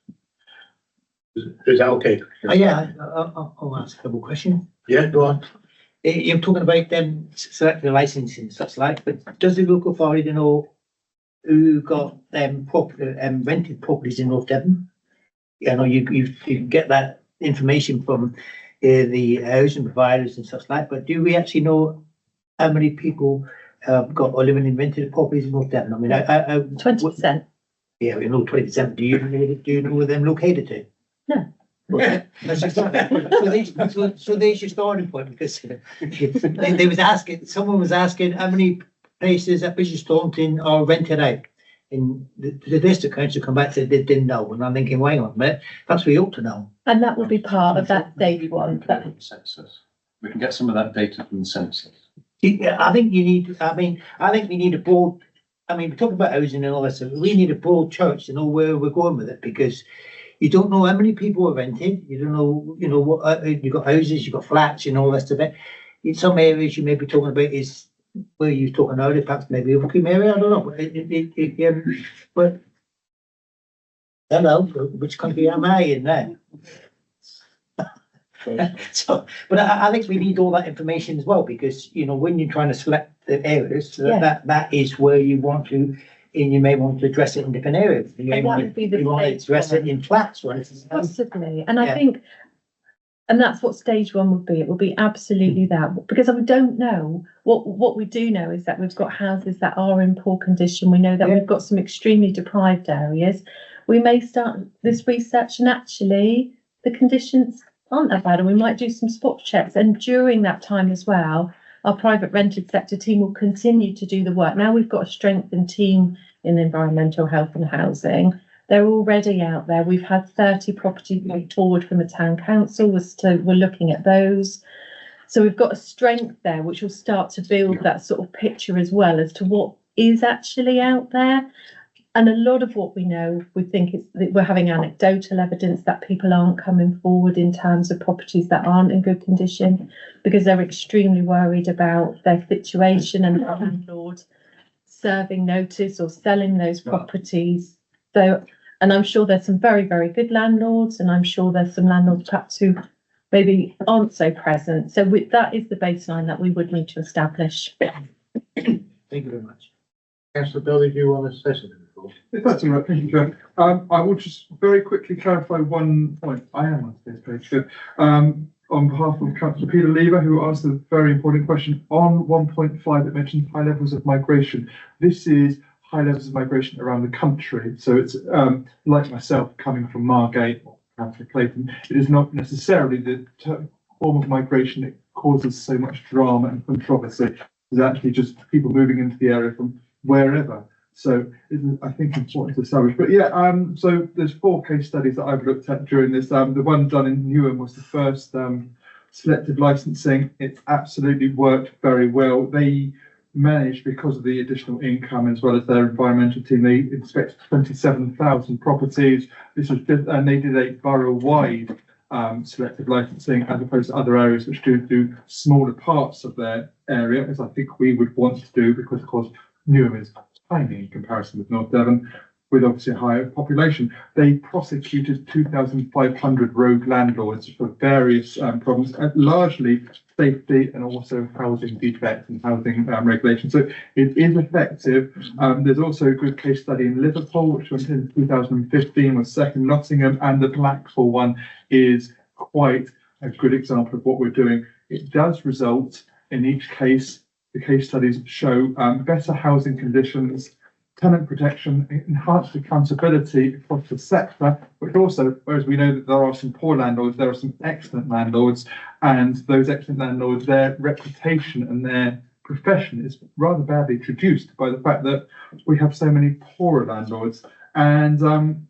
Is that okay? Yeah, I'll ask a couple of questions. Yeah, go on. You're talking about them selecting licensing and such like, but does the local authority know who got them rented properties in North Devon? You know, you can get that information from the housing providers and such like, but do we actually know how many people got or living in rented properties in North Devon? I mean, 20%. Yeah, we know 20%. Do you know where them located to? No. So there's your starting point, because they was asking, someone was asking how many places at Bishop Staunton are rented out. And the district council come back and said they didn't know, and I'm thinking, wait on a minute, perhaps we ought to know. And that will be part of that stage one. Census. We can get some of that data from the census. Yeah, I think we need a broad, we're talking about housing and all that stuff. We need a broad church to know where we're going with it, because you don't know how many people are rented. You don't know, what, you've got houses, you've got flats, and all the rest of it. In some areas you may be talking about is where you're talking earlier, perhaps maybe Overcombe area, I don't know. But hello, which country am I in there? But I think we need all that information as well, because, when you're trying to select the areas, that is where you want to, and you may want to address it in different areas. You may want to address it in flats, right? Possibly. And I think, and that's what stage one would be. It will be absolutely that, because we don't know. What we do know is that we've got houses that are in poor condition. We know that we've got some extremely deprived areas. We may start this research, and actually the conditions aren't that bad, and we might do some spot checks. And during that time as well, our private rented sector team will continue to do the work. Now we've got a strengthened team in environmental health and housing. They're already out there. We've had 30 properties moved forward from the town council. We're looking at those. So we've got a strength there, which will start to build that sort of picture as well as to what is actually out there. And a lot of what we know, we think we're having anecdotal evidence that people aren't coming forward in terms of properties that aren't in good condition, because they're extremely worried about their situation and the landlord serving notice or selling those properties. So, and I'm sure there's some very, very good landlords, and I'm sure there's some landlords perhaps who maybe aren't so present. So that is the baseline that we would need to establish. Thank you very much. Councillor Bill, did you want to say something before? If that's all right, thank you, Chair. I will just very quickly clarify one point. I am on today's page, good. On behalf of Councillor Peter Lever, who asked a very important question on 1.5, it mentioned high levels of migration. This is high levels of migration around the country. So it's like myself coming from Margate or Councillor Clayton, it is not necessarily the form of migration that causes so much drama and controversy. It's actually just people moving into the area from wherever. So it's, I think, important to establish. But yeah, so there's 4 case studies that I've looked at during this. The one done in Newham was the first selective licensing. It absolutely worked very well. They managed, because of the additional income as well as their environmental team, they inspected 27,000 properties. This was just, and they did a borough-wide selective licensing, as opposed to other areas which do smaller parts of their area, as I think we would want to do, because of course Newham is tiny in comparison with North Devon, with obviously a higher population. They prosecuted 2,500 rogue landlords for various problems, largely safety and also housing defects and housing regulations. So it is effective. There's also a good case study in Liverpool, which went in 2015, was second Nottingham, and the Blackpool one is quite a good example of what we're doing. It does result in each case. The case studies show better housing conditions, tenant protection, enhanced accountability across the sector, but also, whereas we know that there are some poor landlords, there are some excellent landlords, and those excellent landlords, their reputation and their profession is rather badly traduced by the fact that we have so many poorer landlords. And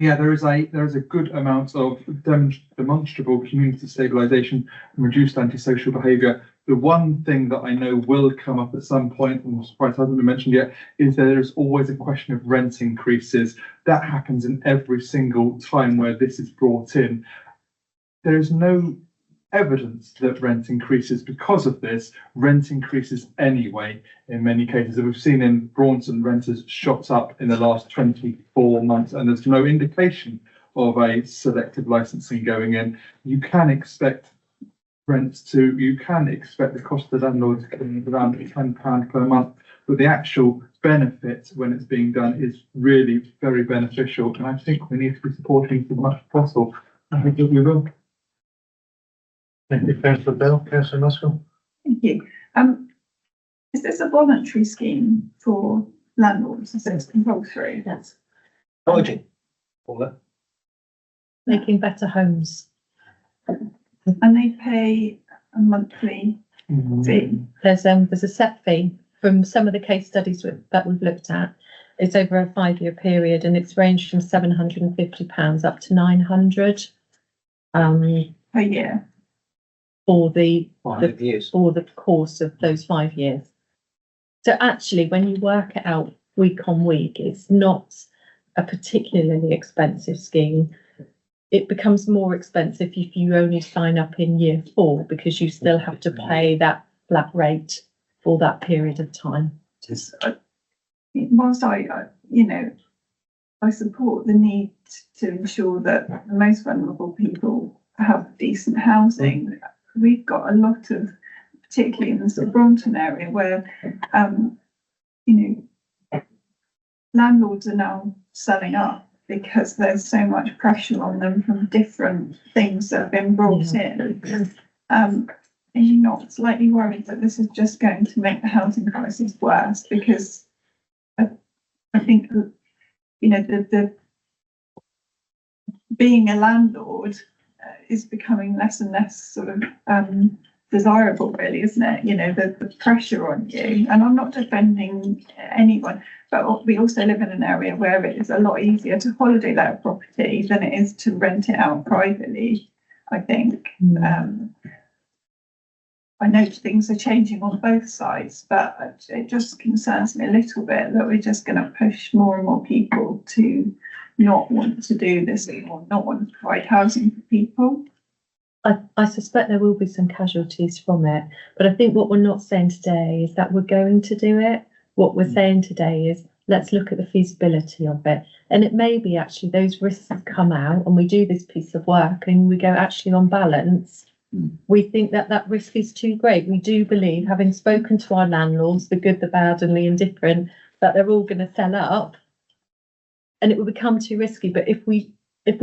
Yeah, there is a good amount of demonstrable community stabilisation and reduced antisocial behaviour. The one thing that I know will come up at some point, and I'm surprised it hasn't been mentioned yet, is there is always a question of rent increases. That happens in every single time where this is brought in. There is no evidence that rent increases because of this. Rent increases anyway in many cases. We've seen in Braunton, renters shot up in the last 24 months, and there's no indication of a selective licensing going in. You can expect the cost of the landlord to come around £10 per month, but the actual benefit when it's being done is really very beneficial, and I think we need to be supporting it as much as possible. I think that we will. Thank you, Councillor Bell. Councillor Muscle. Thank you. Is this a voluntary scheme for landlords? Is it compulsory? Yes. Origin. Making better homes. And they pay a monthly fee? There's a set fee from some of the case studies that we've looked at. It's over a 5-year period, and it's ranged from £750 up to £900 per year for the 5 years. for the course of those 5 years. So actually, when you work it out week on week, it's not a particularly expensive scheme. It becomes more expensive if you only sign up in year 4, because you still have to pay that flat rate for that period of time. Whilst I support the need to ensure that the most vulnerable people have decent housing, we've got a lot of, particularly in the sort of Braunton area, where landlords are now selling up because there's so much pressure on them from different things that have been brought in. Are you not slightly worried that this is just going to make the housing crisis worse? Because I think, the being a landlord is becoming less and less sort of desirable, really, isn't it? The pressure on you. And I'm not defending anyone, but we also live in an area where it is a lot easier to holiday let a property than it is to rent it out privately, I think. I know things are changing on both sides, but it just concerns me a little bit that we're just going to push more and more people to not want to do this or not want to provide housing for people. I suspect there will be some casualties from it, but I think what we're not saying today is that we're going to do it. What we're saying today is let's look at the feasibility of it. And it may be actually those risks come out and we do this piece of work and we go, actually, on balance, we think that risk is too great. We do believe, having spoken to our landlords, the good, the bad and the indifferent, that they're all going to sell up and it will become too risky. But if we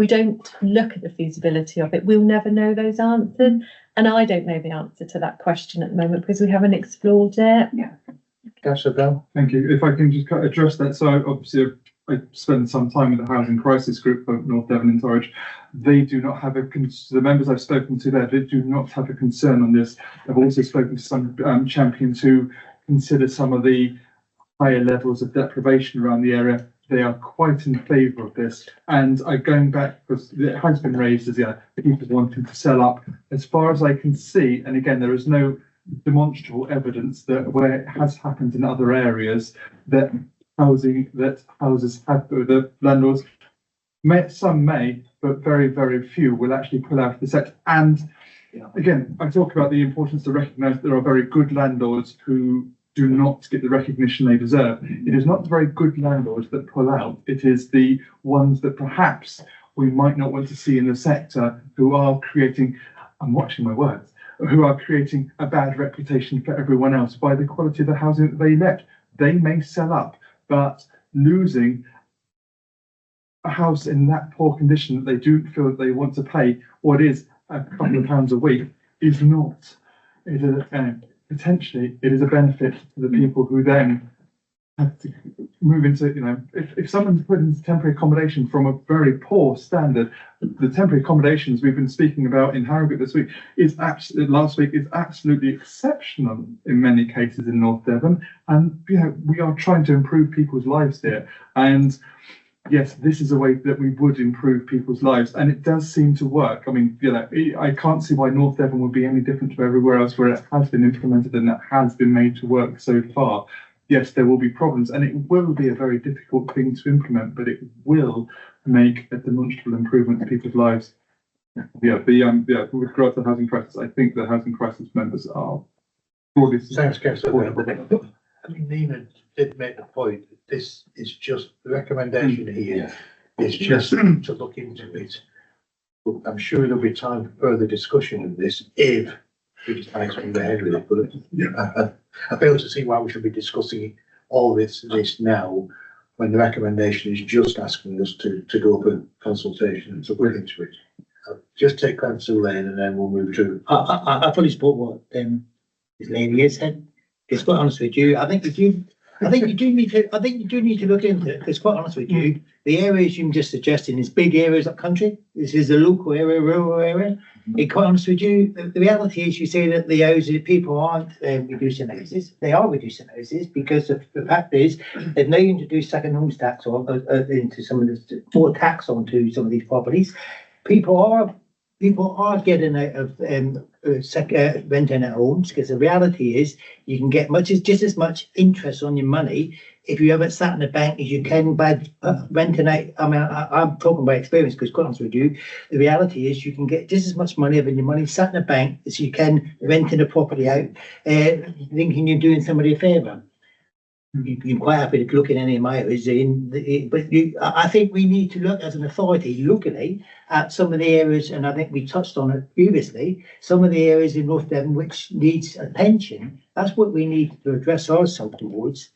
don't look at the feasibility of it, we'll never know those answers. And I don't know the answer to that question at the moment because we haven't explored it. Yeah. Councillor Bell. Thank you. If I can just address that. So obviously I spent some time with the Housing Crisis Group for North Devon and Torridge. They do not have the members I've spoken to there, they do not have a concern on this. I've also spoken to some champions who consider some of the higher levels of deprivation around the area. They are quite in favour of this. And going back, because it has been raised as people wanting to sell up. As far as I can see, and again, there is no demonstrable evidence that where it has happened in other areas, that houses have, the landlords some may, but very, very few will actually pull out of the sector. And again, I talk about the importance to recognise there are very good landlords who do not get the recognition they deserve. It is not the very good landlords that pull out. It is the ones that perhaps we might not want to see in the sector who are creating, I'm watching my words, who are creating a bad reputation for everyone else by the quality of the housing that they let. They may sell up, but losing a house in that poor condition that they do feel that they want to pay what is a couple of pounds a week is not. It is potentially it is a benefit to the people who then have to move into, if someone's put into temporary accommodation from a very poor standard, the temporary accommodations we've been speaking about in Harrogate last week is absolutely exceptional in many cases in North Devon. And we are trying to improve people's lives here. And yes, this is a way that we would improve people's lives, and it does seem to work. I mean, I can't see why North Devon would be any different to everywhere else where it has been implemented and that has been made to work so far. Yes, there will be problems, and it will be a very difficult thing to implement, but it will make a demonstrable improvement to people's lives. Yeah, with regards to the housing crisis, I think the housing crisis members are broadly. Thanks, Councillor. I mean, Nina did make the point that this is just the recommendation here. It's just to look into it. But I'm sure there'll be time for further discussion of this if we decide to move ahead with it. But I fail to see why we should be discussing all this now when the recommendation is just asking us to go for consultation and to look into it. I'll just take Councillor Lane and then we'll move to. I fully support what this lady has said. It's quite honest with you. I think you do need to look into it. Because quite honest with you, the areas you're just suggesting is big areas of country. This is a local area, rural area. Quite honest with you, the reality is you say that the houses, people aren't reducing houses. They are reducing houses because the fact is they've now introduced second homes tax or into some of the more tax onto some of these properties. People are getting out of renting out homes because the reality is you can get just as much interest on your money if you haven't sat in the bank as you can by renting out. I mean, I'm talking by experience because, quite honest with you, the reality is you can get just as much money having your money sat in the bank as you can renting a property out, thinking you're doing somebody a favour. You're quite happy to look at any of my areas, but I think we need to look as an authority locally at some of the areas, and I think we touched on it previously, some of the areas in North Devon which needs attention. That's what we need to address ourselves towards,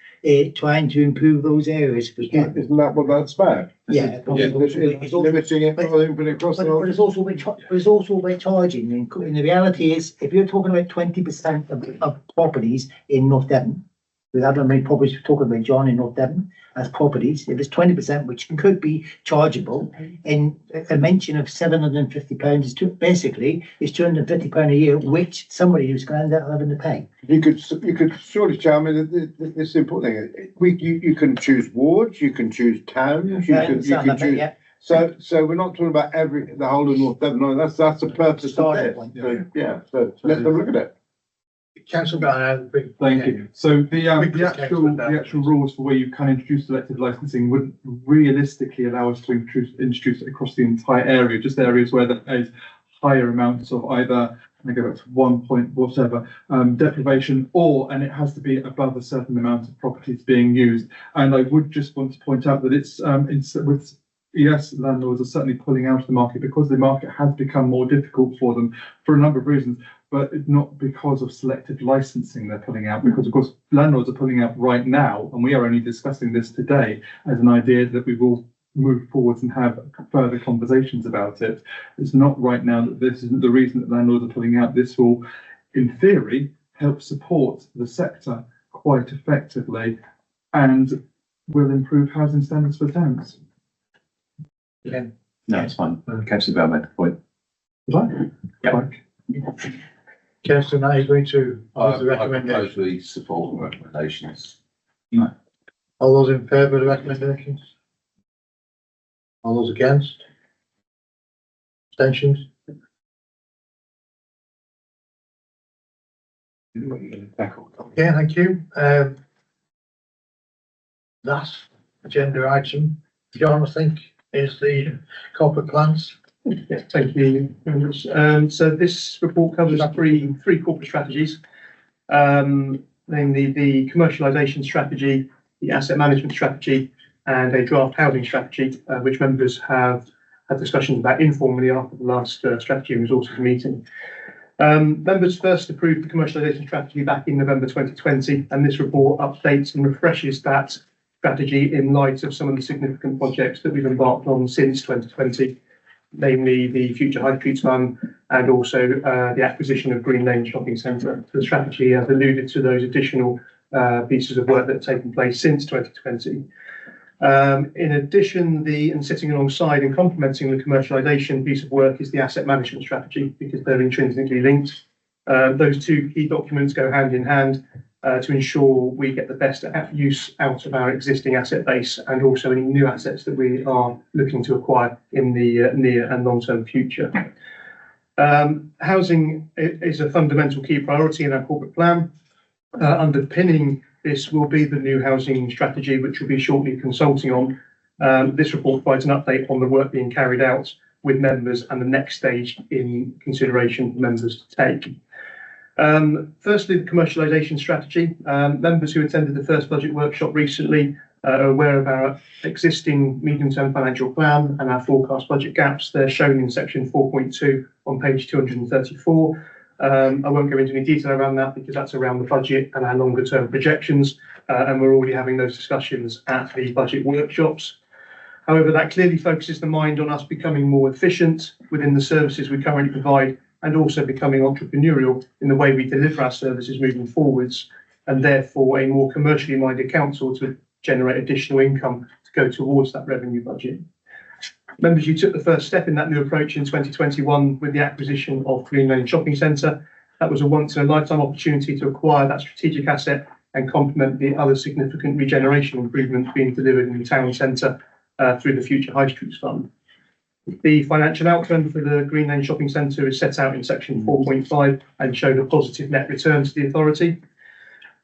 trying to improve those areas if we can. Isn't that what that's about? Yeah. Limiting it rather than putting it across the But it's also about charging, and the reality is, if you're talking about 20% of properties in North Devon, we have many properties we're talking about, John, in North Devon as properties. If it's 20%, which could be chargeable, in a mention of £750 is basically is £250 a year, which somebody who's going to end up having to pay. You could surely tell me that this simple thing. You can choose wards, you can choose towns, you can choose. Yeah. So we're not talking about the whole of North Devon. No, that's the purpose of it. So let them look at it. Councillor Brown, thank you. So the actual rules for where you can introduce selective licensing would realistically allow us to introduce it across the entire area, just areas where there is higher amounts of either, I go back to 1 point whatever, deprivation, and it has to be above a certain amount of properties being used. And I would just want to point out that yes, landlords are certainly pulling out of the market because the market has become more difficult for them for a number of reasons, but not because of selective licensing they're pulling out, because of course landlords are pulling out right now, and we are only discussing this today as an idea that we will move forwards and have further conversations about it. It's not right now that this isn't the reason that landlords are pulling out. This will, in theory, help support the sector quite effectively and will improve housing standards for tenants. Yeah. No, it's fine. Councillor Bell made the point. Councillor, now you're going to the I recommendation. totally support the recommendations. All those in favour of the recommendations? All those against? Abstentions? Okay, thank you. Last agenda item, John, I think, is the corporate plans. Yes, thank you very much. So this report covers three corporate strategies, namely the commercialisation strategy, the asset management strategy, and a draft housing strategy, which members have had discussions about informally after the last strategy and resources meeting. Members first approved the commercialisation strategy back in November 2020, and this report updates and refreshes that strategy in light of some of the significant projects that we've embarked on since 2020, namely the Future High Streets Fund and also the acquisition of Green Lane Shopping Centre. The strategy has alluded to those additional pieces of work that have taken place since 2020. In addition, and sitting alongside and complementing the commercialisation piece of work is the asset management strategy, because they're intrinsically linked. Those two key documents go hand in hand, to ensure we get the best use out of our existing asset base and also any new assets that we are looking to acquire in the near and long-term future. Housing is a fundamental key priority in our corporate plan. Underpinning this will be the new housing strategy, which we'll be shortly consulting on. This report provides an update on the work being carried out with members and the next stage in consideration for members to take. Firstly, the commercialisation strategy. Members who attended the first budget workshop recently are aware of our existing medium-term financial plan and our forecast budget gaps. They're shown in section 4.2 on page 234. I won't go into any detail around that because that's around the budget and our longer-term projections, and we're already having those discussions at the budget workshops. However, that clearly focuses the mind on us becoming more efficient within the services we currently provide and also becoming entrepreneurial in the way we deliver our services moving forwards, and therefore a more commercially minded council to generate additional income to go towards that revenue budget. Members, you took the first step in that new approach in 2021 with the acquisition of Green Lane Shopping Centre. That was a once-in-a-lifetime opportunity to acquire that strategic asset and complement the other significant regeneration improvements being delivered in the town centre through the Future High Streets Fund. The financial outcome for the Green Lane Shopping Centre is set out in section 4.5 and showed a positive net return to the authority.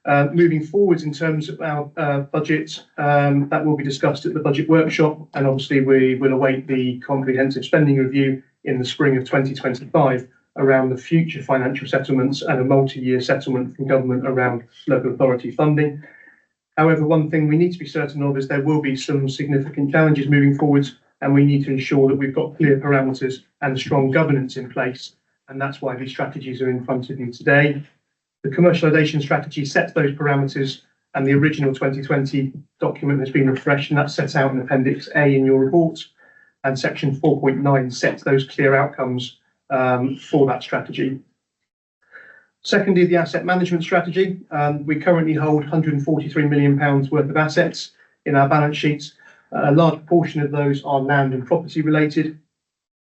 Moving forwards in terms of our budget, that will be discussed at the budget workshop, and obviously we will await the comprehensive spending review in the spring of 2025 around the future financial settlements and a multi-year settlement from government around local authority funding. However, one thing we need to be certain of is there will be some significant challenges moving forwards, and we need to ensure that we've got clear parameters and strong governance in place, and that's why these strategies are in front of you today. The commercialisation strategy sets those parameters, and the original 2020 document has been refreshed, and that's set out in Appendix A in your report, and section 4.9 sets those clear outcomes for that strategy. Secondly, the asset management strategy. We currently hold £143 million worth of assets in our balance sheets. A large portion of those are land and property related.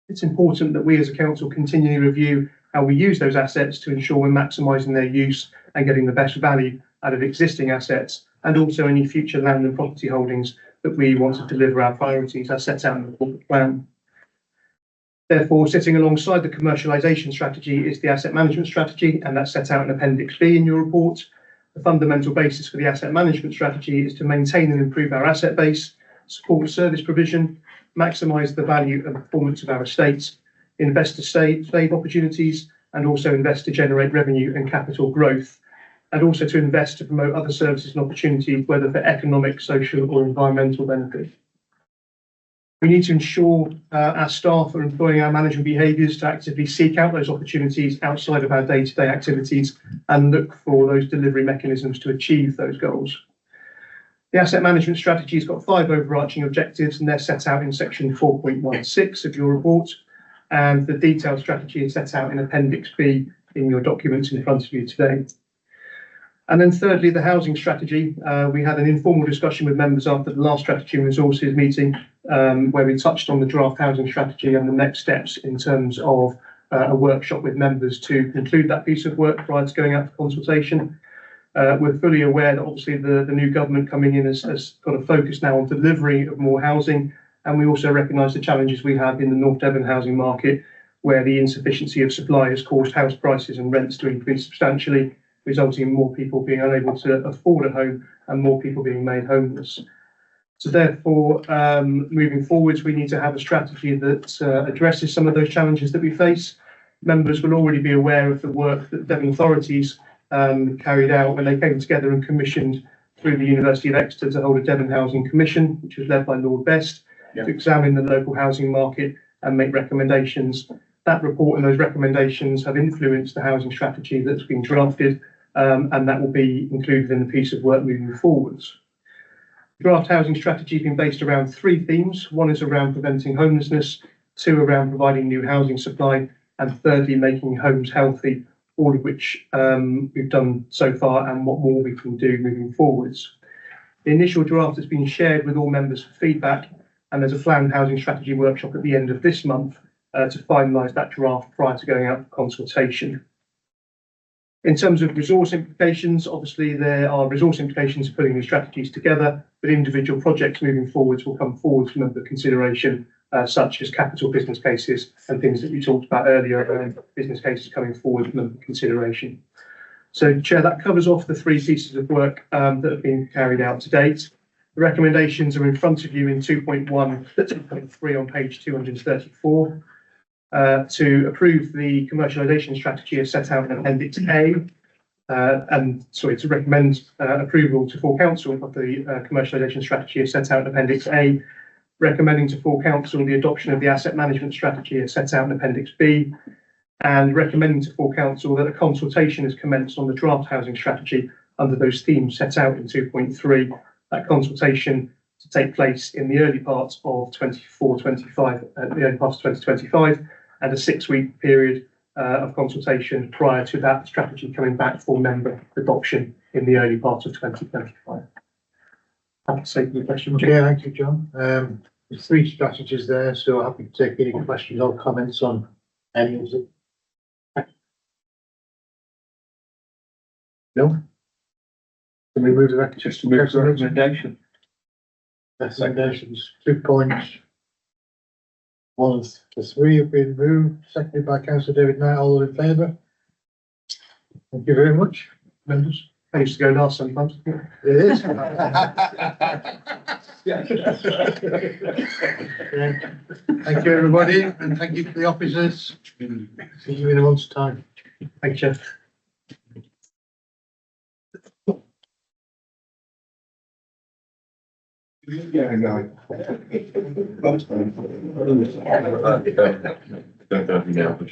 It's important that we as a council continually review how we use those assets to ensure we're maximising their use and getting the best value out of existing assets, and also any future land and property holdings that we want to deliver our priorities as set out in the corporate plan. Therefore, sitting alongside the commercialisation strategy is the asset management strategy, and that's set out in Appendix B in your report. The fundamental basis for the asset management strategy is to maintain and improve our asset base, support service provision, maximise the value and performance of our estates, invest to save opportunities, and also invest to generate revenue and capital growth, and also to invest to promote other services and opportunities, whether for economic, social or environmental benefit. We need to ensure our staff are employing our management behaviours to actively seek out those opportunities outside of our day-to-day activities and look for those delivery mechanisms to achieve those goals. The asset management strategy has got 5 overarching objectives, and they're set out in section 4.16 of your report, and the detailed strategy is set out in Appendix B in your documents in front of you today. And then thirdly, the housing strategy. We had an informal discussion with members after the last strategy and resources meeting, where we touched on the draft housing strategy and the next steps in terms of a workshop with members to conclude that piece of work prior to going out for consultation. We're fully aware that obviously the new government coming in has got a focus now on delivery of more housing, and we also recognise the challenges we have in the North Devon housing market, where the insufficiency of supply has caused house prices and rents to increase substantially, resulting in more people being unable to afford a home and more people being made homeless. So therefore, moving forwards, we need to have a strategy that addresses some of those challenges that we face. Members will already be aware of the work that Devon authorities carried out when they came together and commissioned through the University of Exeter to hold a Devon Housing Commission, which was led by Lord Best, to examine the local housing market and make recommendations. That report and those recommendations have influenced the housing strategy that's been drafted, and that will be included in the piece of work moving forwards. The draft housing strategy has been based around 3 themes. 1 is around preventing homelessness, 2 around providing new housing supply, and thirdly, making homes healthy, all of which we've done so far and what more we can do moving forwards. The initial draft has been shared with all members for feedback, and there's a planned housing strategy workshop at the end of this month to finalise that draft prior to going out for consultation. In terms of resource implications, obviously there are resource implications of putting these strategies together, but individual projects moving forwards will come forward for member consideration, such as capital business cases and things that we talked about earlier around business cases coming forward for member consideration. So, Chair, that covers off the 3 pieces of work that have been carried out to date. The recommendations are in front of you in 2.1, 2.3 on page 234. To approve the commercialisation strategy as set out in Appendix A, to recommend approval to full council of the commercialisation strategy as set out in Appendix A, recommending to full council the adoption of the asset management strategy as set out in Appendix B, and recommending to full council that a consultation is commenced on the draft housing strategy under those themes set out in 2.3. That consultation to take place in the early parts of 2025, and a 6-week period of consultation prior to that strategy coming back for member adoption in the early part of 2025. Happy to take the question. Okay, thank you, John. There's 3 strategies there, so happy to take any questions or comments on any of them. No? Can we move the recommendation? Recommendations, 2 points. 1 to 3 have been moved, seconded by Councillor David Knight. All in favour? Thank you very much, members. I used to go last sometimes. It is. Thank you, everybody, and thank you to the officers. See you in a month's time. Thank you, Chair. Yeah, no. Don't know now, but